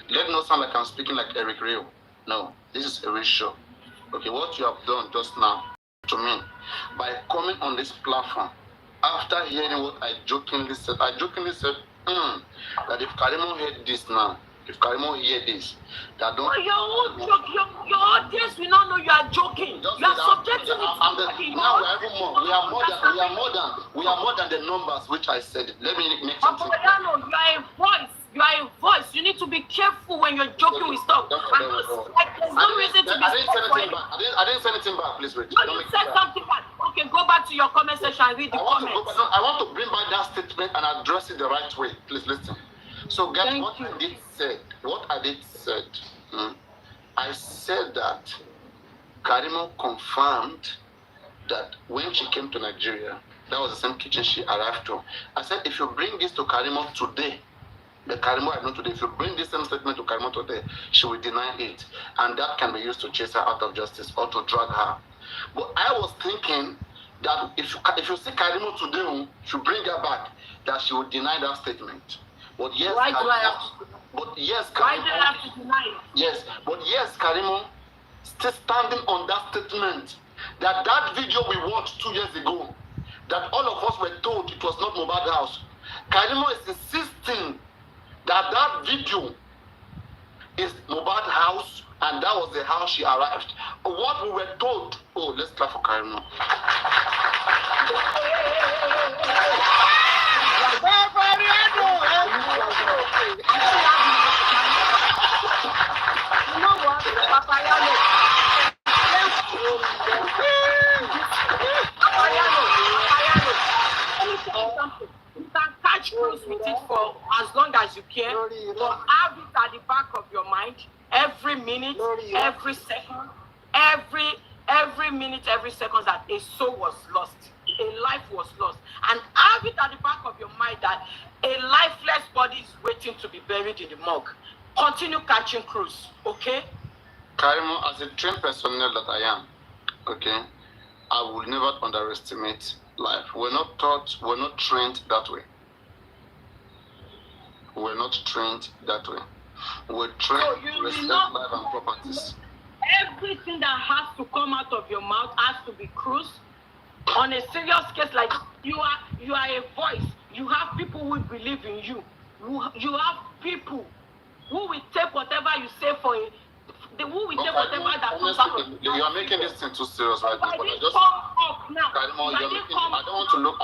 Speaker 1: Let it not sound like I'm speaking like Eric Rio. No, this is a real show. Okay, what you have done just now to me by coming on this platform. After hearing what I jokingly said, that if Karimo heard this now, if Karimo hear this, that don't.
Speaker 10: Your audience will not know you are joking. You are subjecting it to
Speaker 1: now we are even more. We are more than the numbers which I said. Let me make something.
Speaker 10: Paparino, you are a voice. You are a voice. You need to be careful when you're joking with stuff. There's no reason to be scared.
Speaker 1: I didn't say anything back. Please wait.
Speaker 10: You said something back. Okay, go back to your comment section and read the comments.
Speaker 1: I want to bring back that statement and address it the right way. Please listen. So, guys, what I did said, I said that Karimo confirmed that when she came to Nigeria, that was the same kitchen she arrived to. I said, if you bring this to Karimo today, the Karimo I know today, if you bring this same statement to Karimo today, she will deny it. And that can be used to chase her out of justice or to drag her. But I was thinking that if you see Karimo today, if you bring her back, that she would deny that statement. But yes,
Speaker 10: why do I have to?
Speaker 1: But yes, Karimo,
Speaker 10: why do I have to deny it?
Speaker 1: Yes, but yes, Karimo, still standing on that statement that video we watched 2 years ago, that all of us were told it was not Mohbad house. Karimo is insisting that video is Mohbad house, and that was the house she arrived. What we were told. Oh, let's clap for Karimo.
Speaker 10: You know what, Paparino? You can catch cruise with it for as long as you can, but have it at the back of your mind every minute, every second, every minute, every second that a soul was lost, a life was lost, and have it at the back of your mind that a lifeless body is waiting to be buried in the morgue. Continue catching cruise, okay?
Speaker 1: Karimo, as a trained personnel that I am, okay, I will never underestimate life. We're not trained that way. We're not trained that way. We're trained to respect life and properties.
Speaker 10: Everything that has to come out of your mouth has to be cruise. On a serious case, like you are a voice. You have people who believe in you. You have people who will take whatever you say for it. Who will take whatever that comes out of
Speaker 1: you. You are making this thing too serious right now. But I just, Karimo, I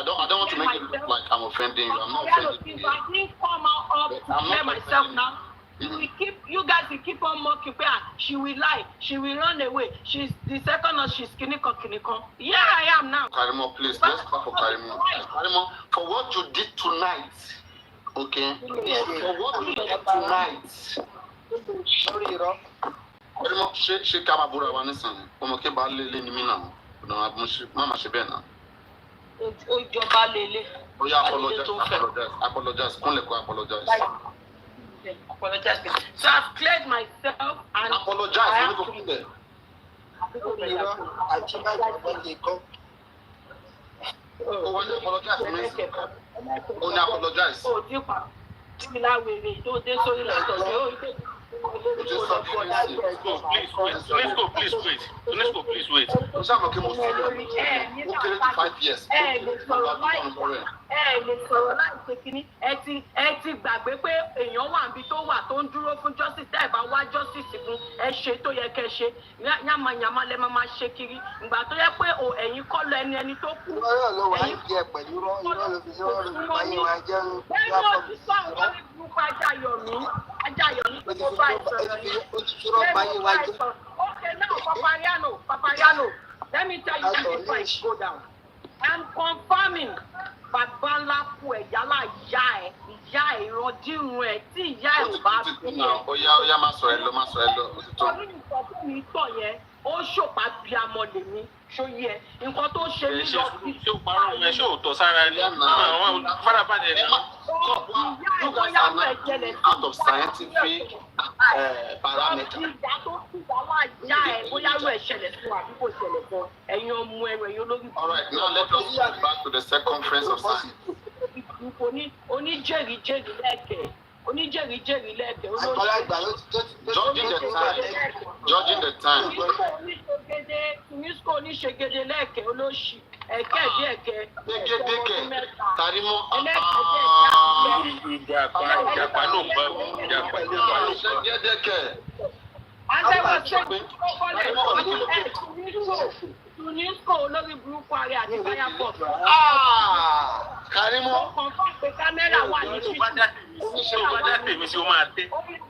Speaker 1: don't want to make it look like I'm offending you. I'm not offending you.
Speaker 10: If I didn't come out up to myself now, you will keep you guys will keep on mocking her. She will lie. She will run away. She's the second or she's kinikon. Yeah, I am now.
Speaker 1: Karimo, please, let's talk for Karimo. Karimo, for what you did tonight, okay? For what you did tonight.
Speaker 9: Sorry, Rob.
Speaker 1: Karimo, she kama bura wanison. Omoke ba lele ni mi na. No, mama she be na.
Speaker 10: Ojoba lele.
Speaker 1: Oh yeah, apologize. Kunle ko apologize.
Speaker 10: Apologize. So I've cleared myself and
Speaker 1: apologize.
Speaker 10: I
Speaker 1: Go put there. Oh, when you apologize, only apologize.
Speaker 10: Oh, dear.
Speaker 8: Please wait.
Speaker 1: Okay, 5 years.
Speaker 10: Ti gbàgbé pé èèyàn wà níbi tó wà tó ń dúró fún justice tẹ́ ẹ̀ bá wá justice fún ẹ ṣe tó yẹ kẹ́ ṣe yàmàyàmà lẹ máa ṣe kiri ìgbà tó yẹ pé ẹ̀yin kọ́ lọ ẹni tó kú.
Speaker 9: Irọ́ ló wà ní díẹ̀ pẹ̀lú irọ́ ló fi sọ́ọ́ báyé wa jẹ́
Speaker 10: bẹ́ẹ̀ ni o ti sọ àwọn ìgbìmọ̀ Ajayomi tó bá ìsọ̀rọ̀ yìí. Okay, now Paparino, let me tell you this before I go down. I'm confirming bàbá ńlá kú ẹ̀ yálà ìyá ẹ̀ ìrọ̀dírun ẹ̀ tí ìyá ẹ̀ ò bá bí ẹ̀.
Speaker 1: Oya máa sọ ẹ lọ.
Speaker 10: Ọdún nǹkan tó mi tọ̀ yẹn, ó ṣòpá bí amọ̀ lèmi ṣóyí ẹ. Nǹkan tó ṣe mí lọ sí.
Speaker 8: Ṣé o parọ́ ẹ ṣé o tọ̀ sára ni? Àwọn farabalẹ̀ ni.
Speaker 1: You guys are not out of scientific parameters.
Speaker 10: Ìjà tó kú wàhálà ìyá ẹ̀ bóyá ló ẹ̀ ṣẹlẹ̀ fún àbí kò ṣẹlẹ̀ fún ẹ̀yin ọmọ ẹ̀yin olórí.
Speaker 1: All right, now let us go back to the circumference of science.
Speaker 10: Oníjẹ̀rìjẹ̀rì lẹ́kẹ̀ẹ́.
Speaker 1: Judging the time.
Speaker 10: Tunisco oníṣègede lẹ́kẹ̀ẹ́ olóṣì ẹ̀kẹ́ bí ẹ̀kẹ́.
Speaker 1: Karimo.
Speaker 8: Ìjàpá ló ń bá
Speaker 10: Tunisco olórí burúkú ààrẹ àti Firefox.
Speaker 1: Karimo.
Speaker 10: Ọkàn fún àpè kámẹ́rà wà ní
Speaker 8: ṣíṣe. Ó bá dá tèmi sí o máa tẹ́.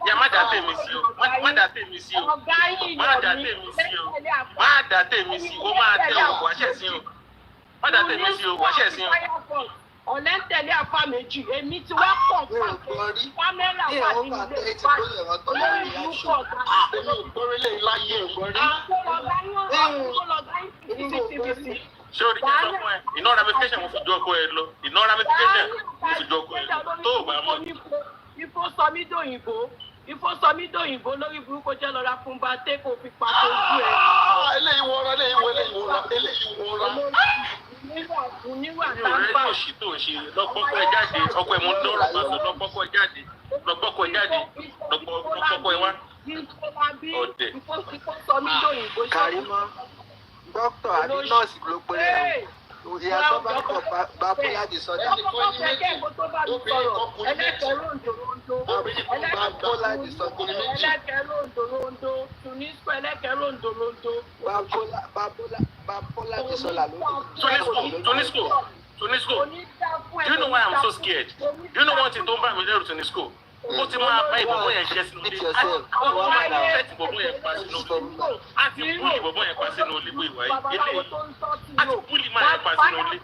Speaker 8: Ya má dá tèmi sí o. Má dá tèmi sí o. Má dá tèmi sí o máa tẹ́ o. Wàṣẹ̀ sí o. Má dá tèmi sí o. Wàṣẹ̀ sí o.
Speaker 10: Ọ̀lẹ́ ń tẹ̀lé àfa méjì, èmi ti wá pọ̀ fún àpè kámẹ́rà wà ní ilé ìbáyìí. Olórí burúkú ọ̀gá.
Speaker 1: Èmi ò gbórí lè láyé ìgbórí.
Speaker 8: Ṣé o rí kí n sọ fún ẹ? Iná ramification mo fi jọ ọkọ ẹ lọ. Iná ramification mo fi jọ ọkọ ẹ lọ. Tó o bá mọ̀.
Speaker 10: Ifo sọ mí dòyìnbó lórí burúkú jẹ́ lọ́ra fún bàtẹ́ kò fi pa ojú ẹ̀.
Speaker 1: Eléyìí wọra.
Speaker 10: Níwà
Speaker 8: Mi ò rẹ́ ní òṣì tó ń ṣe lọ́gbọ́kọ̀ ẹ jáde. Ọkọ ẹ̀ mo ń dọ̀rọ̀ pàṣẹ lọ́gbọ́kọ̀ ẹ jáde. Lọ́gbọ́kọ̀ ẹ jáde. Lọ́gbọ́kọ̀ ẹ wá. Ọ̀dẹ̀.
Speaker 10: Ifo sọ mí dòyìnbó.
Speaker 9: Karimo, dókítà àbí nọ́ọ̀sì ló pé ẹ̀ ìyá tó bá kọ̀ bá bóyá di sọ́jà.
Speaker 8: Tunisco. Do you know why I'm so scared? Do you know one thing tó ń bá mi lẹ́rù Tunisco? Ó ti máa bá ìbọ̀bọ̀ yẹn jẹ́ sínú ilé. Ó máa fẹ́ ti ìbọ̀bọ̀ yẹn pa sínú ilé. A ti búlì ìbọ̀bọ̀ yẹn pa sínú ilé ìwà yìí. A ti búlì máa yẹn pa sínú ilé.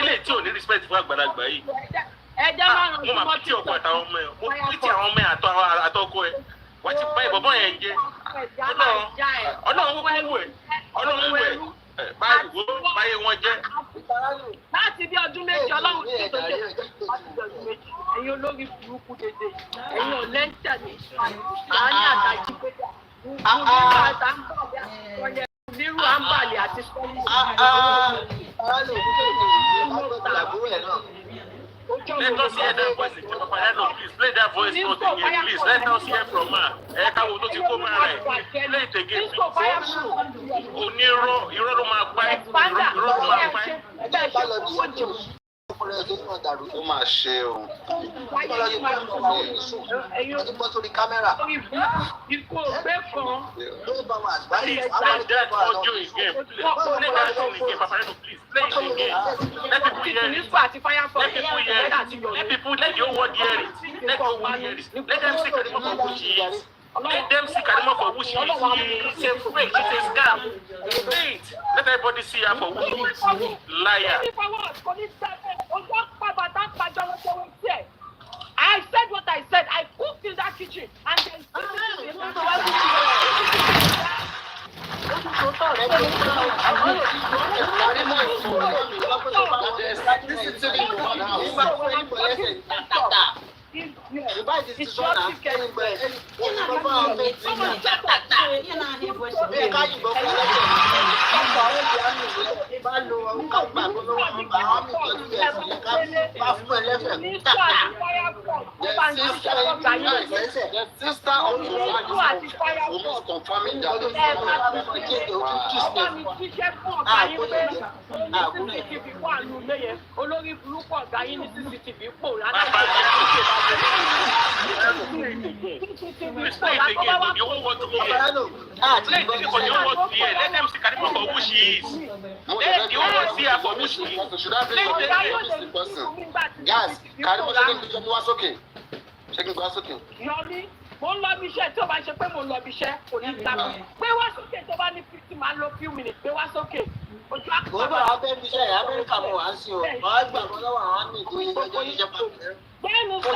Speaker 8: Ilé tí ò ní respect fún àgbàlagbà yìí. Mo máa pítí ọkọ àtàwọn ọmọ ẹ̀. Mo pítí àwọn ọmọ ẹ̀ àtọkọ ẹ̀. Wọ́n ti bá ìbọ̀bọ̀ yẹn jẹ́. Ọlọ́run wú ẹ̀. Báyé wọn jẹ́.
Speaker 10: Láti bí ọdún méjì ọlọ́run ti tó jẹ́ ẹ̀yin olórí burúkú dédé ẹ̀yin ọ̀lẹ́ńtẹ̀ ní ìlànà àtàjì péjà nírú àǹbàlẹ̀ àti sọ́ọ̀lì.
Speaker 8: Let us hear that voice in Paparino. Please play that voice note again. Please let us hear from her. Káwọn tó ti kó máa rẹ̀. Play it again. Onírọ́, irọ́ ló máa pa ẹ́. Irọ́ ló máa pa ẹ́.
Speaker 1: Ó máa ṣe o.
Speaker 10: Ikú ògbé kan.
Speaker 8: Please play that audio again. Play that song again, Paparino. Please play it again. Let people hear it. Let people hear it. Let the whole world hear it. Let them see Karimo for who she is. Let them see Karimo for who she is. She's a fake, she's a scam. Wait, let everybody see her for who she is. Liar.
Speaker 10: I said what I said. I cooked in that kitchen and then
Speaker 8: Let them see Karimo for who she is. Let the whole see her for who she is.
Speaker 1: Should I bring the person? Guys, Karimo checking what's okay. Checking what's okay.
Speaker 10: mo ń lọ bí iṣẹ́ tí ó bá ṣe pé mo ń lọ bí iṣẹ́ kò ní gbà mí pé wá sókè tó bá ní 50 máa lo few minutes pé wá sókè ojú àpò.
Speaker 11: kò bá abẹ́ bí iṣẹ́ yà Amẹ́ríkà mo wá sí o wàá gbà mọ́ lọ́wọ́ àwọn àmì ìdí ìjọba ìjọba pàtó.
Speaker 10: bẹ́ẹ̀ni sọ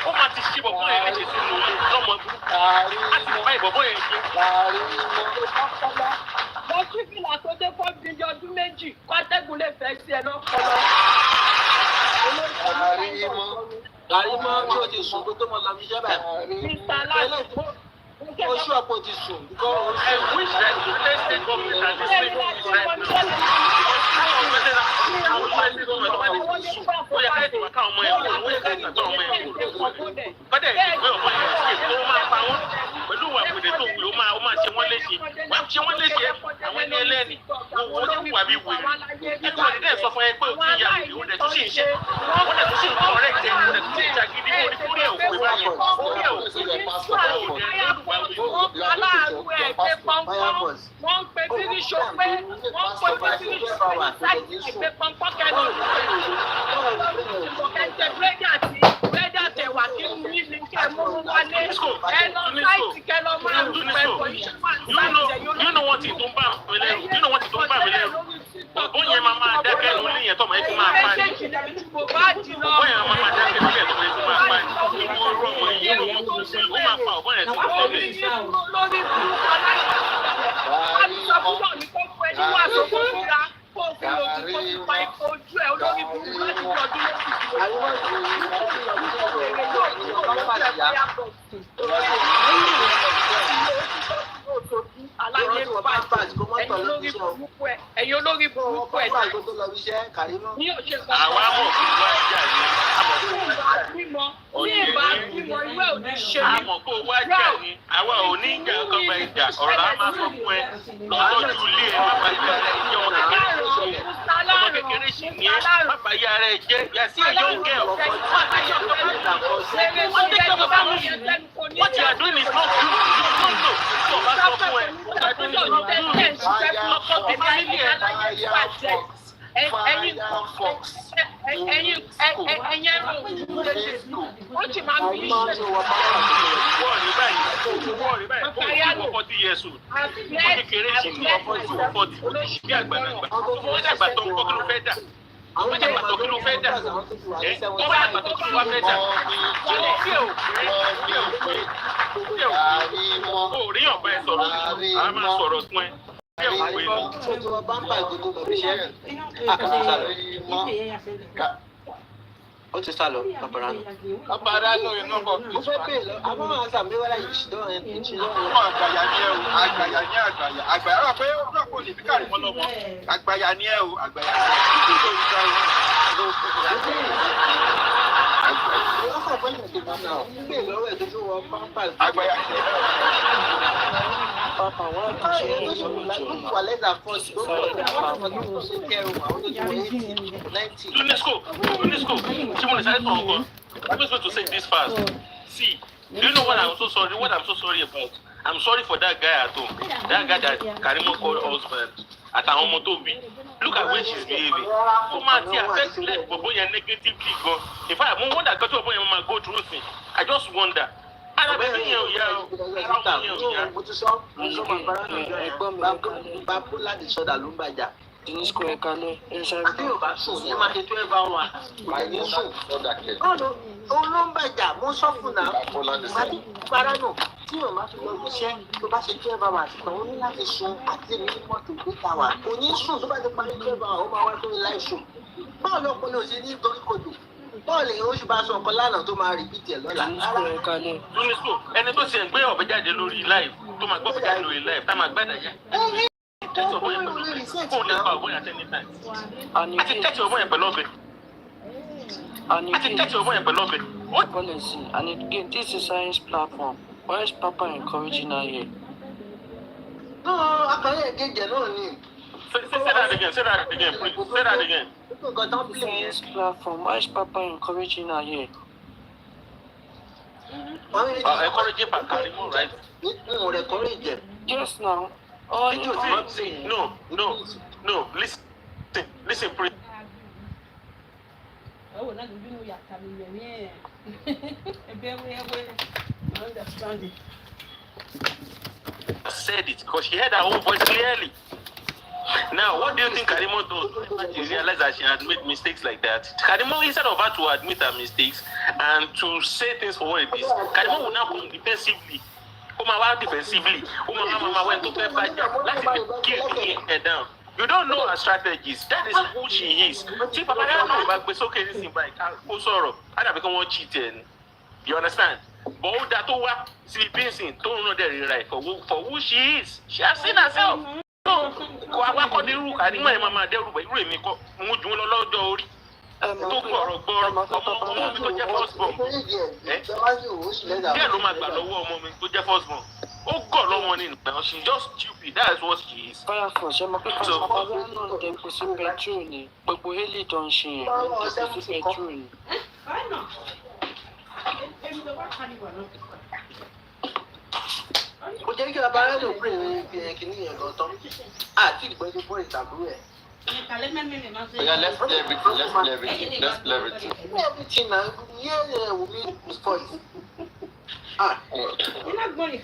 Speaker 8: ó máa ti ṣe bọ̀bọ̀ yẹn léṣe sínú lọ́mọ láti bá ìbọ̀bọ̀ yẹn ṣe.
Speaker 10: lọ sí fìlà tó dé fún bíi ọdún méjì kọ́tẹ́gùn lè fẹ́ sí ẹ lọ́pọ̀lọ́.
Speaker 11: Karimo tí o ti sùn kó tó mọ lọ fi ṣẹ́ báyìí. Oṣù ọ̀pọ̀ ti sùn.
Speaker 8: I wish that the state government had this thing right now. Ó yẹ ká ètò àká ọmọ ẹ̀ kúrò, ó yẹ ká ètò ọmọ ẹ̀ kúrò. Bọ́dẹ̀ ìgbé ọmọ ẹ̀ ṣe tó máa pa wọ́n pẹ̀lú ìwà ìpèdè tó wù ó máa ṣe wọ́n léṣe. Wọ́n ṣe wọ́n léṣe àwọn ẹni ẹlẹ́ni. Wọ́n ti wà bí wèrè. Ẹgbẹ́ wọn dẹ̀ sọ fún ẹ pé òkú ìyá rẹ̀ ó dẹ̀ tún sì ń ṣe. Wọ́n dẹ̀ tún sì ń kọ́ rẹ̀ jẹ́ ó dẹ̀ tún sì ń jagídí orí ẹ̀ òkú báyẹn. Orí ẹ̀ òkú
Speaker 10: aláàrú ẹ̀ gbé pọ́npọ́n wọ́n ń pe tíní ṣọpé wọ́n ń pe tíní ṣọpé ní sáìtì ìgbé pọ́npọ́n kẹ́lọ́ kẹ́tẹ́ búrẹ́dì àtẹ̀wà kí n ní ní kẹ́ mú wálé ẹ lọ sáìtì kẹ́lọ́ máa ń pẹ́ pọ̀
Speaker 8: you know what it tó ń bà mí lẹ́rù you know what it tó ń bà mí lẹ́rù bó yẹn máa dákẹ́ nu ilé yẹn tọ́mọ ẹ̀ kó máa pa ni bó yẹn máa dákẹ́ nu ilé yẹn tọ́mọ ẹ̀ kó máa pa ni ìwọ ọ̀rọ̀ ọmọ yìí ló mú ó máa pa ọ̀bọ̀n yẹn tó kọ́ lórí
Speaker 10: láti sọ fún náà ní kó fún ẹ níwà tó kó fúra kó fi ojú kó fi pa ipò ojú ẹ olórí burúkú láti tọdún ẹ̀yin olórí burúkú ẹ̀ ní òṣèlú
Speaker 8: àwa mọ̀ kó wá jà ní
Speaker 10: bímọ ní ìbá bímọ ìwé òní ṣe ní.
Speaker 8: àmọ̀ kó wá jà ní àwa ò ní ìjà ọkọ̀ ìjà ọ̀rọ̀ á máa sọ fún ẹ lọ́jọ́ ilé ẹ má bàa yà rẹ jẹ́ ọmọ kékeré sì ní ẹ má bàa yà rẹ jẹ́ yàtí èyí ń kẹ́ ọ̀pọ̀ what you are doing is not good no tí o bá sọ fún ẹ what you are doing is not good ọkọ̀ tèmi nílé
Speaker 10: ó ti máa ń bí iṣẹ́.
Speaker 8: wọ́ọ̀rì báyìí wọ́n 40 years old wọ́n kékeré sí ní 40 bí àgbàlagbà wọ́n dàgbà tó ń kọ́ kí ló fẹ́ dà wọ́n dàgbà tó kí ló fẹ́ dà wọ́n dàgbà tó kí ló wá fẹ́ dà ó rí ọ̀bẹ sọ̀rọ̀ a máa sọ̀rọ̀ fún ẹ.
Speaker 11: Ó ti sá lọ, Paparino.
Speaker 6: Paparino yìí náà bọ̀ bí.
Speaker 11: Ó fẹ́ bèèrè lọ, àwọn máa sàmì wẹ́lá yìí ṣìdọ́ ẹ̀ ń ṣe lọ́wọ́.
Speaker 6: Àgbàyà ni ẹ o, àgbàyà ni àgbàyà. Àgbàyà rà pé ó rà pé olè bí káàrí mọ́ lọ́mọ. Àgbàyà ni ẹ o, àgbàyà ni ẹ o.
Speaker 11: Ọkọ̀ pẹ́lú ìdìbò náà, ń gbé lọ́wọ́ ẹ̀ tó tó wọ pampers.
Speaker 6: Àgbàyà ni ẹ o.
Speaker 11: Papa, wọ́n ti ṣe é lọ́wọ́ wà lẹ́dà fọ́ọ̀sì tó pọ̀ ní àwọn ọmọ tó ṣe kẹrù àwọn tó ti wọ 90.
Speaker 8: UNESCO tí mo lè sáré sọ̀rọ̀ kan I'm supposed to say this fast. See, do you know what I'm so sorry? What I'm so sorry about? I'm sorry for that guy at home. That guy that Karimo called husband at Ahomotobi. Look at where she's behaving. So man, see, affect like Boboya negatively go. In fact, I wonder got to Boboya go through thing. I just wonder. And I'm thinking,
Speaker 11: olóńgbàjà mo sọ fún náà àti Paparino tí yóò máa fi lọ iṣẹ́ tó bá ṣe 12 hours kan ó ní láti sun àti èmi ní mọ́tò tó ta wà kò ní sùn tó bá ti parí 12 hours ó máa wá sórí live show báwo ló pinnu sí ní torí kodò báwo lè oṣù bá sọ ọkọ lánàá tó máa rìpítì ẹ lọ́la.
Speaker 8: ẹni tó ṣe ń gbé ọ̀bẹ jáde lórí live tó máa gbọ́ ọ̀bẹ jáde lórí live tá máa gbàdá yá. Tẹ́tí ọ̀bọ yẹn pẹ̀lú ọ̀bẹ fóònù nípa ọ̀bọ yẹn àtẹ́ni táì. Àti tẹ́tí ọ̀bọ yẹn pẹ̀lú ọ̀bẹ. Àti tẹ́tí ọ̀bọ yẹn pẹ̀lú ọ̀bẹ.
Speaker 12: Policy, and again, this is a science platform. Why is Papa encouraging her here?
Speaker 11: No, I can't engage alone.
Speaker 8: Say that again, please. Say that again.
Speaker 12: Science platform. Why is Papa encouraging her here?
Speaker 8: Encouraging Paparino, right?
Speaker 11: No, encouraging.
Speaker 12: Yes, now.
Speaker 8: No. Listen, please.
Speaker 13: Oh, not you know you're coming here. I understand it.
Speaker 8: Said it because she heard her own voice clearly. Now, what do you think Karimo does? She realized that she had made mistakes like that. Karimo, instead of her to admit her mistakes and to say things for what it is, Karimo will now come defensively. Went to play back. Let's kill her down. You don't know her strategies. That is who she is. See, Paparino back, but okay, this is like, oh, sorrow. I don't become one cheating. You understand? But that over, she don't know the right for who she is. She has seen herself. So, I want to do. I didn't want my dear, but you really go. Muju lo lo ori. To gboro ọmọ mi tó jẹ́ first born. Díẹ̀ ló máa gbà lọ́wọ́ ọmọ mi tó jẹ́ first born. Ó gọ̀ lọ́wọ́ ní ìgbà she's just stupid. That is what she is.
Speaker 12: Firefox, I'm a people of the Pussy Petrol. But we really don't share the Pussy Petrol.
Speaker 11: Ó jẹ́ kí Paparino pè ní kíní yẹn gan tán. Àti ìgbẹ́jọ́ bọ́ ìtàbúrò ẹ̀.
Speaker 1: Yeah, let's play everything.
Speaker 11: Everything now. Yeah, we mean voice.
Speaker 13: You're not going.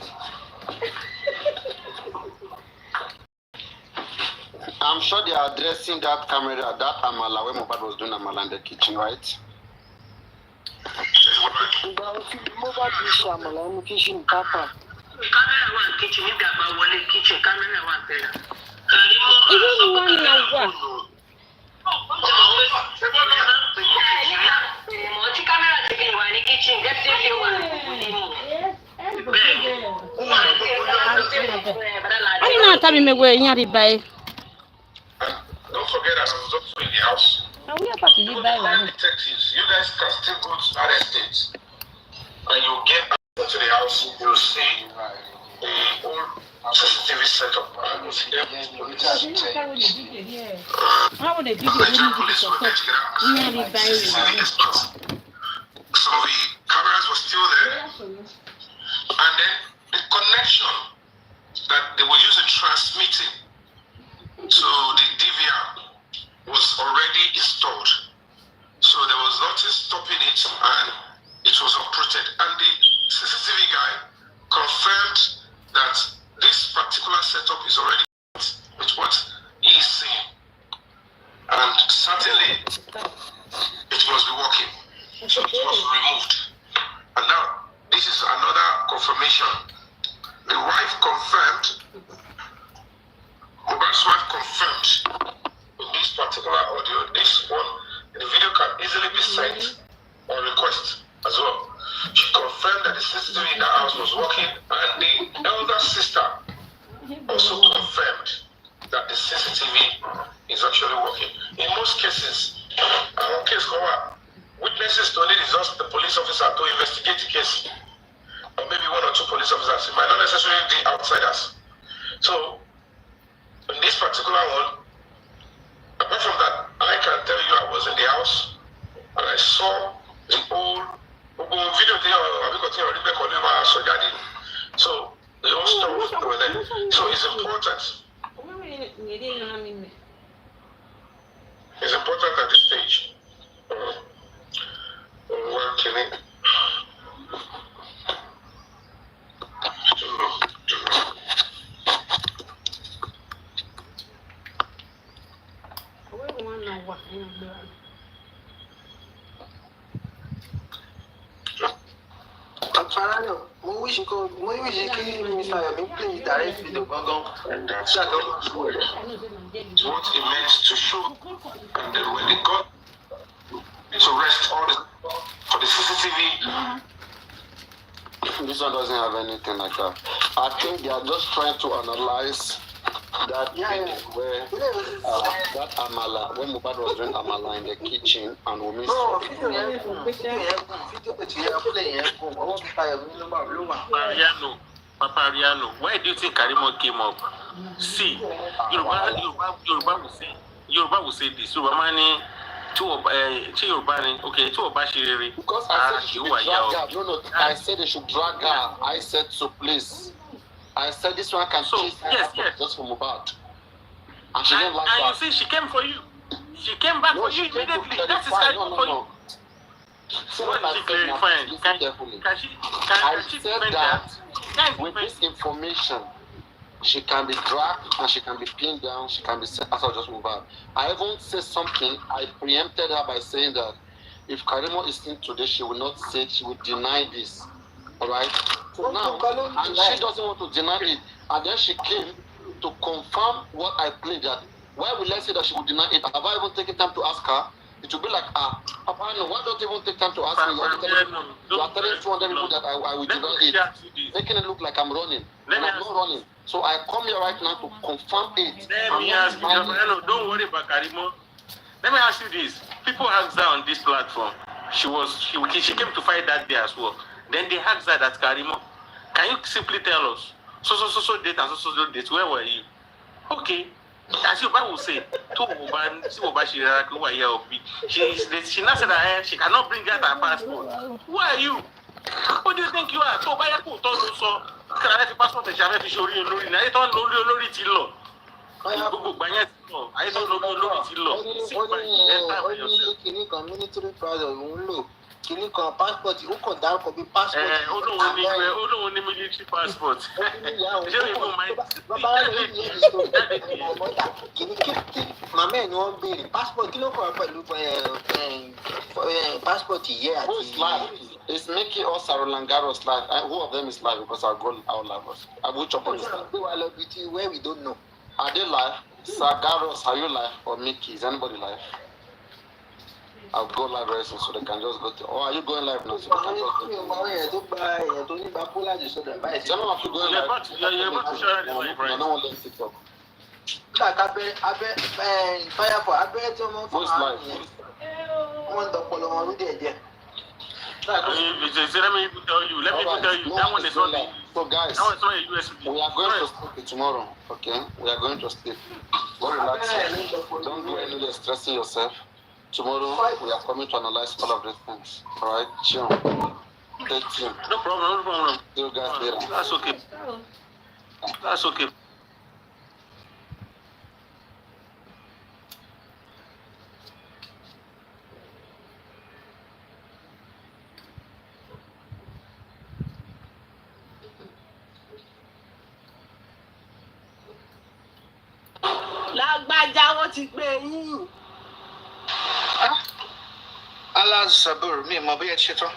Speaker 1: I'm sure they are addressing that camera, that Amala, when Mohbad was doing Amala in the kitchen, right?
Speaker 12: Mohbad is Amala in the kitchen, Papa.
Speaker 7: Camera one kitchen, if they are one kitchen, camera one there.
Speaker 13: Even one like I'm not telling me where you're by.
Speaker 1: Don't forget that I was also in the house.
Speaker 13: Now we are about to be by one.
Speaker 1: Detectives, you guys can still go to that estate and you get into the house, you'll see the old CCTV setup. And you'll see them.
Speaker 13: How would they do this?
Speaker 1: So the cameras were still there, and then the connection that they were using transmitting to the DVR was already installed. So there was nothing stopping it, and it was uprooted. And the CCTV guy confirmed that this particular setup is already with what he is seeing, and certainly it must be working. So it was removed. And now, this is another confirmation. The wife confirmed, Mohbad's wife confirmed in this particular audio, this one, the video can easily be sent on request as well. She confirmed that the CCTV in the house was working, and the elder sister also confirmed that the CCTV is actually working. In most cases, witnesses to it is just the police officer to investigate the case, or maybe one or two police officers. It might not necessarily be outsiders. So, in this particular one, apart from that, I can tell you I was in the house and I saw the whole
Speaker 11: Paparino, we wish you could Mr. Yomi play direct video program.
Speaker 1: And that's what it meant to show. And then when they got to rest all the for the CCTV. This one doesn't have anything like that. I think they are just trying to analyze that video where that amala, when Mohbad was doing amala in the kitchen and we missed
Speaker 8: Paparino, why do you think Karimo came up? See, Yoruba will say this. Yoruba money.
Speaker 1: Because I said she should drag her. No, I said they should drag her. I said so, please. I said this one can chase her just for Mohbad. And she didn't like that.
Speaker 8: And you see, she came for you. She came back for you immediately. That is for you.
Speaker 1: So what is she clarifying? Can she said that with this information, she can be dragged and she can be pinned down, she can be sent as just move out. I even said something, I preempted her by saying that if Karimo is in today, she will not say, she will deny this. Alright? So now, and she doesn't want to deny it. And then she came to confirm what I played that. Why will I say that she will deny it? Have I even taken time to ask her? It will be like, Paparino, why don't you even take time to ask me? You are telling 200 people that I will deny it. Making it look like I'm running. And I'm not running. So I come here right now to confirm it.
Speaker 8: Let me ask you, don't worry about Karimo. Let me ask you this. People asked her on this platform. She came to fight that day as well. Then they asked her that Karimo, can you simply tell us? So date and so date, where were you? Okay. As your Bible will say, she now said that she cannot bring out her passport. Who are you? Who do you think you are? So, buy a coat also. Can I have a passport and share to show you? I don't know Lori Tillo. I don't know
Speaker 11: military passport. Kini kan passport ó kàn dárúkọ bí passport.
Speaker 8: Olóhùn ní military passport. Ṣé ìbò máa ń
Speaker 11: bàbá rẹ̀ ní ọmọdà kìíní kí màmá ẹ̀ ni wọ́n béèrè passport kí ló kọ́ pẹ̀lú passport yẹ àti.
Speaker 1: Who is live? It's making us Sarolangaro's live. Who of them is live because I'll go out live. Which of them is live?
Speaker 11: Where we don't know.
Speaker 1: Are they live? Sagaros, are you live? Or Mickey? Is anybody live? I'll go live very soon so they can just go to. Or are you going live now? So they can just go to. Tell them if you're going live.
Speaker 8: You're able to share it with my friends.
Speaker 1: I don't want them to TikTok. Who's live?
Speaker 8: Let me tell you. That one is not the.
Speaker 1: So guys,
Speaker 8: that one is not a USB.
Speaker 1: We are going to sleep tomorrow. Okay? We are going to sleep. Go relax. Don't do any stressing yourself. Tomorrow we are coming to analyze all of these things. Alright? Chill. Stay tuned.
Speaker 8: No problem.
Speaker 1: See you guys later.
Speaker 8: That's okay. That's okay.
Speaker 10: Lágbájá wọ́n ti pè yín.
Speaker 9: Allah Sabur, mi mọ̀ bí ẹ ṣe tán.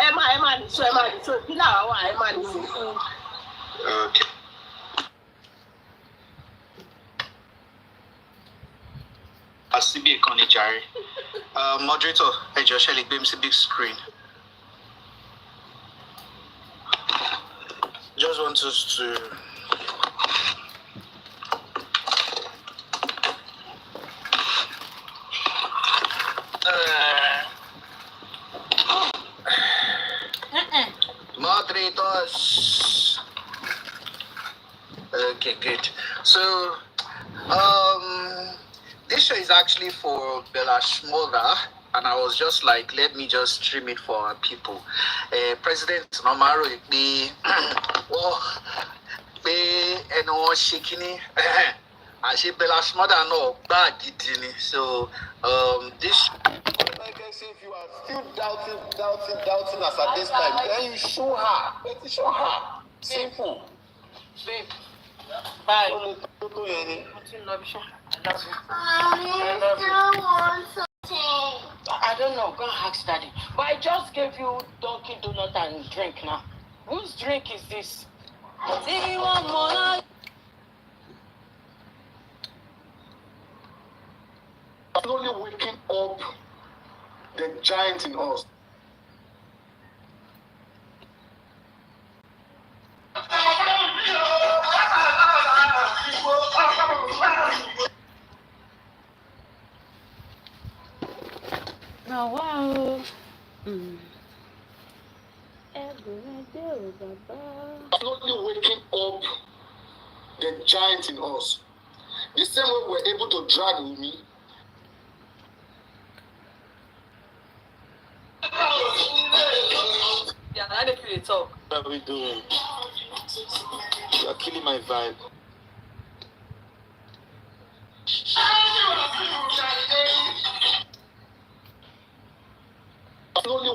Speaker 10: Ẹ má nìṣó kí làwọn wà ẹ má nìṣó.
Speaker 9: Okay. Asibi ìkànnì jàre. Moderator, ẹ jọ̀ọ́ ṣé lè gbé mi sí big screen. Just want us to. Moderators. Okay, good. So, this show is actually for Bela's mother, and I was just like, let me just stream it for our people. President Namaro, Bela's mother no bad, so this.
Speaker 1: Like I say, if you are still doubting us at this time, then you show her. Let me show her. Simple.
Speaker 10: Babe. Bye.
Speaker 12: I don't know. Go ask Daddy. But I just gave you Dunkin' Donut and drink now. Whose drink is this?
Speaker 1: Slowly waking up the giant in us.
Speaker 13: Oh, wow.
Speaker 1: Slowly waking up the giant in us. The same way we're able to drag with me.
Speaker 2: Yeah, I didn't feel it talk.
Speaker 6: What are we doing? You are killing my vibe.
Speaker 1: Slowly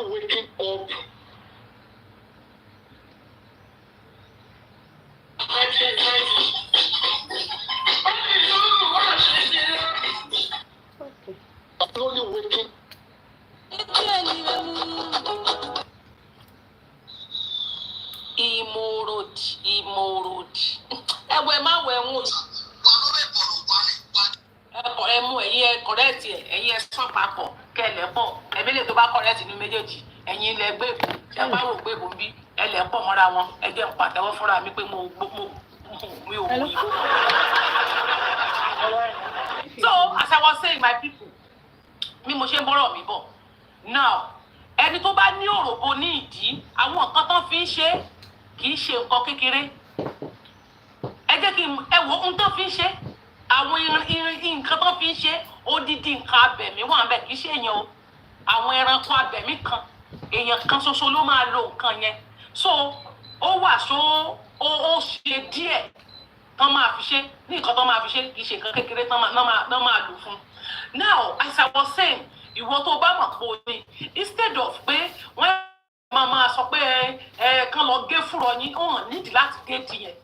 Speaker 1: waking up. Slowly waking.
Speaker 12: Imo road. Ẹ̀wẹ̀ má wẹ̀ ń wò. Ẹ mú ẹ̀yin ẹ kọ̀rẹ́ẹ̀tì ẹ̀yin ẹ sọ papọ̀ kẹlẹ̀ pọ̀ ẹ̀mí lè tó bá kọ̀rẹ́ẹ̀tì ní méjèèjì ẹ̀yin ilẹ̀ gbé èbò ṣe bá rò gbé èbò ń bí ẹlẹ̀ pọ̀ mọ́ra wọn ẹ jẹ́ n pàtẹ́wọ́ fúnra mi pé mi ò wù yìí. So as I was saying my people mi mo ṣe ń bọ́rọ̀ mi bọ̀ now ẹni tó bá ní òròbó ní ìdí àwọn nǹkan tán fi ń ṣe kì í ṣe nǹkan kékeré ẹ jẹ́ kí ẹ wo ohun tán fi ń ṣe àwọn nǹkan tán fi ń ṣe odidi nǹkan abẹ̀mí wà ń bẹ̀ kì í ṣe èèyàn o àwọn ẹranko abẹ̀mí kan èèyàn kan ṣoṣo ló máa lo nǹkan yẹn so ó wà so ó ṣe díẹ̀ tán máa fi ṣe ní nǹkan tán máa fi ṣe kì í ṣe nǹkan kékeré tán máa lò fún now as I was saying ìwọ tó bá mọ̀ pé o ní instead of pé wọ́n máa sọ pé kán lọ gé fúrọ̀ yín wọ́n nídìí láti gé ìdí yẹn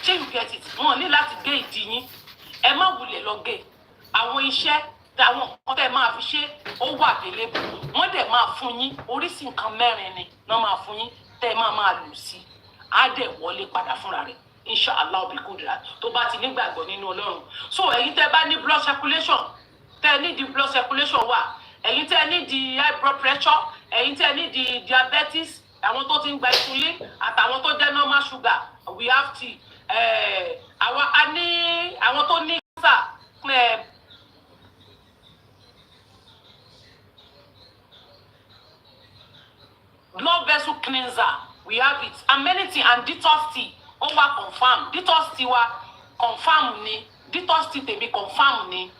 Speaker 12: ṣé you get it wọ́n ní láti gé ìdí yín ẹ má wulẹ̀ lọ gé àwọn iṣẹ́ táwọn nǹkan tẹ́ máa fi ṣe ó wà délébù wọ́n dẹ̀ máa fún yín oríṣi nǹkan mẹ́rin ni wọ́n máa fún yín tẹ́ máa lù sí á dẹ̀ wọlé padà fúnra rẹ̀ inshallah bí kúndùrà tó bá ti nígbàgbọ́ nínú Ọlọ́run so ẹ̀yin tẹ́ bá ní blood circulation tẹ́ ní di blood circulation wà ẹ̀yin tẹ́ ní di high blood pressure ẹ̀yin tẹ́ ní di diabetes àwọn tó ti ń gba insulin àtàwọn tó jẹ́ normal sugar we have to àwọn tó ní cancer blood vessel cleanser we have it amenity and detox tea ó wà confam detox tea wa confam ni detox tea tèmi confam ni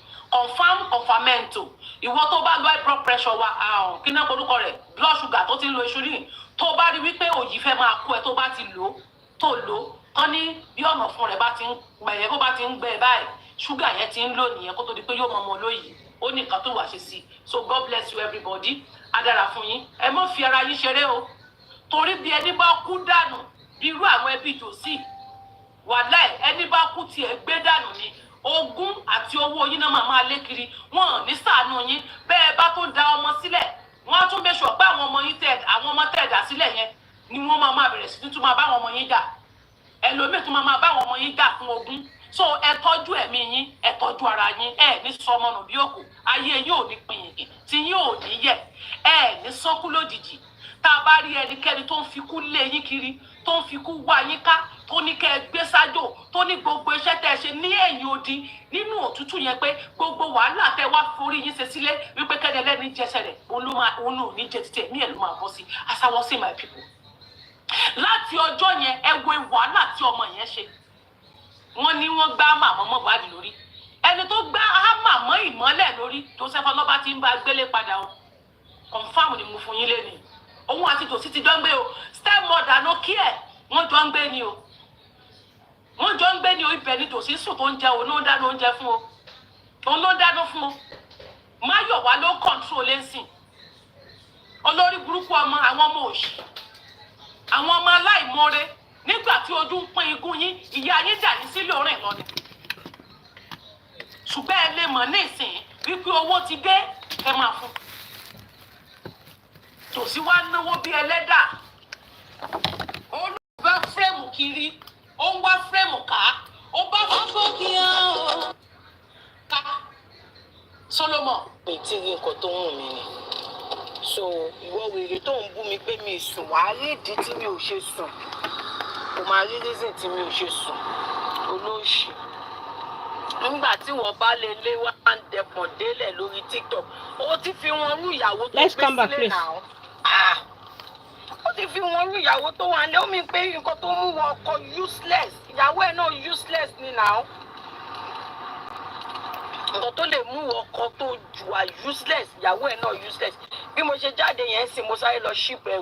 Speaker 12: confamento ìwọ tó bá lo high blood pressure wa kí náà korúkọ rẹ̀ blood sugar tó ti ń lo insulin tó bá rí wípé òyì fẹ́ máa kú ẹ tó bá ti lò tó lò kán ní bí ọ̀nà fún rẹ̀ bá ti ń gbẹ̀yẹ bó bá ti ń gbẹ báyìí ṣúgà yẹn ti ń lò nìyẹn kó tó di pé yóò mọ ọmọ lóyìí ó ní nǹkan tó wà ṣe sí so God bless you everybody á dára fún yín ẹ má fi ara yín ṣeré o torí bí ẹni bá kú dànù irú àwọn ẹbí jòsí wàláì ẹni bá kú tiẹ̀ gbé dànù ni ogún àti owó yín náà máa lé kiri wọn ò ní ṣàánú yín bẹ́ẹ̀ bá tó da ọmọ sílẹ̀ wọ́n á tún bẹ́sọ̀ pé àwọn ọmọ yín àwọn ọmọ tẹ̀dá sílẹ̀ yẹn ni wọ́n máa bẹ̀rẹ̀ sí tún máa bá àwọn ọmọ yín jà ẹlòmíì tún máa bá àwọn ọmọ yín jà fún ogún so ẹ tọ́jú ẹ̀mí yín ẹ tọ́jú ara yín ẹ ní sọmọ nù bí òkú ayé yín ò ní pinyìnkì tí yín ò ní yẹ ẹ ní sọ́kú lójijì tá a bá rí ẹnikẹ́ni tó ń fikú lé yín kiri tó ń fikú wá yín ká tó ní kẹ́ ẹ gbé sájò tó ní gbogbo iṣẹ́ tẹ́ ẹ ṣe ní ẹ̀yìn odi nínú òtútù yẹn pé gbogbo wàhálà tẹ́ wá forí yín ṣe sílé wípé kẹ́ni ẹlẹ́ni jẹsẹ̀ rẹ̀ òun ò ní jẹ títẹ̀ ní ẹ̀ ló máa bọ́ sí as I was saying my people láti ọjọ́ yẹn ẹ wo wàhálà tí ọmọ yẹn ṣe wọ́n ní wọ́n gbá màmá Mohbad lórí ẹni tó gbá màmá ìmọ́lẹ̀ lórí Joseph ọlọ́ba ti ń bá gbélé padà o confam ni mo fún yín lẹ́nu òun àti tòsí ti jọ ń gbé o step mother no care wọ́n jọ ń gbé ni o wọ́n jọ ń gbé ni o ibẹ̀ ni tòsí sùn tó ń jẹ òun ló ń dáná oúnjẹ fún o òun ló ń dáná fún o Máyọ̀wá ló ń control lẹ́sìn olórí burúkú ọmọ àwọn ọmọ òṣì àwọn ọmọ aláìmoore nígbà tí ojú ń pín igun yín ìyá yín dà ní sílé orin lọ ni ṣùgbọ́n ẹ lè mọ̀ nísìnyí wípé owó ti dé ẹ máa fún tòsí wá náwó bí ẹlẹ́dà olùbá fírẹ́mù kiri ó ń wá fírẹ́mù ká ó bá fún kí á o ká Solomon.
Speaker 2: mi tí rí nǹkan tó wù mí ni so ìwọ wèrè tó ń bú mi pé mi sùn wàá rí ìdí tí mi ò ṣe sùn kò máa rí reason tí mi ò ṣe sùn olóòṣì nígbà tí wọ́n bá lè lé wá ń dẹpọ̀ délẹ̀ lórí TikTok ó ti fi wọn rú ìyàwó tó gbé sílẹ̀ náà ó ti fi wọn rú ìyàwó tó wà ní omi pé nǹkan tó mú wọn ọkọ useless ìyàwó ẹ̀ náà useless ni náà nǹkan tó lè mú ọkọ tó wà useless ìyàwó ẹ̀ náà useless bí mo ṣe jáde yẹn sì mo sáré lọ ship ẹrù